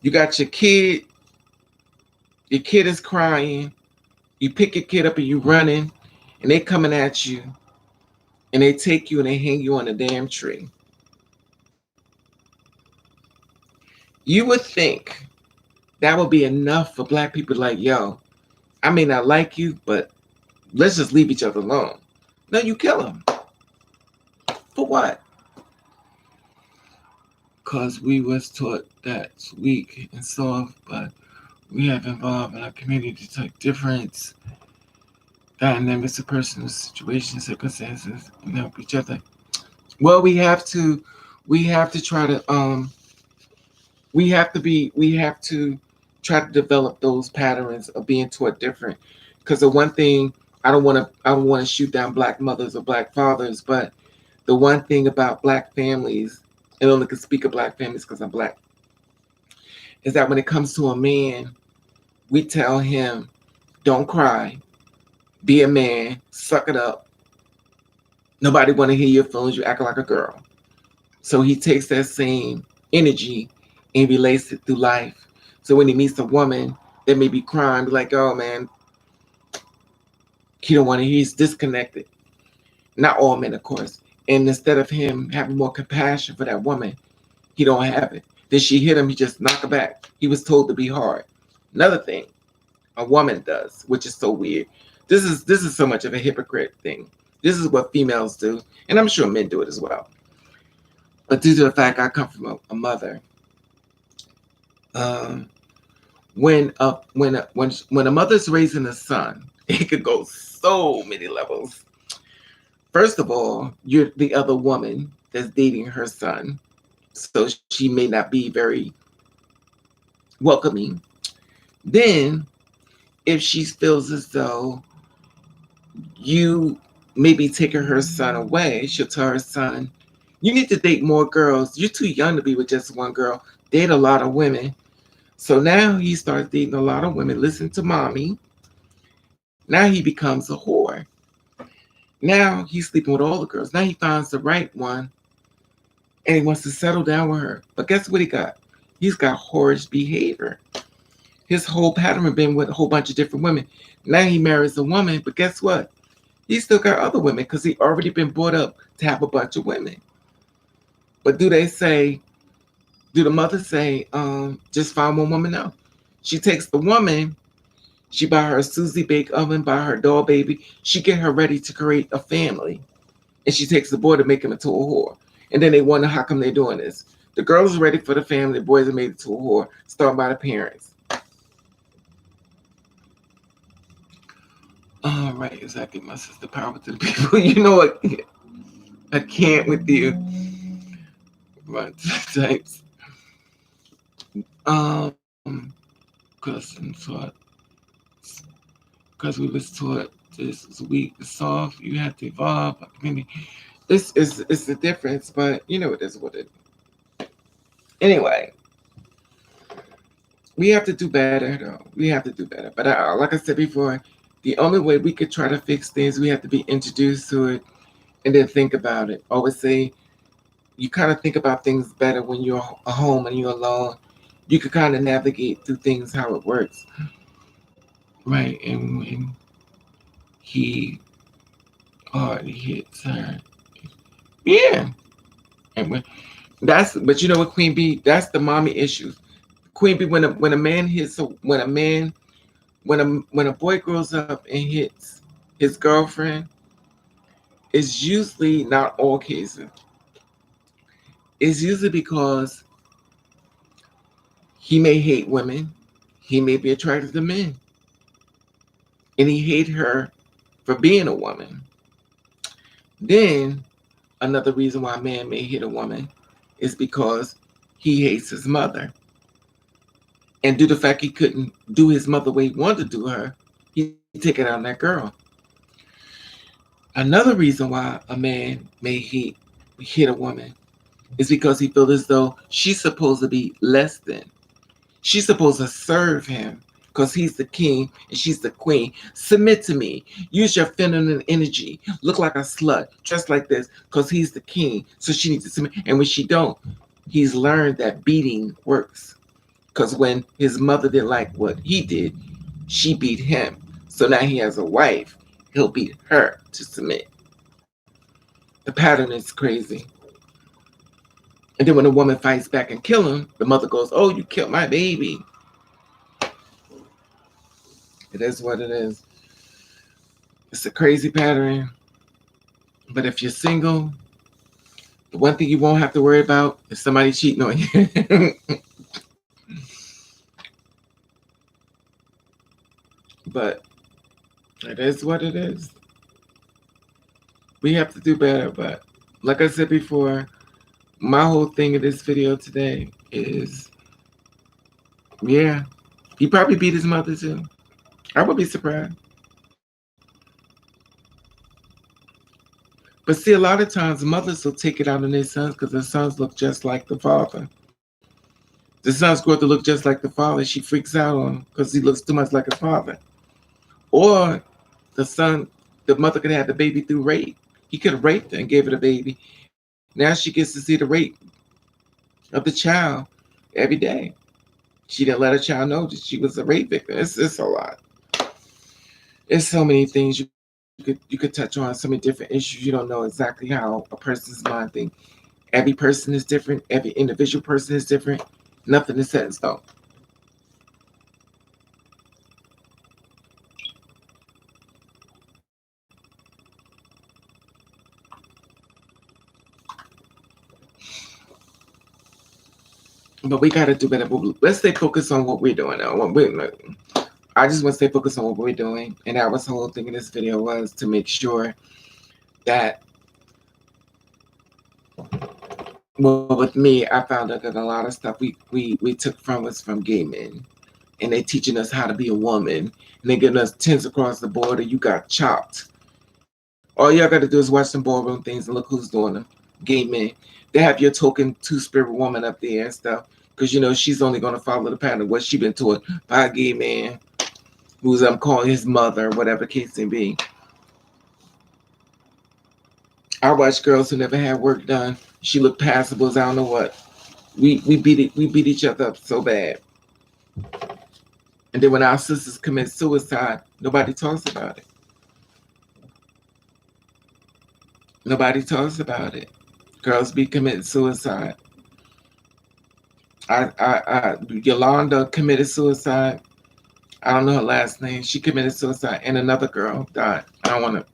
You got your kid is crying. You pick your kid up and you running, and they coming at you, and they take you and they hang you on a damn tree. You would think that would be enough for black people like, yo, I may not like you, but let's just leave each other alone. No, you kill them. For what? Because we was taught that's weak and soft, but we have evolved in our community to take different dynamics of personal situations, circumstances, and help each other. Well, we have to try to we have to try to develop those patterns of being taught different. Because the one thing I don't want to shoot down black mothers or black fathers, but the one thing about black families, and only can speak of black families because I'm black, is that when it comes to a man, we tell him, don't cry, be a man, suck it up. Nobody want to hear your feelings. You act like a girl. So he takes that same energy and relates it through life. So when he meets a woman that may be crying, be like, oh man, he don't want to. He's disconnected. Not all men, of course. And instead of him having more compassion for that woman, he don't have it. Then she hit him, he just knock her back. He was told to be hard. Another thing a woman does, which is so weird. This is so much of a hypocrite thing. This is what females do, and I'm sure men do it as well. But due to the fact I come from a mother, um, when a mother's raising a son, it could go so many levels. First of all, you're the other woman that's dating her son, so she may not be very welcoming. Then, if she feels as though you maybe taking her son away, she'll tell her son, "You need to date more girls. You're too young to be with just one girl. Date a lot of women." So now he starts dating a lot of women. Listen to mommy. Now he becomes a whore. Now he's sleeping with all the girls. Now he finds the right one and he wants to settle down with her. But guess what he got? He's got whorish behavior. His whole pattern has been with a whole bunch of different women. Now he marries a woman, but guess what? He still got other women because he already been brought up to have a bunch of women. But do the mothers say, just find one woman? No. She takes the woman, she buy her a Susie bake oven, buy her doll baby, she get her ready to create a family. And she takes the boy to make him into a whore. And then they wonder how come they're doing this. The girls are ready for the family, the boys are made into a whore, started by the parents. All right, exactly. My sister, power to the people. You know what? I can't with you. But types. Um, because I'm taught, because we was taught this is weak, it's soft. You have to evolve. I mean, it's the difference, but you know it is what it. Anyway, we have to do better, though. We have to do better. But like I said before, the only way we could try to fix things, we have to be introduced to it and then think about it. Always say you kind of think about things better when you're at home and you're alone. You could kind of navigate through things how it works, right? And when he already hits her, yeah. And when that's, but you know what, Queen Bee, that's the mommy issues. Queen Bee, when a man hits a, when a man when a boy grows up and hits his girlfriend, it's usually not all cases. It's usually because he may hate women, he may be attracted to men, and he hate her for being a woman. Then another reason why a man may hit a woman is because he hates his mother. And due to the fact he couldn't do his mother the way he wanted to do her, he take it out on that girl. Another reason why a man may hit a woman is because he feels as though she's supposed to be less than. She's supposed to serve him because he's the king and she's the queen. Submit to me. Use your feminine energy. Look like a slut. Dress like this because he's the king. So she needs to submit. And when she don't, he's learned that beating works. Because when his mother didn't like what he did, she beat him. So now he has a wife. He'll beat her to submit. The pattern is crazy. And then when the woman fights back and kill him, the mother goes, "Oh, you killed my baby." It is what it is. It's a crazy pattern. But if you're single, the one thing you won't have to worry about is somebody cheating on you. But it is what it is. We have to do better. But like I said before, my whole thing of this video today is, yeah, he probably beat his mother too. I would be surprised. But see, a lot of times mothers will take it out on their sons because their sons look just like the father. The sons grow up to look just like the father. She freaks out on him because he looks too much like his father. Or the son, the mother could have the baby through rape. He could have raped her and gave her the baby. Now she gets to see the rape of the child every day. She didn't let her child know that she was a rape victim. It's a lot. There's so many things you could touch on, so many different issues. You don't know exactly how a person's mind thinks. Every person is different. Every individual person is different. Nothing is set in stone. But we gotta do better. But let's stay focused on what we're doing now. I just want to stay focused on what we're doing, and that was the whole thing in this video was to make sure that, well, with me, I found out that a lot of stuff we took from us from gay men, and they teaching us how to be a woman, and they giving us tens across the border. You got chopped. All y'all got to do is watch some ballroom things and look who's doing them. Gay men. They have your token two-spirit woman up there and stuff, because she's only gonna follow the pattern of what she been taught by a gay man, who's calling his mother, whatever the case may be. I watch girls who never had work done. She looked passable as I don't know what. We beat each other up so bad. And then when our sisters commit suicide, nobody talks about it. Nobody talks about it. Girls be committing suicide. Yolanda committed suicide. I don't know her last name. She committed suicide, and another girl died. I don't want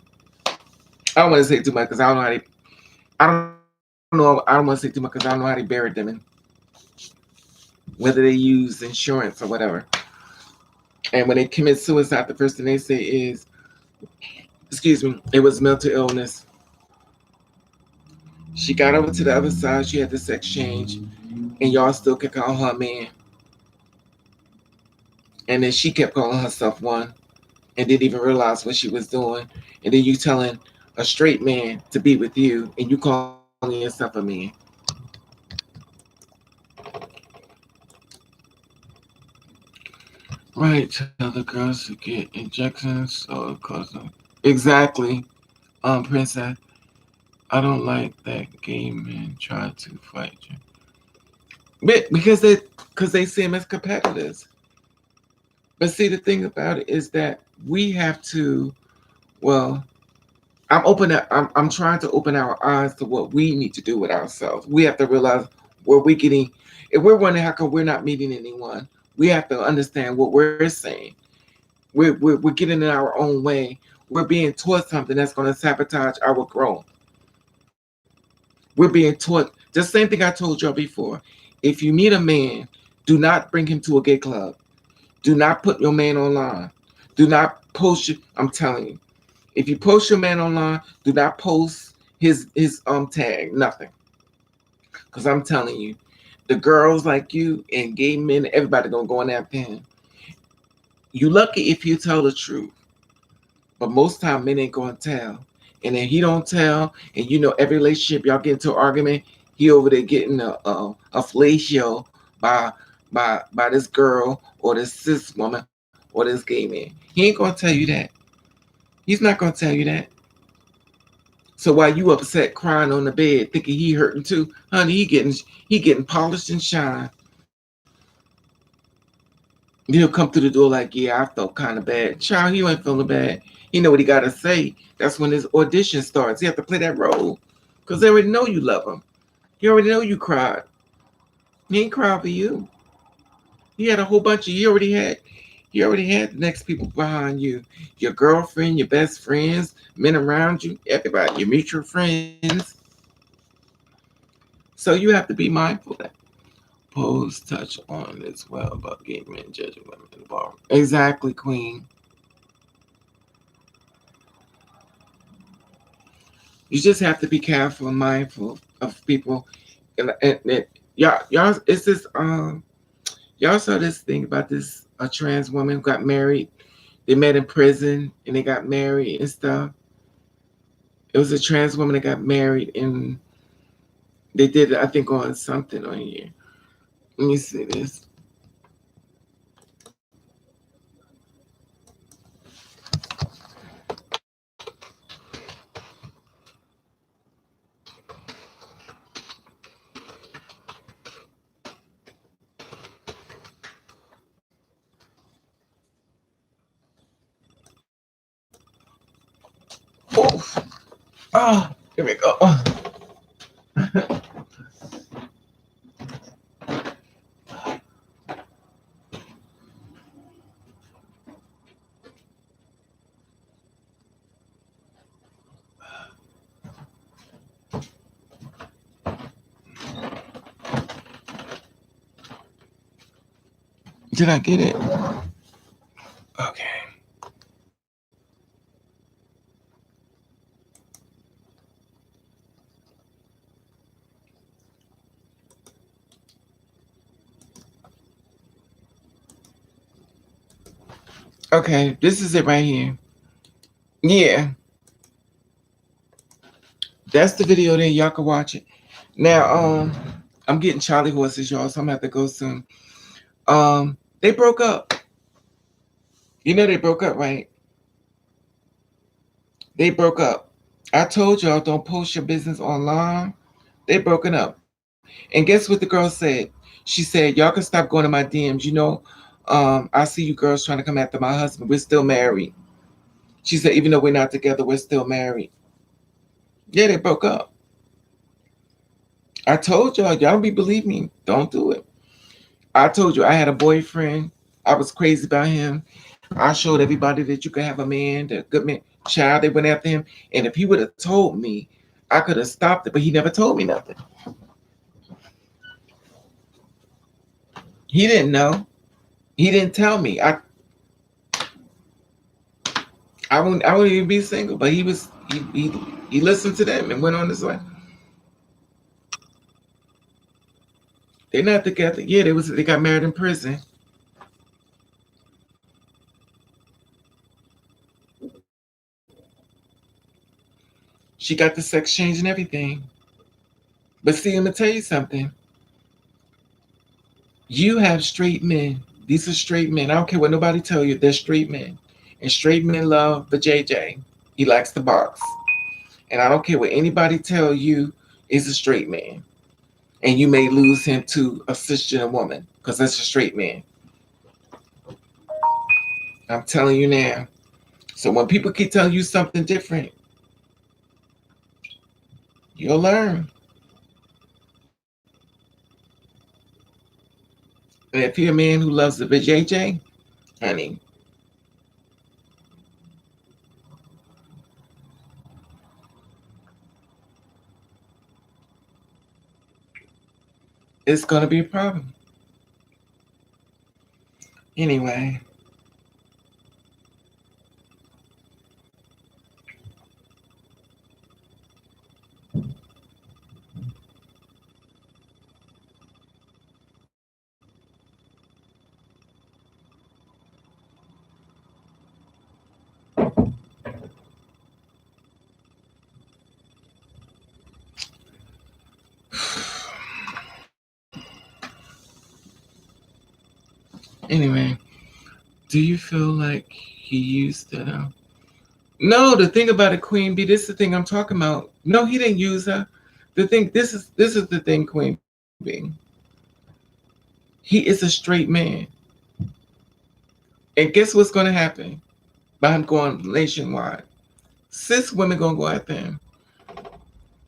to say too much because I don't know how they. I don't know. I don't want to say too much because I don't know how they buried them in. Whether they use insurance or whatever. And when they commit suicide, the first thing they say is, "Excuse me, it was mental illness." She got over to the other side. She had the sex change, and y'all still can call her a man. And then she kept calling herself one, and didn't even realize what she was doing. And then you telling a straight man to be with you, and you calling yourself a man. Right, tell the girls to get injections so it cause them. Exactly, Princess. I don't like that gay men try to fight you. Because they see them as competitors. But see, the thing about it is that we have to. Well, I'm trying to open our eyes to what we need to do with ourselves. We have to realize where we're getting. If we're wondering how come we're not meeting anyone, we have to understand what we're saying. We're getting in our own way. We're being taught something that's going to sabotage our growth. We're being taught the same thing I told y'all before. If you meet a man, do not bring him to a gay club. Do not put your man online. Do not post your, I'm telling you. If you post your man online, do not post his tag, nothing. Cause I'm telling you, the girls like you and gay men, everybody gonna go on after him. You lucky if you tell the truth. But most time men ain't gonna tell. And then he don't tell, and every relationship y'all get into an argument, he over there getting a fellatio by by this girl or this cis woman or this gay man. He ain't gonna tell you that. He's not gonna tell you that. So while you upset crying on the bed thinking he hurting too, honey, he getting polished and shine. He'll come through the door like, yeah, I felt kind of bad. Child, he ain't feeling bad. He know what he gotta say. That's when his audition starts. He have to play that role. Because they already know you love him. He already know you cried. He ain't crying for you. He had a whole bunch of he already had the next people behind you. Your girlfriend, your best friends, men around you, everybody, your mutual friends. So you have to be mindful of that. Pose touch on as well about gay men judging women in the bar. Exactly, Queen. You just have to be careful and mindful of people. And y'all, it's this y'all saw this thing about this a trans woman who got married. They met in prison and they got married and stuff. It was a trans woman that got married and they did it, I think, on something on here. Let me see this. Oh, oh, here we go. Oh. Did I get it? Okay. Okay, this is it right here. Yeah, that's the video there. Y'all can watch it. Now, I'm getting Charlie horses, y'all, so I'm gonna have to go soon. They broke up. You know they broke up, right? They broke up. I told y'all don't post your business online. They broken up. And guess what the girl said? She said, y'all can stop going to my DMs. You know, I see you girls trying to come after my husband. We're still married. She said, even though we're not together, we're still married. Yeah, they broke up. I told y'all don't be believe me. Don't do it. I told you I had a boyfriend. I was crazy about him. I showed everybody that you could have a man, the good man, child. They went after him. And if he would have told me, I could have stopped it, but he never told me nothing. He didn't know. He didn't tell me. I wouldn't even be single, but he listened to them and went on his way. They're not together. Yeah, they got married in prison. She got the sex change and everything. But see, I'm gonna tell you something. You have straight men. These are straight men. I don't care what nobody tell you. They're straight men, and straight men love the JJ. He likes the box, and I don't care what anybody tell you. Is a straight man, and you may lose him to a cisgender woman because that's a straight man. I'm telling you now. So when people keep telling you something different, you'll learn. And if you're a man who loves the JJ, honey, it's gonna be a problem. Anyway, anyway, do you feel like he used it? No, the thing about it, Queen B, this is the thing I'm talking about. No, he didn't use her. The thing, this is the thing, Queen B. He is a straight man. And guess what's gonna happen by him going nationwide? Cis women gonna go after him.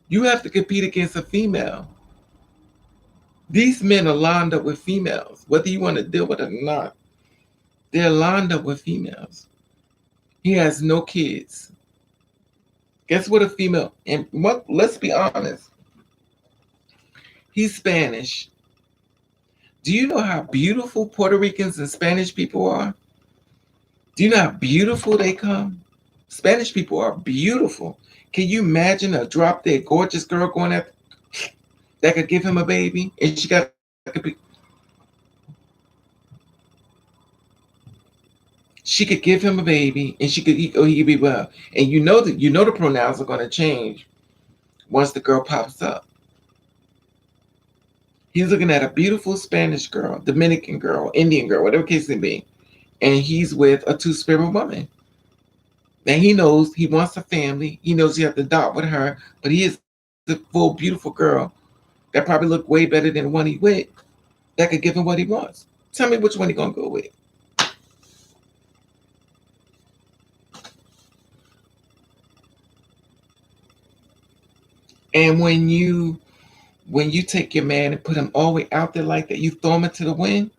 You have to compete against a female. These men are lined up with females, whether you want to deal with it or not. They're lined up with females. He has no kids. Guess what a female and what let's be honest. He's Spanish. Do you know how beautiful Puerto Ricans and Spanish people are? Do you know how beautiful they come? Spanish people are beautiful. Can you imagine a drop dead gorgeous girl going at that could give him a baby, and she could give him a baby, and he could be well. And you know the pronouns are going to change once the girl pops up. He's looking at a beautiful Spanish girl, Dominican girl, Indian girl, whatever case it be, and he's with a two-spirit woman. And he knows he wants a family. He knows he has to adopt with her, but he is a full, beautiful girl that probably look way better than the one he with that could give him what he wants. Tell me which one he gonna go with. And when you take your man and put him all the way out there like that, you throw him into the wind.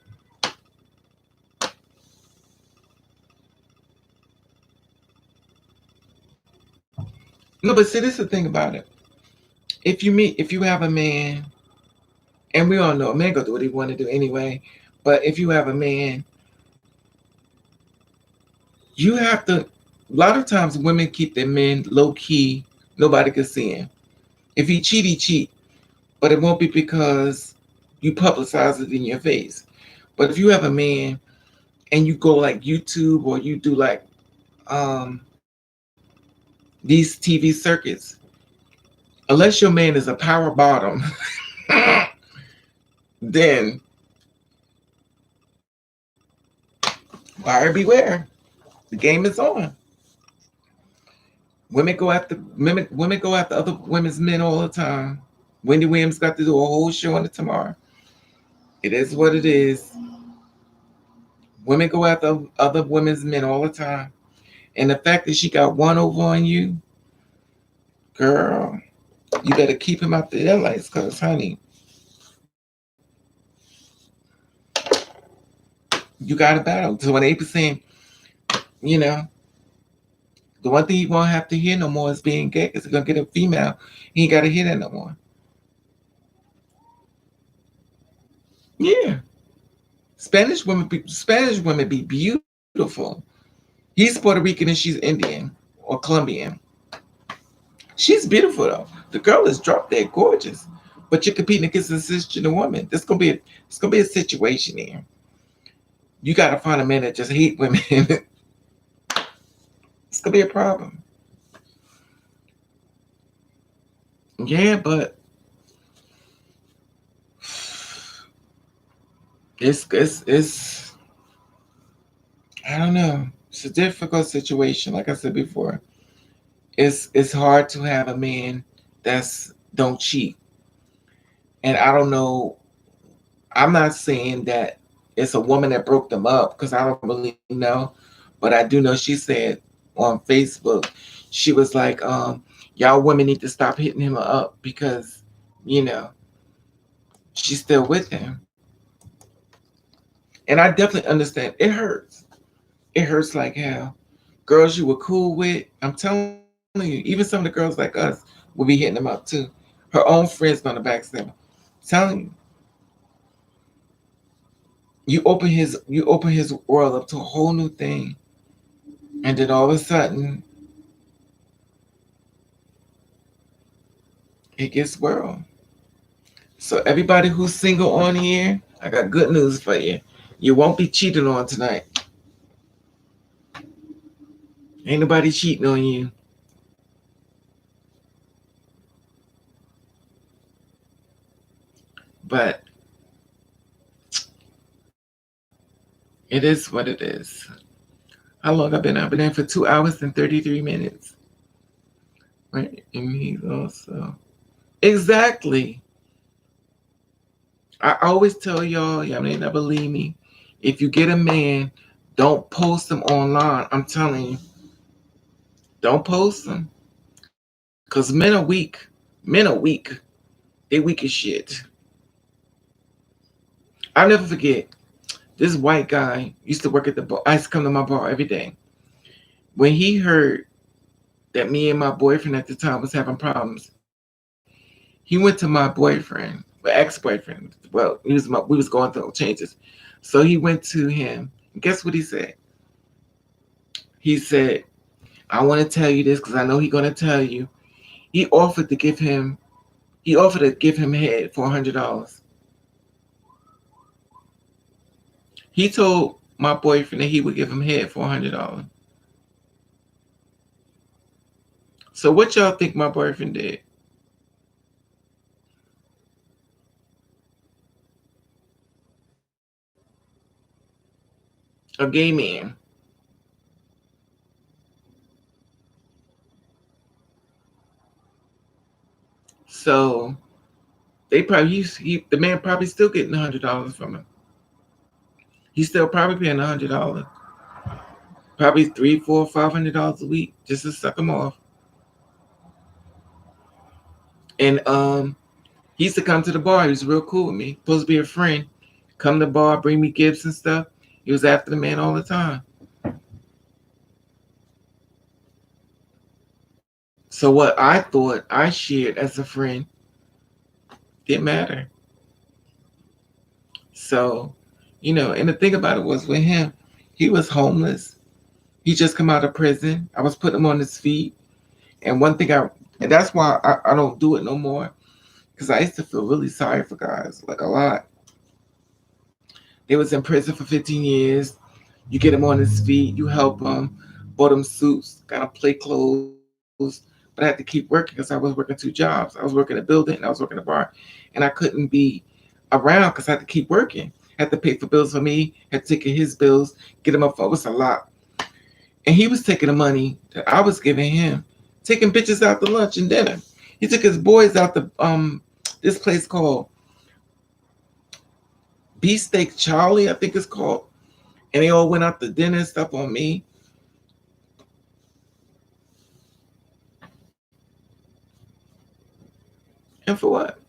No, but see, this is the thing about it. If you have a man, and we all know a man gonna do what he want to do anyway, But if you have a man, you have to. A lot of times, women keep their men low key. Nobody can see him. If he cheat, he cheat. But it won't be because you publicize it in your face. But if you have a man and you go like YouTube or you do like um, these TV circuits, unless your man is a power bottom, then buyer beware. The game is on. Women go after other women's men all the time. Wendy Williams got to do a whole show on it tomorrow. It is what it is. Women go after other women's men all the time. And the fact that she got one over on you, girl, you better keep him out the headlights, cause honey, you got a battle. So when 8%, you know, the one thing he won't have to hear no more is being gay, cause he's gonna get a female. He ain't gotta hear that no more. Yeah. Spanish women be beautiful. He's Puerto Rican and she's Indian or Colombian. She's beautiful though. The girl is drop dead gorgeous. But you're competing against a cisgender woman. It's gonna be a situation here. You gotta find a man that just hate women. It's gonna be a problem. Yeah, but it's I don't know. It's a difficult situation. Like I said before, it's hard to have a man that's don't cheat. And I don't know. I'm not saying that it's a woman that broke them up because I don't really know, but I do know she said on Facebook, she was like, y'all women need to stop hitting him up because, you know, she's still with him. And I definitely understand. It hurts. It hurts like hell. Girls you were cool with, I'm telling you, even some of the girls like us will be hitting them up too. Her own friends gonna backstab her. Telling you, you open his world up to a whole new thing, and then all of a sudden it gets world. So everybody who's single on here, I got good news for you. You won't be cheated on tonight. Ain't nobody cheating on you. But it is what it is. How long I've been? I've been in for 2 hours and 33 minutes. Right? And he's also exactly. I always tell y'all may not believe me. If you get a man, don't post him online. I'm telling you, don't post him. Cause men are weak. Men are weak. They weak as shit. I'll never forget. This white guy used to work at the bar. I used to come to my bar every day. When he heard that me and my boyfriend at the time was having problems, he went to my boyfriend, my ex-boyfriend. Well, we was going through changes. So he went to him. And guess what he said? He said, I want to tell you this because I know he's gonna tell you. He offered to give him head for $100. He told my boyfriend that he would give him head for $100. So what y'all think my boyfriend did? A gay man. So they probably the man probably still getting $100 from him. He's still probably paying $100, probably three, four, $500 a week just to suck him off. And he used to come to the bar. He was real cool with me. Supposed to be a friend. Come to the bar, bring me gifts and stuff. He was after the man all the time. So what I thought I shared as a friend didn't matter. So And the thing about it was with him, he was homeless. He just come out of prison. I was putting him on his feet. And one thing and that's why I don't do it no more. Because I used to feel really sorry for guys, like a lot. They was in prison for 15 years. You get him on his feet, you help him, bought him suits, got him play clothes. But I had to keep working because I was working two jobs. I was working a building and I was working a bar. And I couldn't be around because I had to keep working. Had to pay for bills for me, had to take care of his bills, get him up. It was a lot. And he was taking the money that I was giving him, taking bitches out to lunch and dinner. He took his boys out to this place called Beefsteak Charlie, I think it's called. And they all went out to dinner and stuff on me. And for what?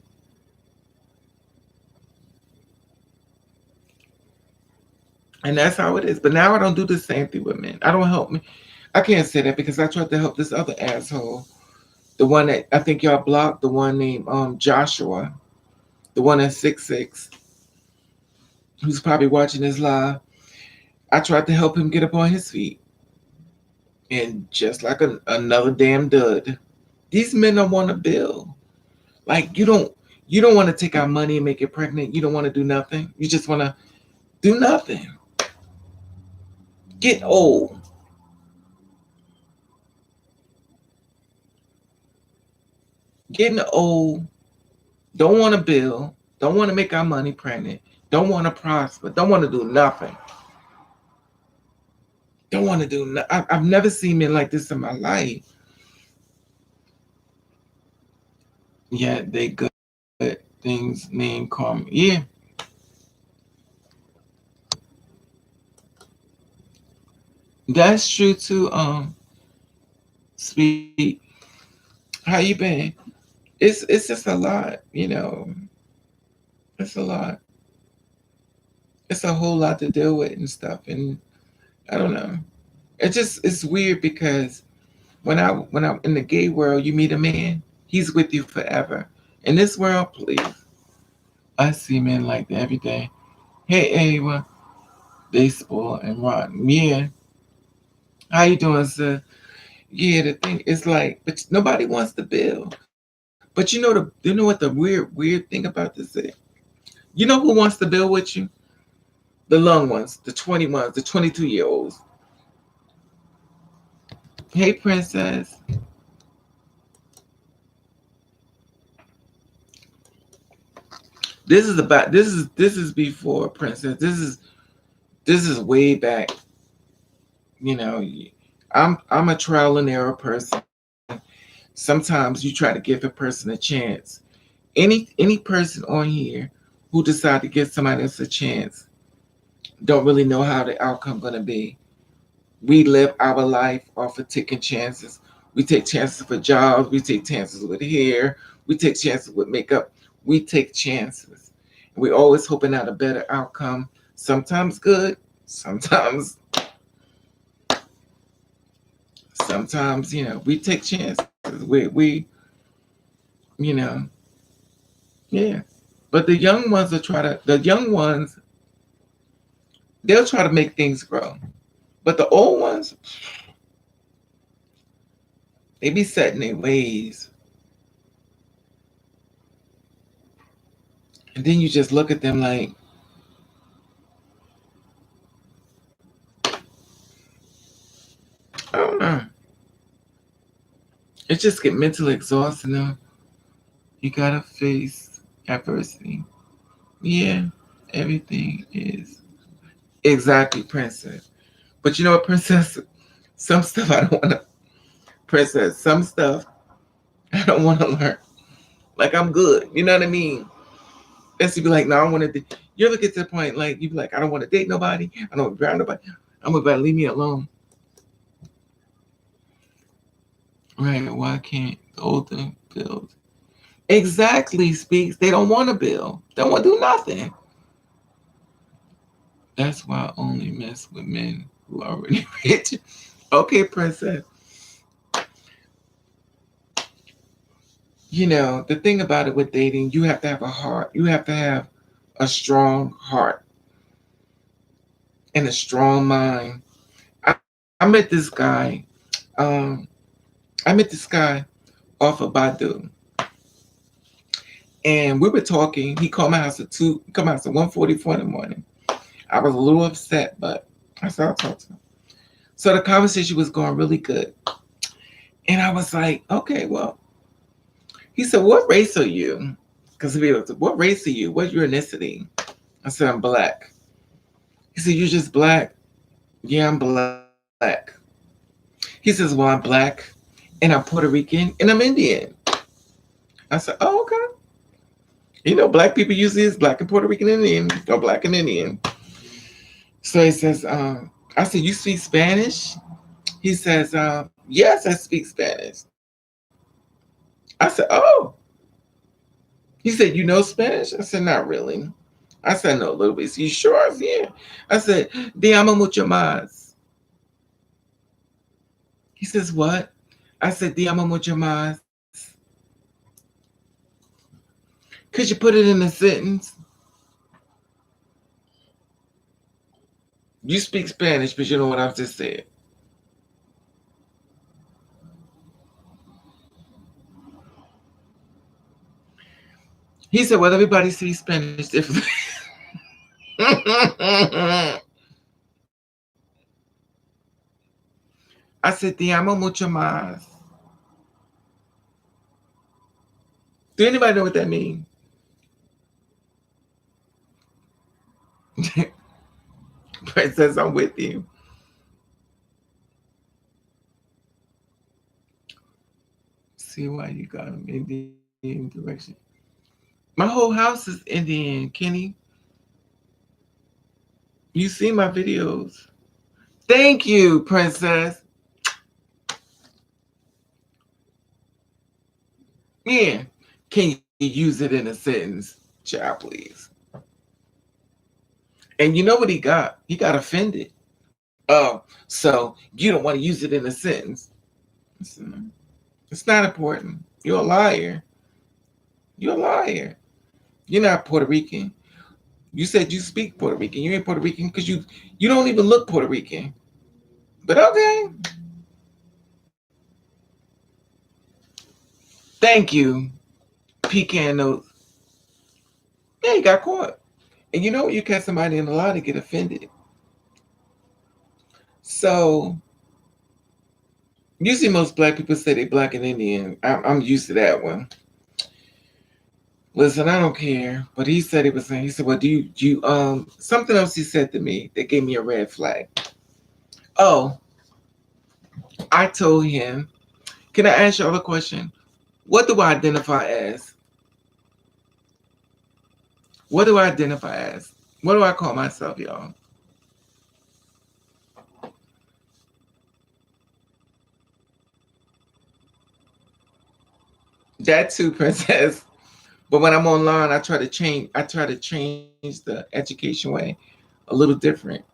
And that's how it is. But now I don't do the same thing with men. I don't help me. I can't say that because I tried to help this other asshole. The one that I think y'all blocked, the one named Joshua, the one at 6'6", who's probably watching this live. I tried to help him get up on his feet. And just like another damn dud. These men don't want to build. Like you don't want to take our money and make it pregnant. You don't want to do nothing. You just want to do nothing. Get old. Getting old. Don't want to build. Don't want to make our money pregnant. Don't want to prosper. Don't want to do nothing. Don't want to do. I've never seen men like this in my life. Yeah, they good things named karma. Yeah, that's true too. Speak. How you been? It's just a lot. It's a lot. It's a whole lot to deal with and stuff. And I don't know. It's weird because when I'm in the gay world, you meet a man, he's with you forever. In this world, please, I see men like that every day. Hey, Ava, baseball and rotten. Yeah, how you doing, sir? Yeah, the thing is like, but nobody wants to build. But you know what the weird thing about this is? You know who wants to build with you? The young ones, the 21s, the 22-year-olds. Hey, princess. This is before princess. This is way back. You know, I'm a trial and error person. Sometimes you try to give a person a chance. Any person on here who decide to give somebody else a chance don't really know how the outcome gonna be. We live our life off of taking chances. We take chances for jobs. We take chances with hair. We take chances with makeup. We take chances. We always hoping out a better outcome. Sometimes good. Sometimes, sometimes we take chances. We you know yeah. But the young ones will try to. The young ones they'll try to make things grow. But the old ones they be set in their ways. And then you just look at them like, I don't know. It just get mentally exhausting though. You gotta face adversity. Yeah, everything is exactly princess. But you know what, princess? Some stuff I don't wanna princess, some stuff I don't wanna learn. Like I'm good. You know what I mean? And to be like, no, I wanna you ever get to the point like you be like, I don't wanna date nobody, I don't wanna be around nobody. I'm about leave me alone. Right, why can't the older build? Exactly, speaks. They don't want to build. They don't want to do nothing. That's why I only mess with men who are already rich. Okay, princess. The thing about it with dating, you have to have a heart. You have to have a strong heart. and a strong mind. I met this guy. Um, I met this guy off of Badu, and we were talking. He called my house at two. He called my house at 1:44 in the morning. I was a little upset, but I said I'll talk to him. So the conversation was going really good, and I was like, okay, well, he said, what race are you? Because he was, what race are you? What's your ethnicity? I said, I'm black. He said, you're just black? Yeah, I'm black. He says, well, I'm black and I'm Puerto Rican and I'm Indian. I said, oh, okay. You know, black people usually is black and Puerto Rican and Indian or black and Indian. So he says, I said, you speak Spanish? He says, yes, I speak Spanish. I said, oh. He said, you know Spanish? I said, not really. I said, I know a little bit. So you sure? I said, yeah. I said, te amo mucho más. He says, what? I said, te amo mucho más. Could you put it in a sentence? You speak Spanish, but you know what I've just said. He said, well, everybody speaks Spanish differently. I said, te amo mucho más. Do anybody know what that means? Princess, I'm with you. See why you got him Indian direction. My whole house is Indian, Kenny. You see my videos. Thank you, Princess. Yeah. Can you use it in a sentence? Child, please. And you know what he got? He got offended. Oh, so you don't want to use it in a sentence. It's not important. You're a liar. You're a liar. You're not Puerto Rican. You said you speak Puerto Rican. You ain't Puerto Rican because you don't even look Puerto Rican. But okay. Thank you, pecan notes. Yeah, you got caught. And you know you catch somebody in the lie to get offended. So usually most black people say they black and Indian. I'm used to that one. Listen, I don't care. But he said he was saying. He said, "Well, do you something else?" He said to me that gave me a red flag. Oh, I told him. Can I ask y'all a question? What do I identify as? What do I identify as? What do I call myself, y'all? That too, princess. But when I'm online, I try to change. I try to change the education way a little different.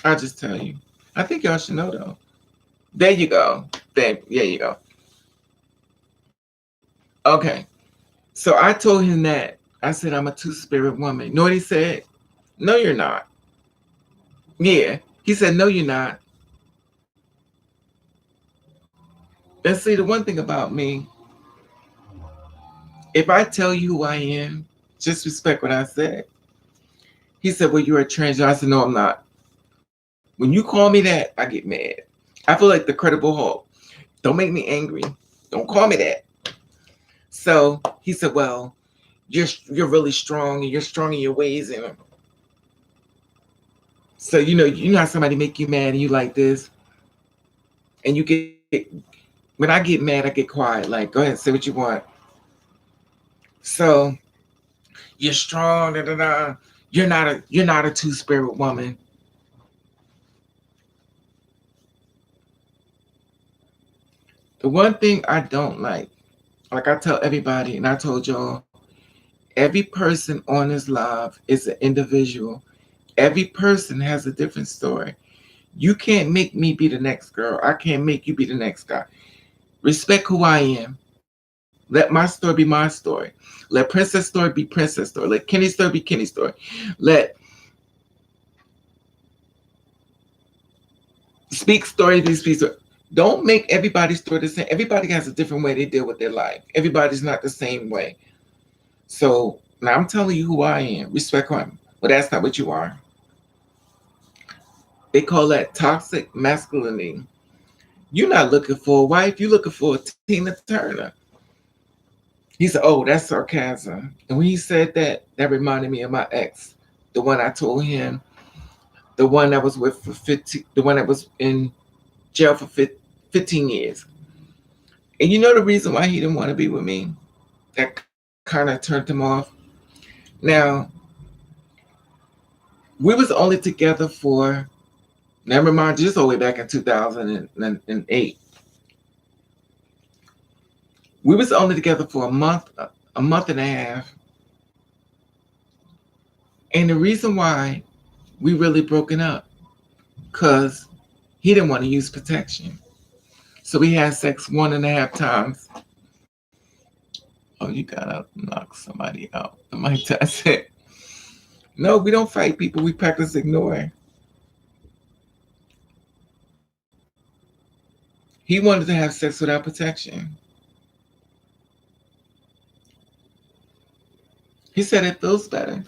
I'll just tell you. I think y'all should know though. There you go. There you go. Okay. So I told him that. I said I'm a two-spirit woman. You know what he said? No, you're not. Yeah. He said, no, you're not. And see, the one thing about me, if I tell you who I am, just respect what I said. He said, well, you're a transgender. I said, no, I'm not. When you call me that, I get mad. I feel like the Credible Hulk. Don't make me angry. Don't call me that. So he said, well, you're really strong and you're strong in your ways. And so, you know how somebody make you mad and you like this, and you get, when I get mad, I get quiet. Like, go ahead, say what you want. So you're strong. Da, da, da. You're not a two-spirit woman. The one thing I don't like I tell everybody, and I told y'all, every person on this live is an individual. Every person has a different story. You can't make me be the next girl. I can't make you be the next guy. Respect who I am. Let my story be my story. Let Princess story be Princess story. Let Kenny's story be Kenny's story. Let Speak story be Speak story. Don't make everybody's story the same. Everybody has a different way they deal with their life. Everybody's not the same way. So now I'm telling you who I am. Respect him. But that's not what you are. They call that toxic masculinity. You're not looking for a wife. You're looking for a Tina Turner. He said, "Oh, that's sarcasm." And when he said that, that reminded me of my ex, the one I told him, the one that was with for 15, the one that was in jail for 15 years. And you know the reason why he didn't want to be with me? That kind of turned him off. Now, we was only together for, never mind, just all the way back in 2008. We was only together for a month and a half. And the reason why we really broken up, because he didn't want to use protection. So we had sex 1.5 times. Oh, you gotta knock somebody out. The Mike Tyson. No, we don't fight people. We practice ignoring. He wanted to have sex without protection. He said it feels better.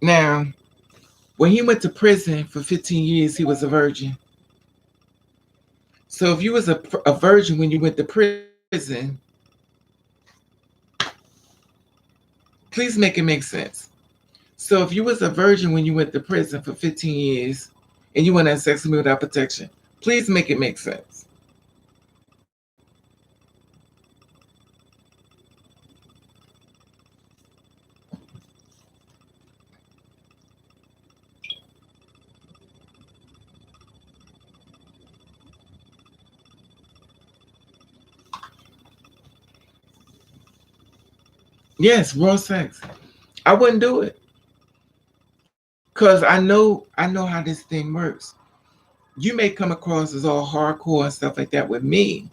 Now, when he went to prison for 15 years, he was a virgin. So if you was a virgin when you went to prison, please make it make sense. So if you was a virgin when you went to prison for 15 years and you went to have sex with me without protection, please make it make sense. Yes, raw sex. I wouldn't do it because I know how this thing works. You may come across as all hardcore and stuff like that with me,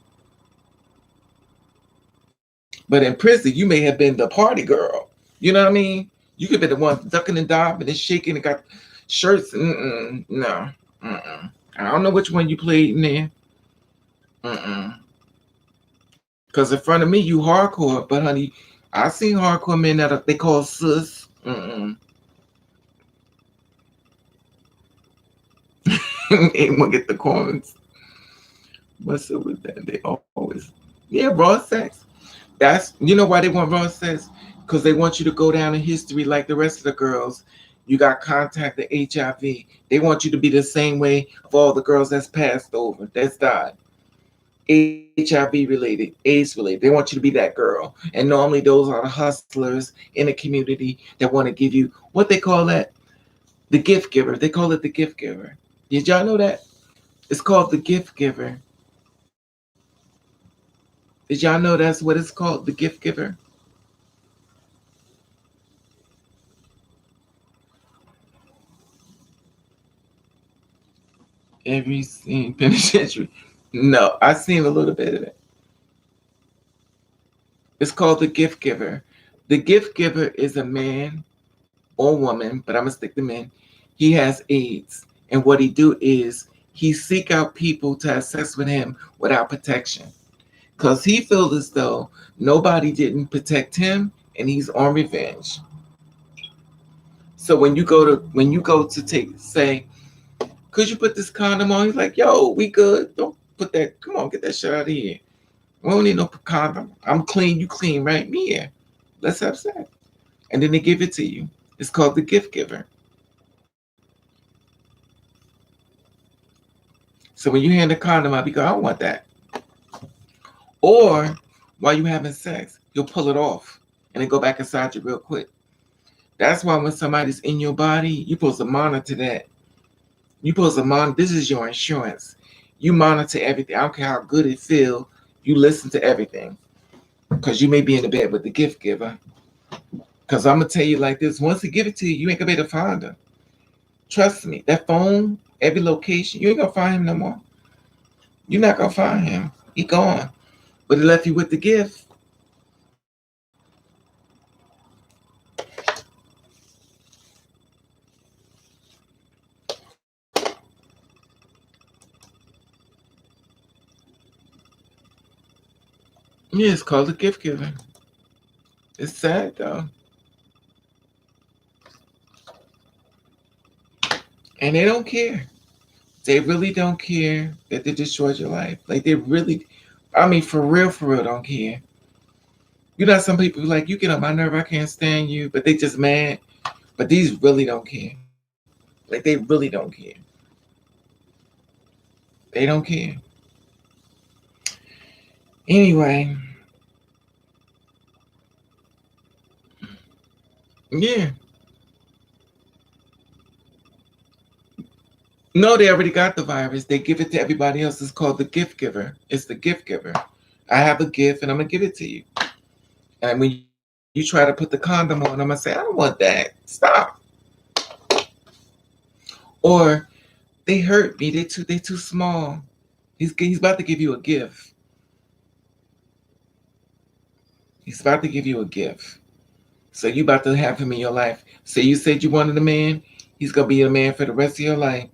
but in prison you may have been the party girl. You know what I mean? You could be the one ducking and diving and shaking and got shirts. No. Mm-mm. I don't know which one you played in there. Mm-mm. Because in front of me you hardcore, but honey, I seen hardcore men that they call sus. Mm-mm. Anyone get the comments? What's up with that? They always, yeah, raw sex. That's, you know why they want raw sex? Because they want you to go down in history like the rest of the girls. You got contact the HIV. They want you to be the same way of all the girls that's passed over, that's died. HIV related, AIDS related. They want you to be that girl. And normally those are the hustlers in the community that want to give you what they call that? The gift giver. They call it the gift giver. Did y'all know that? It's called the gift giver. Did y'all know that's what it's called? The gift giver? Every seen penitentiary. No, I've seen a little bit of it. It's called the gift giver. The gift giver is a man or woman, but I'm gonna stick to men. He has AIDS, and what he do is he seek out people to have sex with him without protection, cause he feels as though nobody didn't protect him, and he's on revenge. So when you go to take say, could you put this condom on? He's like, yo, we good. Don't put that. Come on, get that shit out of here. We don't need no condom. I'm clean. You clean, right? Yeah. Let's have sex. And then they give it to you. It's called the gift giver. So when you hand the condom out, you go, I don't want that. Or while you having sex, you'll pull it off and then go back inside you real quick. That's why when somebody's in your body, you're supposed to monitor that. You supposed to monitor. This is your insurance. You monitor everything. I don't care how good it feels. You listen to everything because you may be in the bed with the gift giver. Because I'm gonna tell you like this: once he give it to you, you ain't gonna be able to find him. Trust me. That phone, every location, you ain't gonna find him no more. You're not gonna find him. He gone. But he left you with the gift. Yeah, it's called a gift giver. It's sad though. And they don't care. They really don't care that they destroyed your life. Like they really, I mean, for real, don't care. You know, some people like you get on my nerve. I can't stand you, but they just mad. But these really don't care. Like they really don't care. They don't care. Anyway, yeah. No, they already got the virus. They give it to everybody else. It's called the gift giver. It's the gift giver. I have a gift and I'm gonna give it to you. And when you try to put the condom on, I'm gonna say, I don't want that. Stop. Or they hurt me. They too small. He's about to give you a gift. He's about to give you a gift. So you about to have him in your life. So you said you wanted a man. He's gonna be a man for the rest of your life.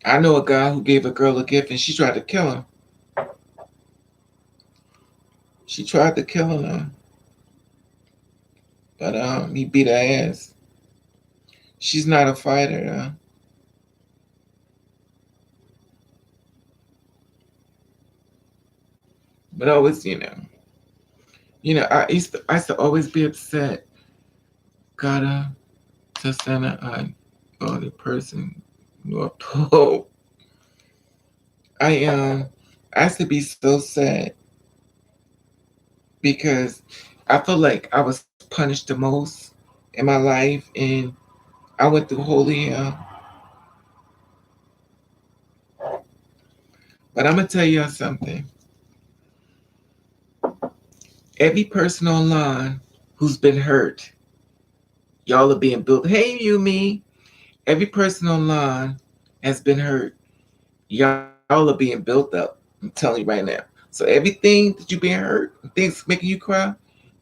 I know a guy who gave a girl a gift and she tried to kill him. She tried to kill him, but he beat her ass. She's not a fighter though. But always, I used to always be upset. Gotta to send or the person nor Pope. I I used to be so sad because I feel like I was punished the most in my life, and I went through holy hell. But I'm gonna tell y'all something. Every person online who's been hurt, y'all are being built. Hey, you, me. Every person online has been hurt. Y'all are being built up. I'm telling you right now. So everything that you being hurt, things making you cry,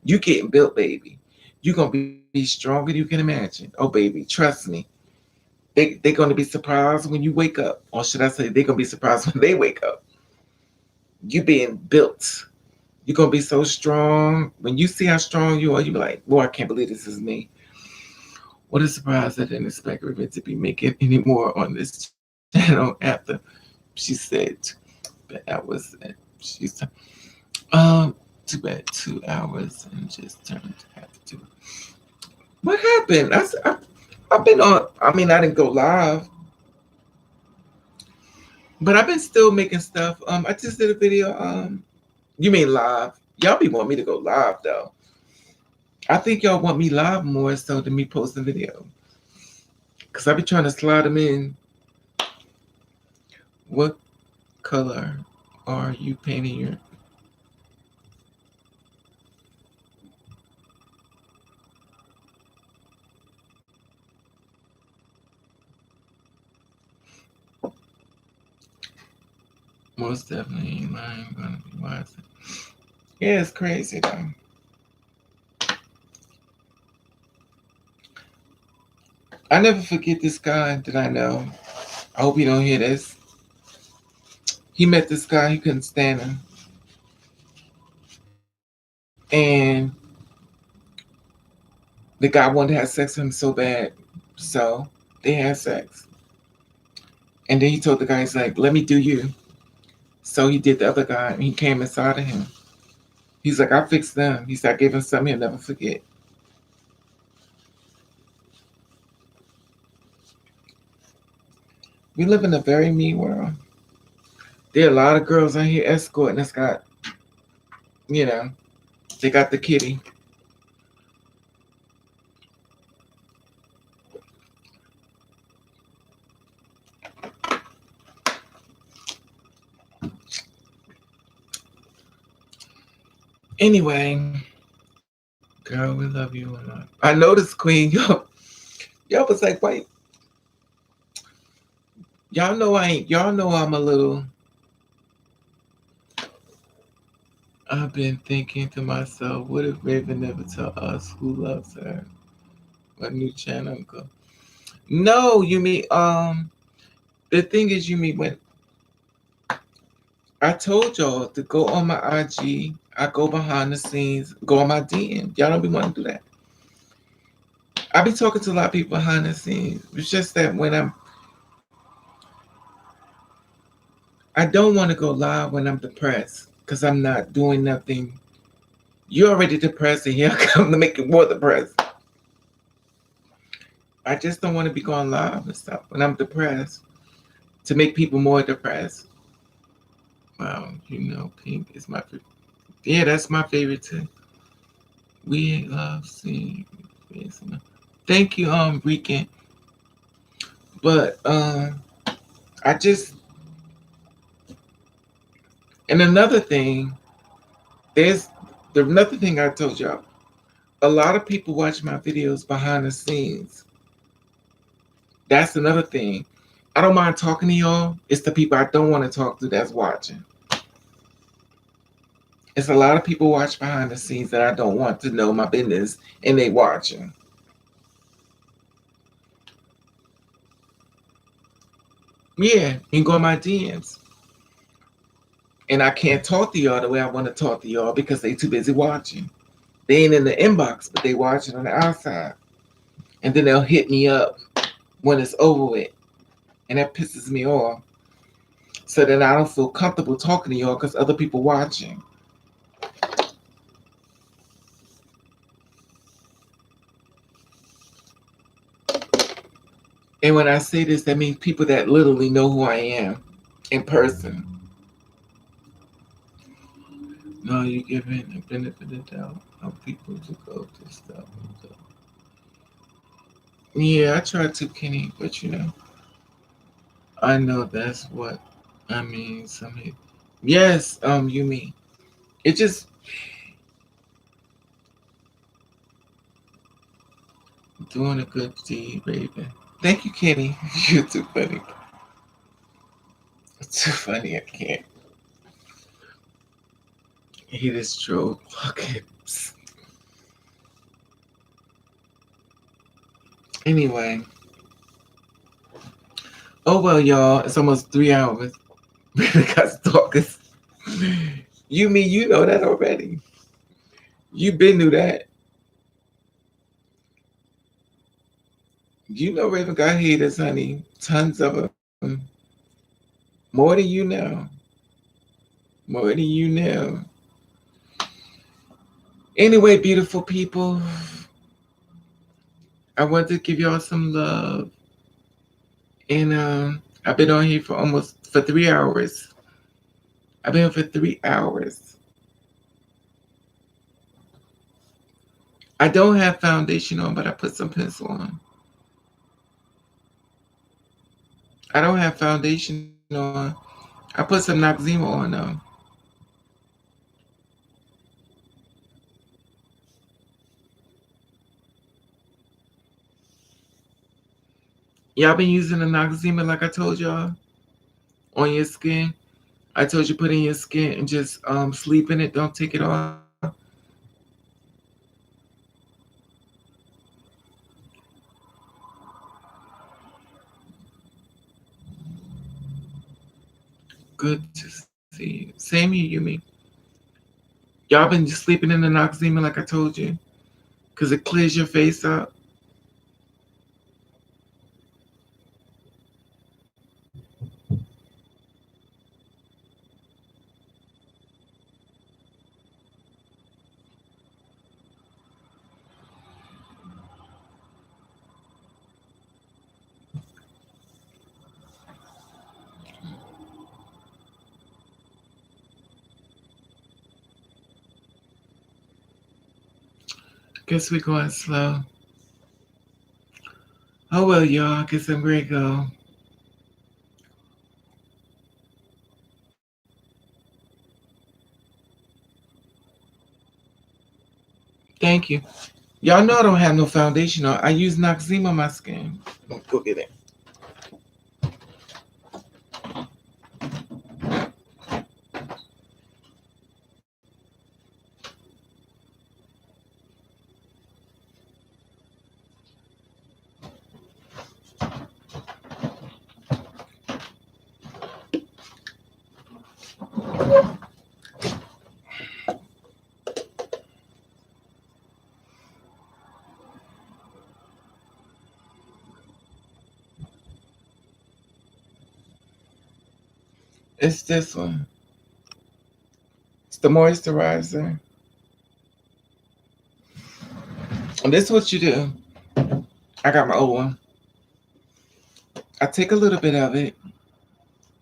you getting built, baby. You gonna be stronger than you can imagine. Oh, baby, trust me. They're gonna be surprised when you wake up, or should I say, they're gonna be surprised when they wake up. You being built. You're gonna be so strong. When you see how strong you are, you be like, boy, I can't believe this is me. What a surprise! I didn't expect Rivet to be making any more on this channel after she said, but that was it. She's too bad 2 hours and just turned after 2. What happened? I've been on. I mean, I didn't go live, but I've been still making stuff. I just did a video. You mean live? Y'all be want me to go live though. I think y'all want me live more so than me posting video. Cause I be trying to slide them in. What color are you painting your? Most definitely, mine gonna be wise. Yeah, it's crazy though. I never forget this guy that I know. I hope you don't hear this. He met this guy, he couldn't stand him. And the guy wanted to have sex with him so bad. So they had sex. And then he told the guy, he's like, let me do you. So he did the other guy and he came inside of him. He's like, I fixed them. He said, I gave him something he'll never forget. We live in a very mean world. There are a lot of girls out here escorting that's got, you know, they got the kitty. Anyway, girl, we love you a lot. I noticed, Queen, y'all was like, wait, y'all know I'm a little. I've been thinking to myself, what if Raven never tell us who loves her? What new channel go? No, you mean the thing is, you mean when I told y'all to go on my IG, I go behind the scenes, go on my DM. Y'all don't be wanting to do that. I be talking to a lot of people behind the scenes. It's just that when I don't want to go live when I'm depressed because I'm not doing nothing. You're already depressed, and here I come to make you more depressed. I just don't want to be going live and stuff when I'm depressed to make people more depressed. Wow, you know, pink is my favorite. Yeah, that's my favorite too. We love seeing. Thank you, Rican. But I just and another thing, there's the another thing I told y'all. A lot of people watch my videos behind the scenes. That's another thing. I don't mind talking to y'all. It's the people I don't want to talk to that's watching. It's a lot of people watch behind the scenes that I don't want to know my business, and they watching. Yeah, you can go in my DMs. And I can't talk to y'all the way I want to talk to y'all because they too busy watching. They ain't in the inbox, but they watching on the outside. And then they'll hit me up when it's over with. And that pisses me off. So then I don't feel comfortable talking to y'all because other people watching. And when I say this, that means people that literally know who I am in person. No, you giving the benefit of the doubt of people to go to stuff. Yeah, I try to, Kenny, but you know, I know that's what I mean. Some yes, you mean it just doing a good deed, Raven. Thank you, Kenny. You're too funny. Too funny. I can't. He just drove buckets. Anyway, oh well, y'all. It's almost 3 hours. Raven got stalkers. You mean you know that already? You been knew that. You know Raven got haters, honey. Tons of them. More than you know. More than you know. Anyway, beautiful people, I want to give y'all some love. And I've been on here for almost for 3 hours. I've been on for 3 hours. I don't have foundation on, but I put some pencil on. I don't have foundation on. I put some Noxzema on though. Y'all been using the Noxzema like I told y'all on your skin. I told you put in your skin and just sleep in it. Don't take it off. Good to see you. Same here, you mean. Y'all been just sleeping in the Noxzema like I told you, because it clears your face up. Guess we're going slow. Oh well, y'all. Guess I'm ready to go. Thank you. Y'all know I don't have no foundation on. I use Noxzema on my skin. Go get it. It's this one. It's the moisturizer. And this is what you do. I got my old one. I take a little bit of it,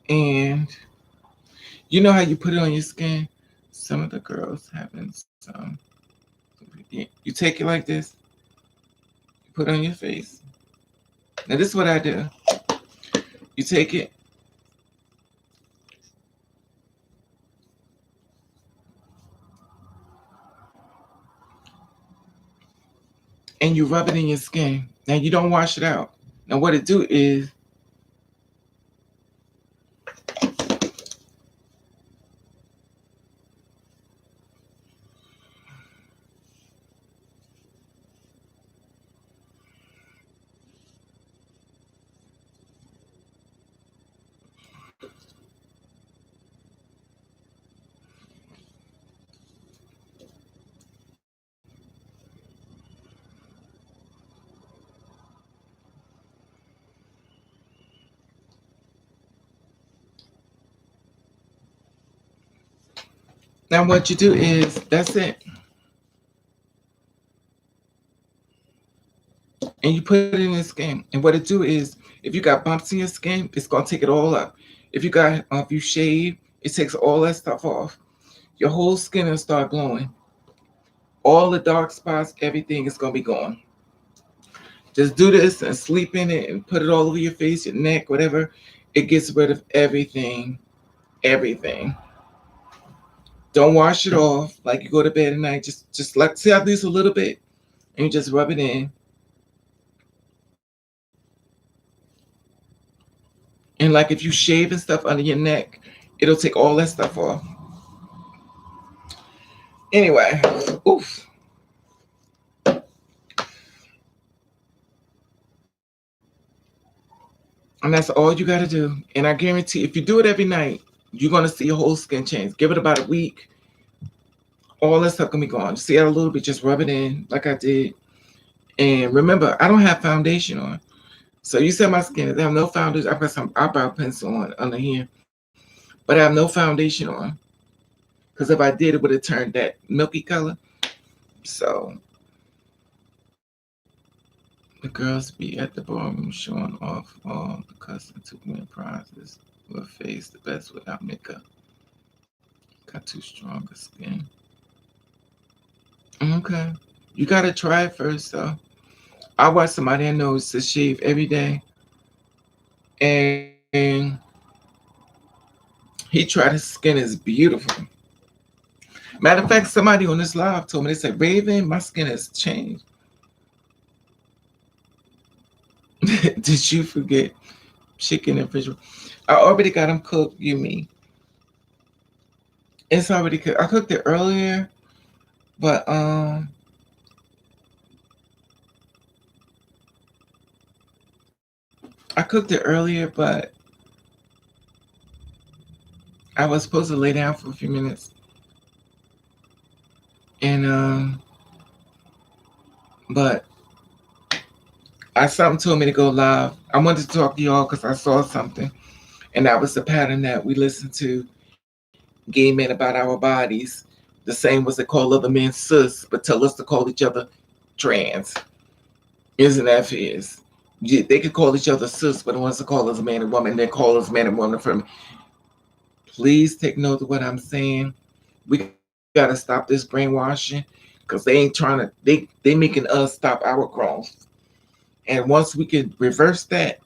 and you know how you put it on your skin? Some of the girls having some. You take it like this, you put it on your face. Now, this is what I do. You take it, and you rub it in your skin. Now, you don't wash it out. Now, what it do is, now what you do is, that's it. And you put it in your skin. And what it do is, if you got bumps in your skin, it's gonna take it all up. If you shave, it takes all that stuff off. Your whole skin will start glowing. All the dark spots, everything is gonna be gone. Just do this and sleep in it and put it all over your face, your neck, whatever. It gets rid of everything, everything. Don't wash it off like you go to bed at night. Just let see at least a little bit, and you just rub it in. And like if you shave and stuff under your neck, it'll take all that stuff off. Anyway, oof. And that's all you gotta do. And I guarantee if you do it every night, you're gonna see your whole skin change. Give it about a week. All that stuff gonna be gone. See it a little bit, just rub it in like I did. And remember, I don't have foundation on. So you said my skin, I have no foundation. I've got some eyebrow pencil on under here, but I have no foundation on. Because if I did, it would have turned that milky color. So the girls be at the ballroom showing off all the custom to win prizes. Will face the best without makeup. Got too strong a skin. Okay. You gotta try it first though. I watch somebody I know to shave every day, and he tried his skin is beautiful. Matter of fact, somebody on this live told me, they said, Raven, my skin has changed. Did you forget chicken and fish? I already got them cooked, you mean. It's already cooked. I cooked it earlier, but I cooked it earlier, but I was supposed to lay down for a few minutes. And but something told me to go live. I wanted to talk to y'all because I saw something, and that was the pattern that we listened to gay men about our bodies. The same was to call other men sus, but tell us to call each other trans. Isn't that fierce? Yeah, they could call each other sis, but the ones to call us man and woman, they call us man and woman from. Please take note of what I'm saying. We gotta stop this brainwashing because they ain't trying to. They making us stop our growth. And once we can reverse that,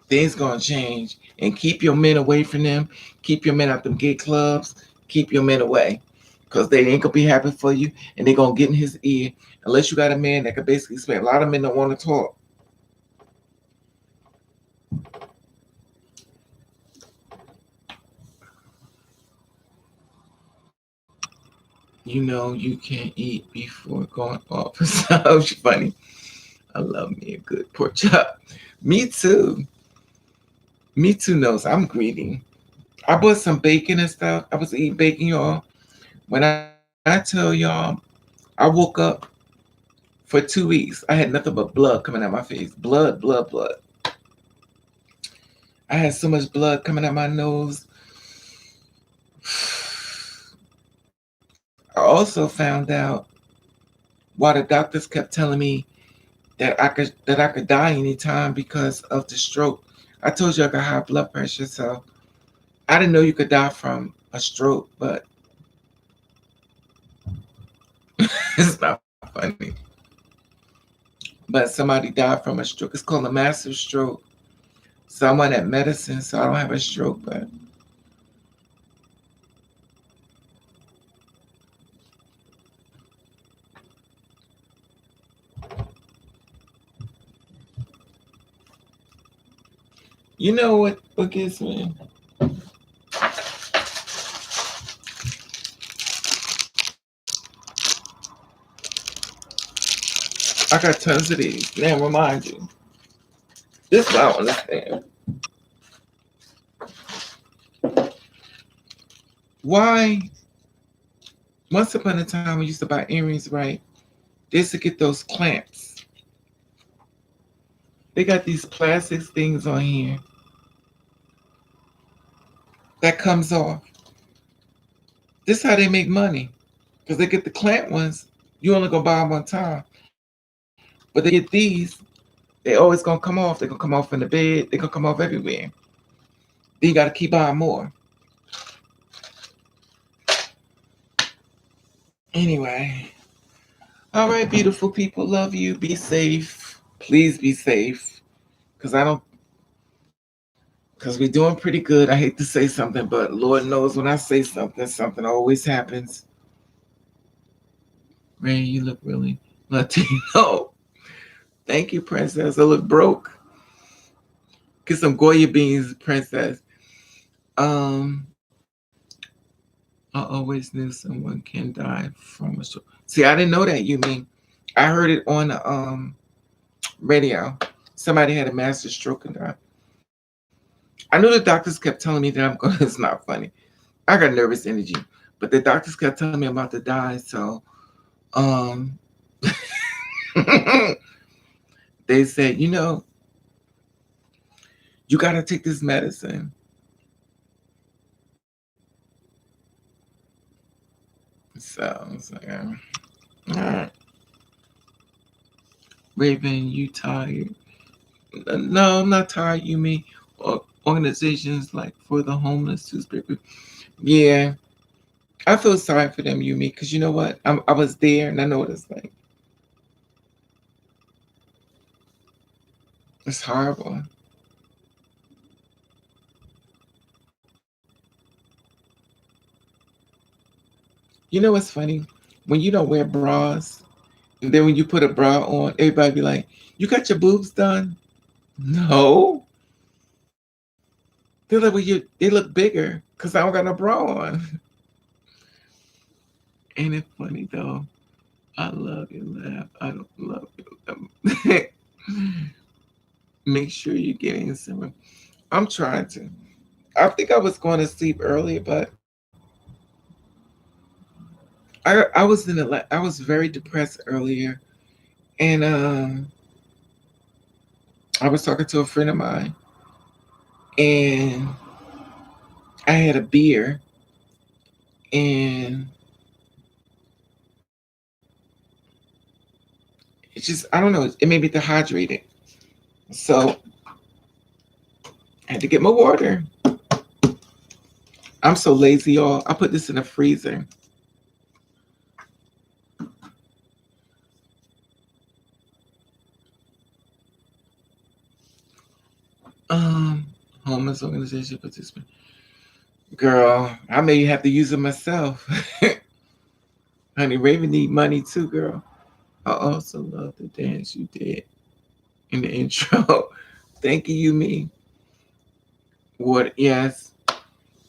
things gonna change. And keep your men away from them. Keep your men out them gay clubs. Keep your men away. because they ain't gonna be happy for you, and they gonna get in his ear unless you got a man that can basically speak. A lot of men don't want to talk. You know you can't eat before going off. So funny. I love me a good pork chop. Me too. Me too knows I'm greedy. I bought some bacon and stuff. I was eating bacon, y'all. When I tell y'all, I woke up for 2 weeks. I had nothing but blood coming out my face. Blood, blood, blood. I had so much blood coming out my nose. I also found out why the doctors kept telling me that I could die anytime because of the stroke. I told you I got high blood pressure, so I didn't know you could die from a stroke, but it's not funny. But somebody died from a stroke. It's called a massive stroke. So I'm on that medicine, so I don't have a stroke, but you know what gets me? I got tons of these. Now remind you. This is what I don't understand. Why once upon a time we used to buy earrings, right? They used to get those clamps. They got these plastic things on here that comes off. This is how they make money. Because they get the clamp ones, you only gonna buy them one time. But they get these, they always gonna come off. They're gonna come off in the bed, they're gonna come off everywhere. Then you gotta keep buying more. Anyway. All right, beautiful people, love you. Be safe. Please be safe. Cause I don't because we're doing pretty good. I hate to say something, but Lord knows when I say something, something always happens. Ray, you look really Latino. Thank you, princess. I look broke. Get some Goya beans, princess. Um, I always knew someone can die from a stroke. See, I didn't know that. You mean I heard it on the radio. Somebody had a massive stroke and died. I knew the doctors kept telling me that I'm gonna. It's not funny. I got nervous energy, but the doctors kept telling me I'm about to die. So, um, they said, you got to take this medicine. So I was like, all right, Raven, you tired? No, I'm not tired. You mean organizations like for the homeless, two spirit. Yeah, I feel sorry for them, Yumi, because you know what? I was there and I know what it's like. It's horrible. You know what's funny? When you don't wear bras, and then when you put a bra on, everybody be like, "You got your boobs done?" No, they look bigger because I don't got no bra on. Ain't it funny though? I love your laugh. I don't love your laugh. Make sure you're getting some. I'm trying to. I think I was going to sleep early, but I was I was very depressed earlier, and I was talking to a friend of mine, and I had a beer, and it just I don't know. It made me dehydrated, so I had to get my water. I'm so lazy, y'all. I put this in the freezer. Um, Homeless organization participant. Girl, I may have to use it myself. Honey, Raven need money too, girl. I also love the dance you did in the intro. Thank you, Yumi. What? Yes,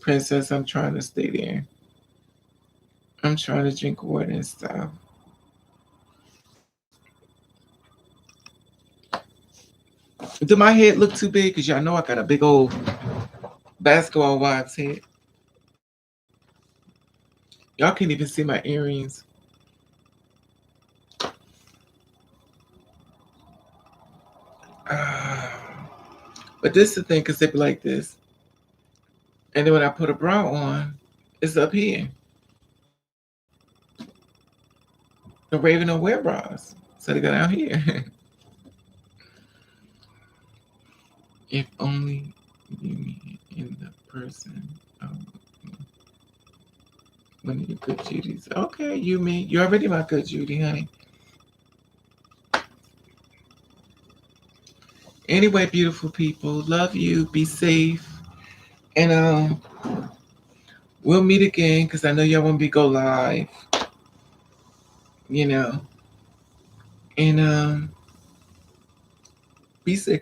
Princess, I'm trying to stay there. I'm trying to drink water and stuff. Do my head look too big? Because y'all know I got a big old basketball wives head. Y'all can't even see my earrings. Ah. But this is the thing, because they be like this. And then when I put a bra on, it's up here. The Raven don't wear bras. So they go down here. If only you meet in the person of one of your good Judies. Okay, you me. You're already my good Judy, honey. Anyway, beautiful people, love you. Be safe. And we'll meet again because I know y'all want me to go live. You know. And be safe.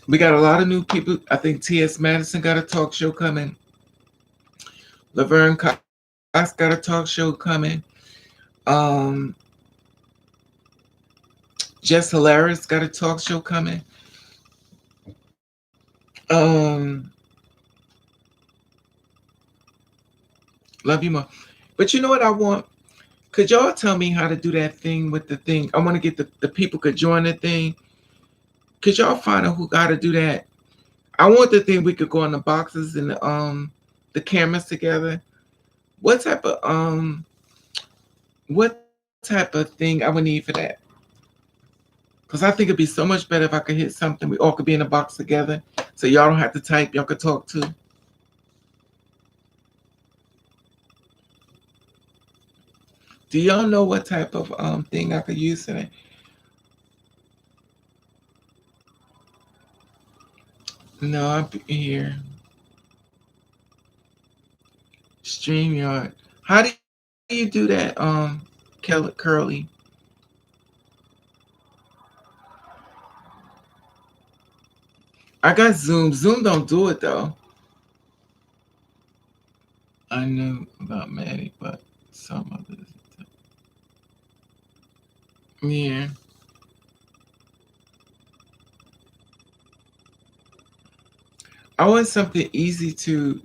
We got a lot of new people. I think T.S. Madison got a talk show coming. Laverne Cox got a talk show coming. Um, Jess Hilarious got a talk show coming. Um, love you more. But you know what I want? Could y'all tell me how to do that thing with the thing? I want to get the people could join the thing. Could y'all find out who got to do that? I want the thing we could go in the boxes and the cameras together. What type of thing I would need for that? Because I think it'd be so much better if I could hit something. We all could be in a box together. So y'all don't have to type. Y'all could talk too. Do y'all know what type of thing I could use in it? No, I'm here. StreamYard. How do you do that, Curly? I got Zoom. Zoom don't do it though. I knew about Maddie, but some others. Yeah. I want something easy to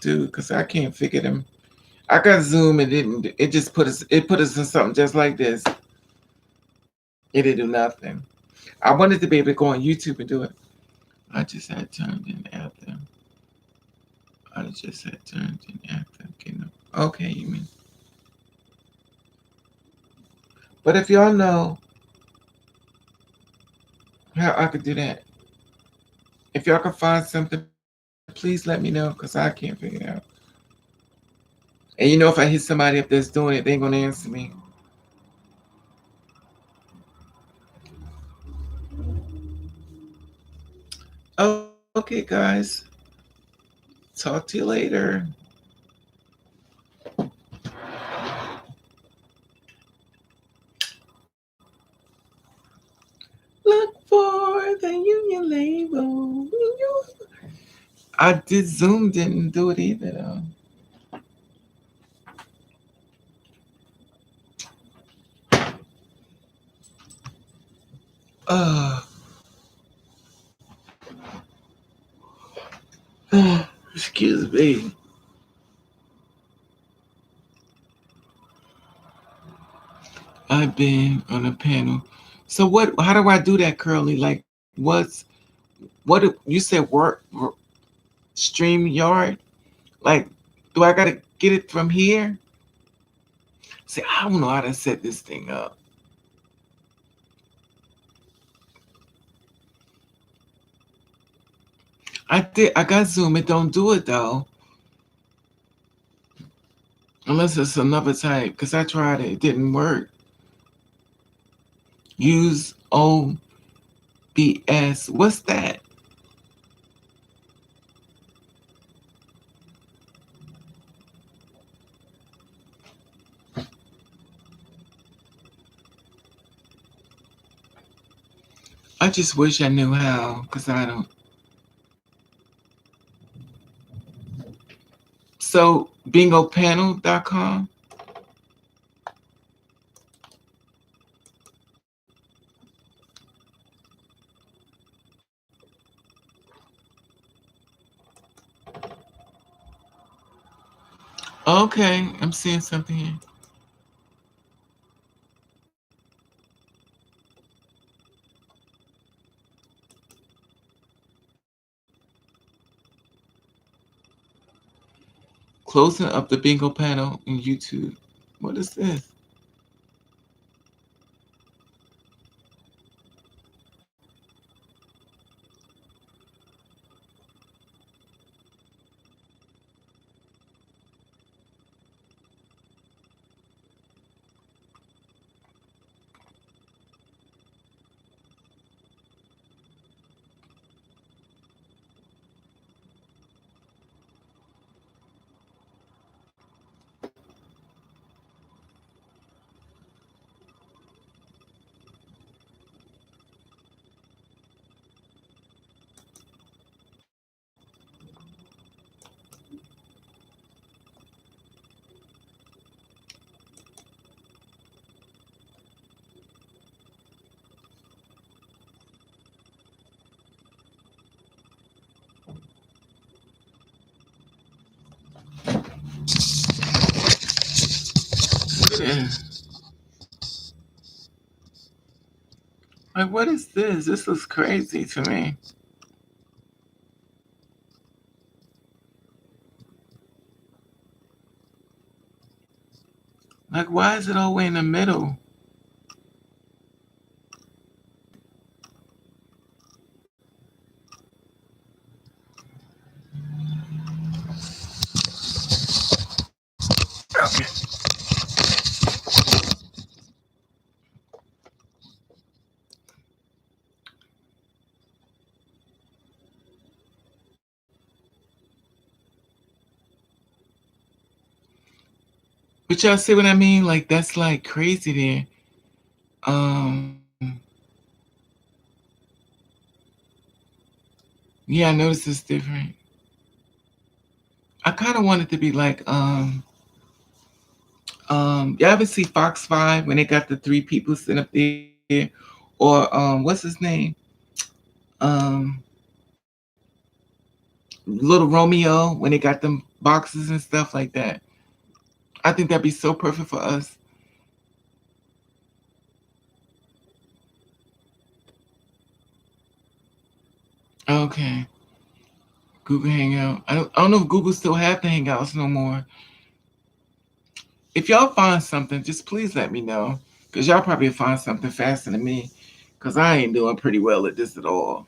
do because I can't figure them. I got Zoom and it just put us in something just like this. It didn't do nothing. I wanted to be able to go on YouTube and do it. I just had turned in after. I just had turned in after. Okay, you mean. But if y'all know how I could do that, if y'all can find something, please let me know because I can't figure it out. And you know, if I hit somebody up that's doing it, they ain't gonna answer me. Okay, guys. Talk to you later. Look for the union label. I did Zoom, didn't do it either though. Uh, excuse me. I've been on a panel. So what? How do I do that, Curly? Like, what? You said Stream Yard? Like, do I gotta get it from here? See, I don't know how to set this thing up. I did. I got Zoom. It don't do it though, unless it's another type. Cause I tried it. It didn't work. Use OBS. What's that? I just wish I knew how, because I don't. So, bingopanel.com. Okay, I'm seeing something here. Closing up the bingo panel in YouTube. What is this? Look at this. Like, what is this? This looks crazy to me. Like, why is it all the way in the middle? Okay. But y'all see what I mean? Like, that's like crazy there. Um, yeah, I noticed it's different. I kind of want it to be like, you ever see Fox 5 when they got the three people sitting up there? Or, what's his name? Um, Little Romeo when they got them boxes and stuff like that. I think that'd be so perfect for us. Okay. Google Hangout. I don't know if Google still have the Hangouts no more. If y'all find something, just please let me know. Because y'all probably find something faster than me. Because I ain't doing pretty well at this at all.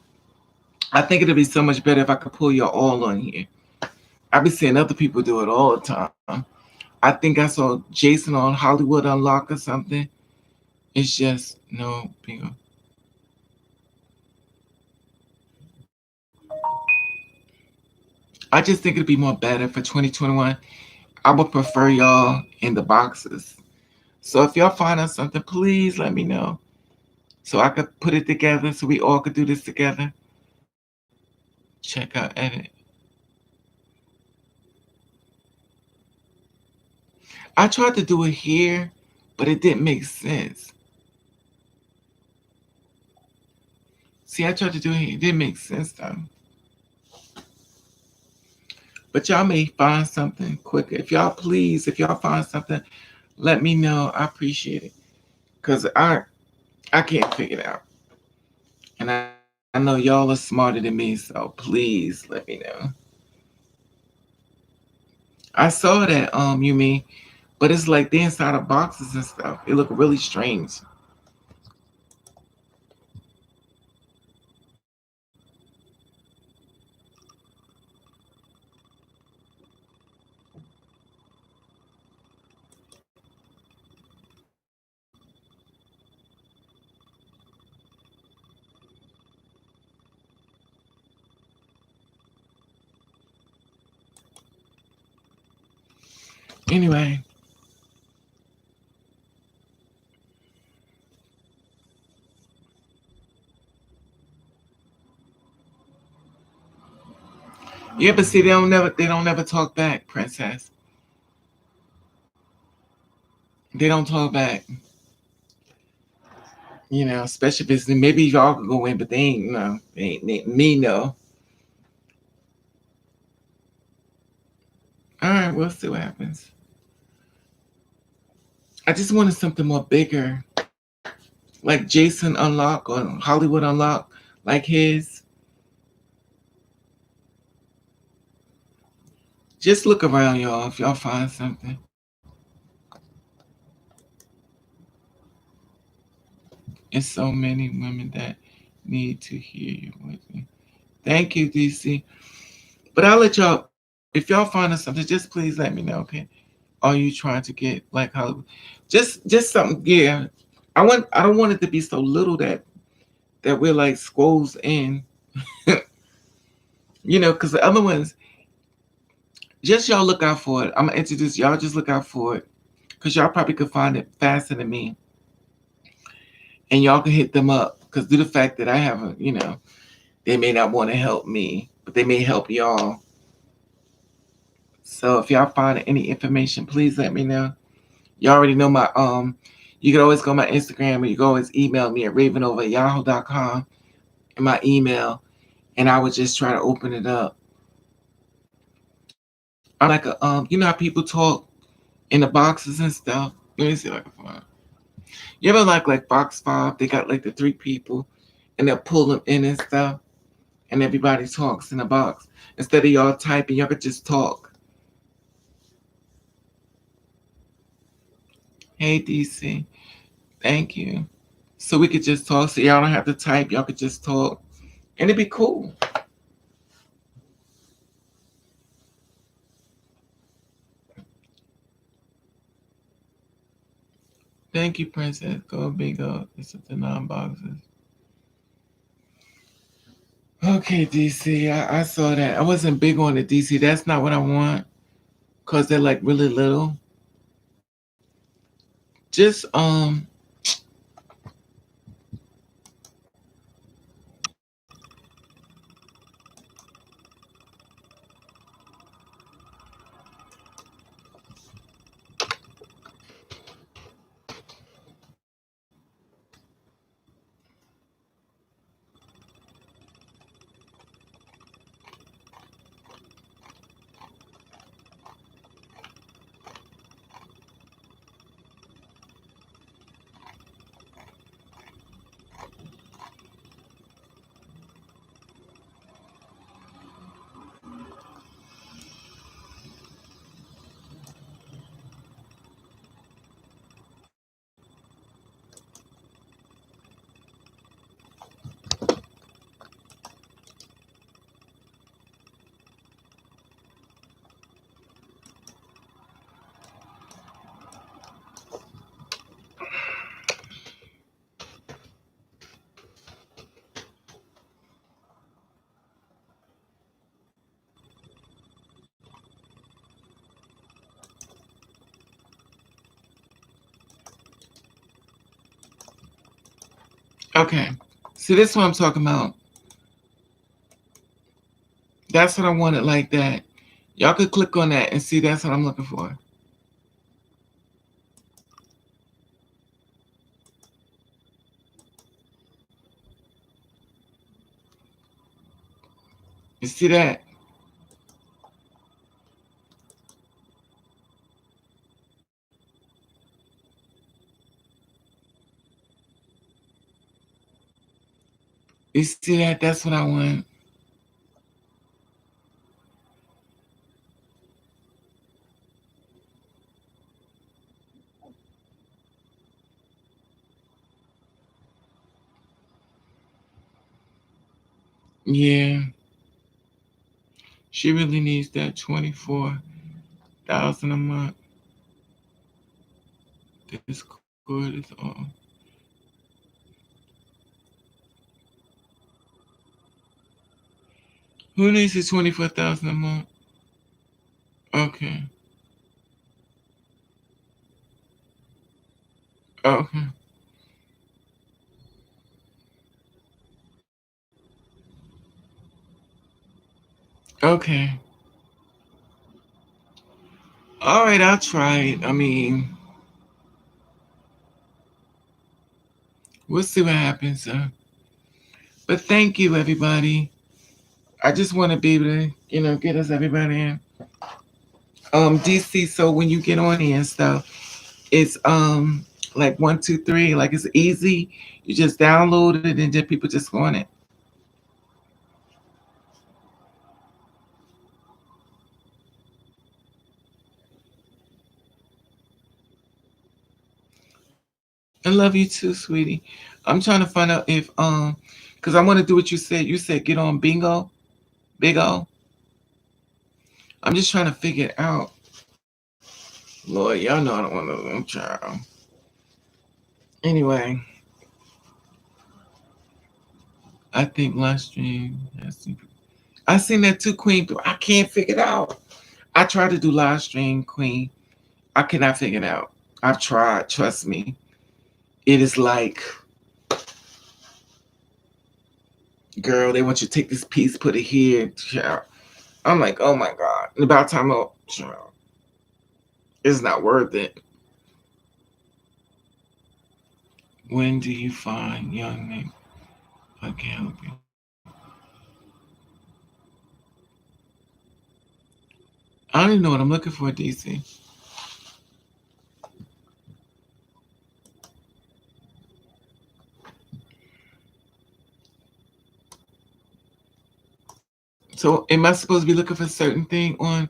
I think it'd be so much better if I could pull y'all all on here. I've been seeing other people do it all the time. I think I saw Jason on Hollywood Unlock or something. It's just no bingo. I just think it'd be more better for 2021. I would prefer y'all in the boxes. So if y'all find out something, please let me know so I could put it together so we all could do this together. Check out edit. I tried to do it here, but it didn't make sense. See, I tried to do it here. It didn't make sense though. But y'all may find something quicker. If y'all please, if y'all find something, let me know. I appreciate it. Cause I can't figure it out. And I know y'all are smarter than me, so please let me know. I saw that you mean, but it's like they inside of boxes and stuff. It looked really strange. Anyway, Yeah, but see, they don't never talk back, princess. They don't talk back. Especially if it's maybe y'all could go in, but they ain't no, they ain't me no. All right, we'll see what happens. I just wanted something more bigger, like Jason Unlock or Hollywood Unlock, like his. Just look around, y'all. If y'all find something, it's so many women that need to hear you with me. Thank you, DC. But I'll let y'all. If y'all find us something, just please let me know, okay? Are you trying to get like Hollywood? Just something, yeah. I don't want it to be so little that we're like squoze in, because the other ones, just y'all look out for it. I'm gonna introduce y'all. Just look out for it, because y'all probably could find it faster than me, and y'all can hit them up. Because due to the fact that I have they may not want to help me, but they may help y'all. So if y'all find any information, please let me know. You already know my you can always go to my Instagram, or you can always email me at ravenover@yahoo.com in my email, and I would just try to open it up. I'm like a you know how people talk in the boxes and stuff. Let me see if I can find. You ever like Box Five? They got like the three people, and they'll pull them in and stuff, and everybody talks in the box instead of y'all typing. Y'all could just talk. Hey DC, thank you. So we could just talk. So y'all don't have to type. Y'all could just talk, and it'd be cool. Thank you, Princess. Go big up. It's the non-boxes. Okay, DC. I saw that. I wasn't big on the DC. That's not what I want. Cause they're like really little. Just okay. See, this is what I'm talking about. That's what I wanted like that. Y'all could click on that and see that's what I'm looking for. You see that? You see that? That's what I want. Yeah. She really needs that 24,000 a month. Discord is on. Who needs the 24,000 a month? Okay. Okay. Okay. All right, I'll try it. I mean, we'll see what happens. But thank you, everybody. I just want to be able to, get us everybody in. DC. So when you get on here and stuff, it's like 1, 2, 3. Like it's easy. You just download it and then people just go on it. I love you too, sweetie. I'm trying to find out if because I want to do what you said. You said get on bingo, big O. I'm just trying to figure it out. Lord, y'all know I don't want to child. Anyway, I think live stream. I seen that too, Queen. But I can't figure it out. I tried to do live stream, Queen. I cannot figure it out. I've tried. Trust me. It is like, girl, they want you to take this piece, put it here, child. I'm like, oh my god. And about time, child, it's not worth it. When do you find young men again? I don't even know what I'm looking for, DC. So am I supposed to be looking for a certain thing on?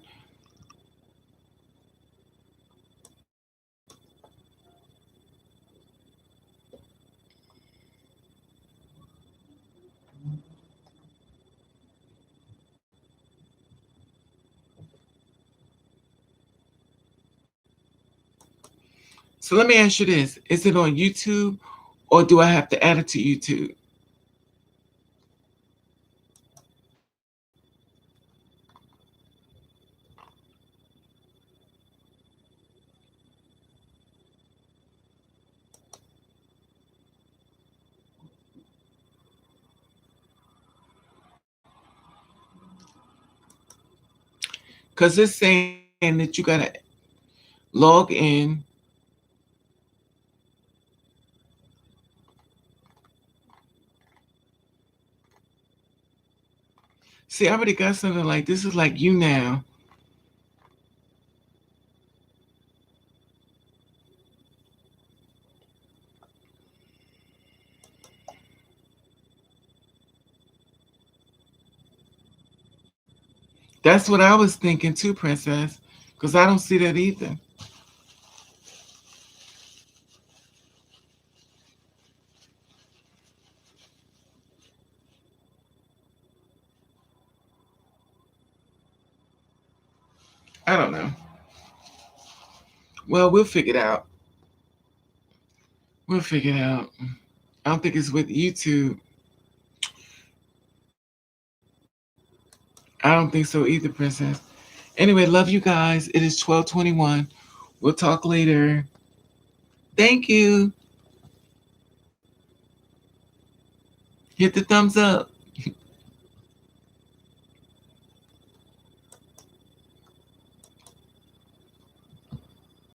So let me ask you this: is it on YouTube, or do I have to add it to YouTube? Because it's saying that you gotta log in. See, I already got something like this. Is like you now. That's what I was thinking too, Princess. Because I don't see that either. I don't know. Well, we'll figure it out. We'll figure it out. I don't think it's with YouTube. I don't think so either, Princess. Anyway, love you guys. It is 12:21. We'll talk later. Thank you. Hit the thumbs up.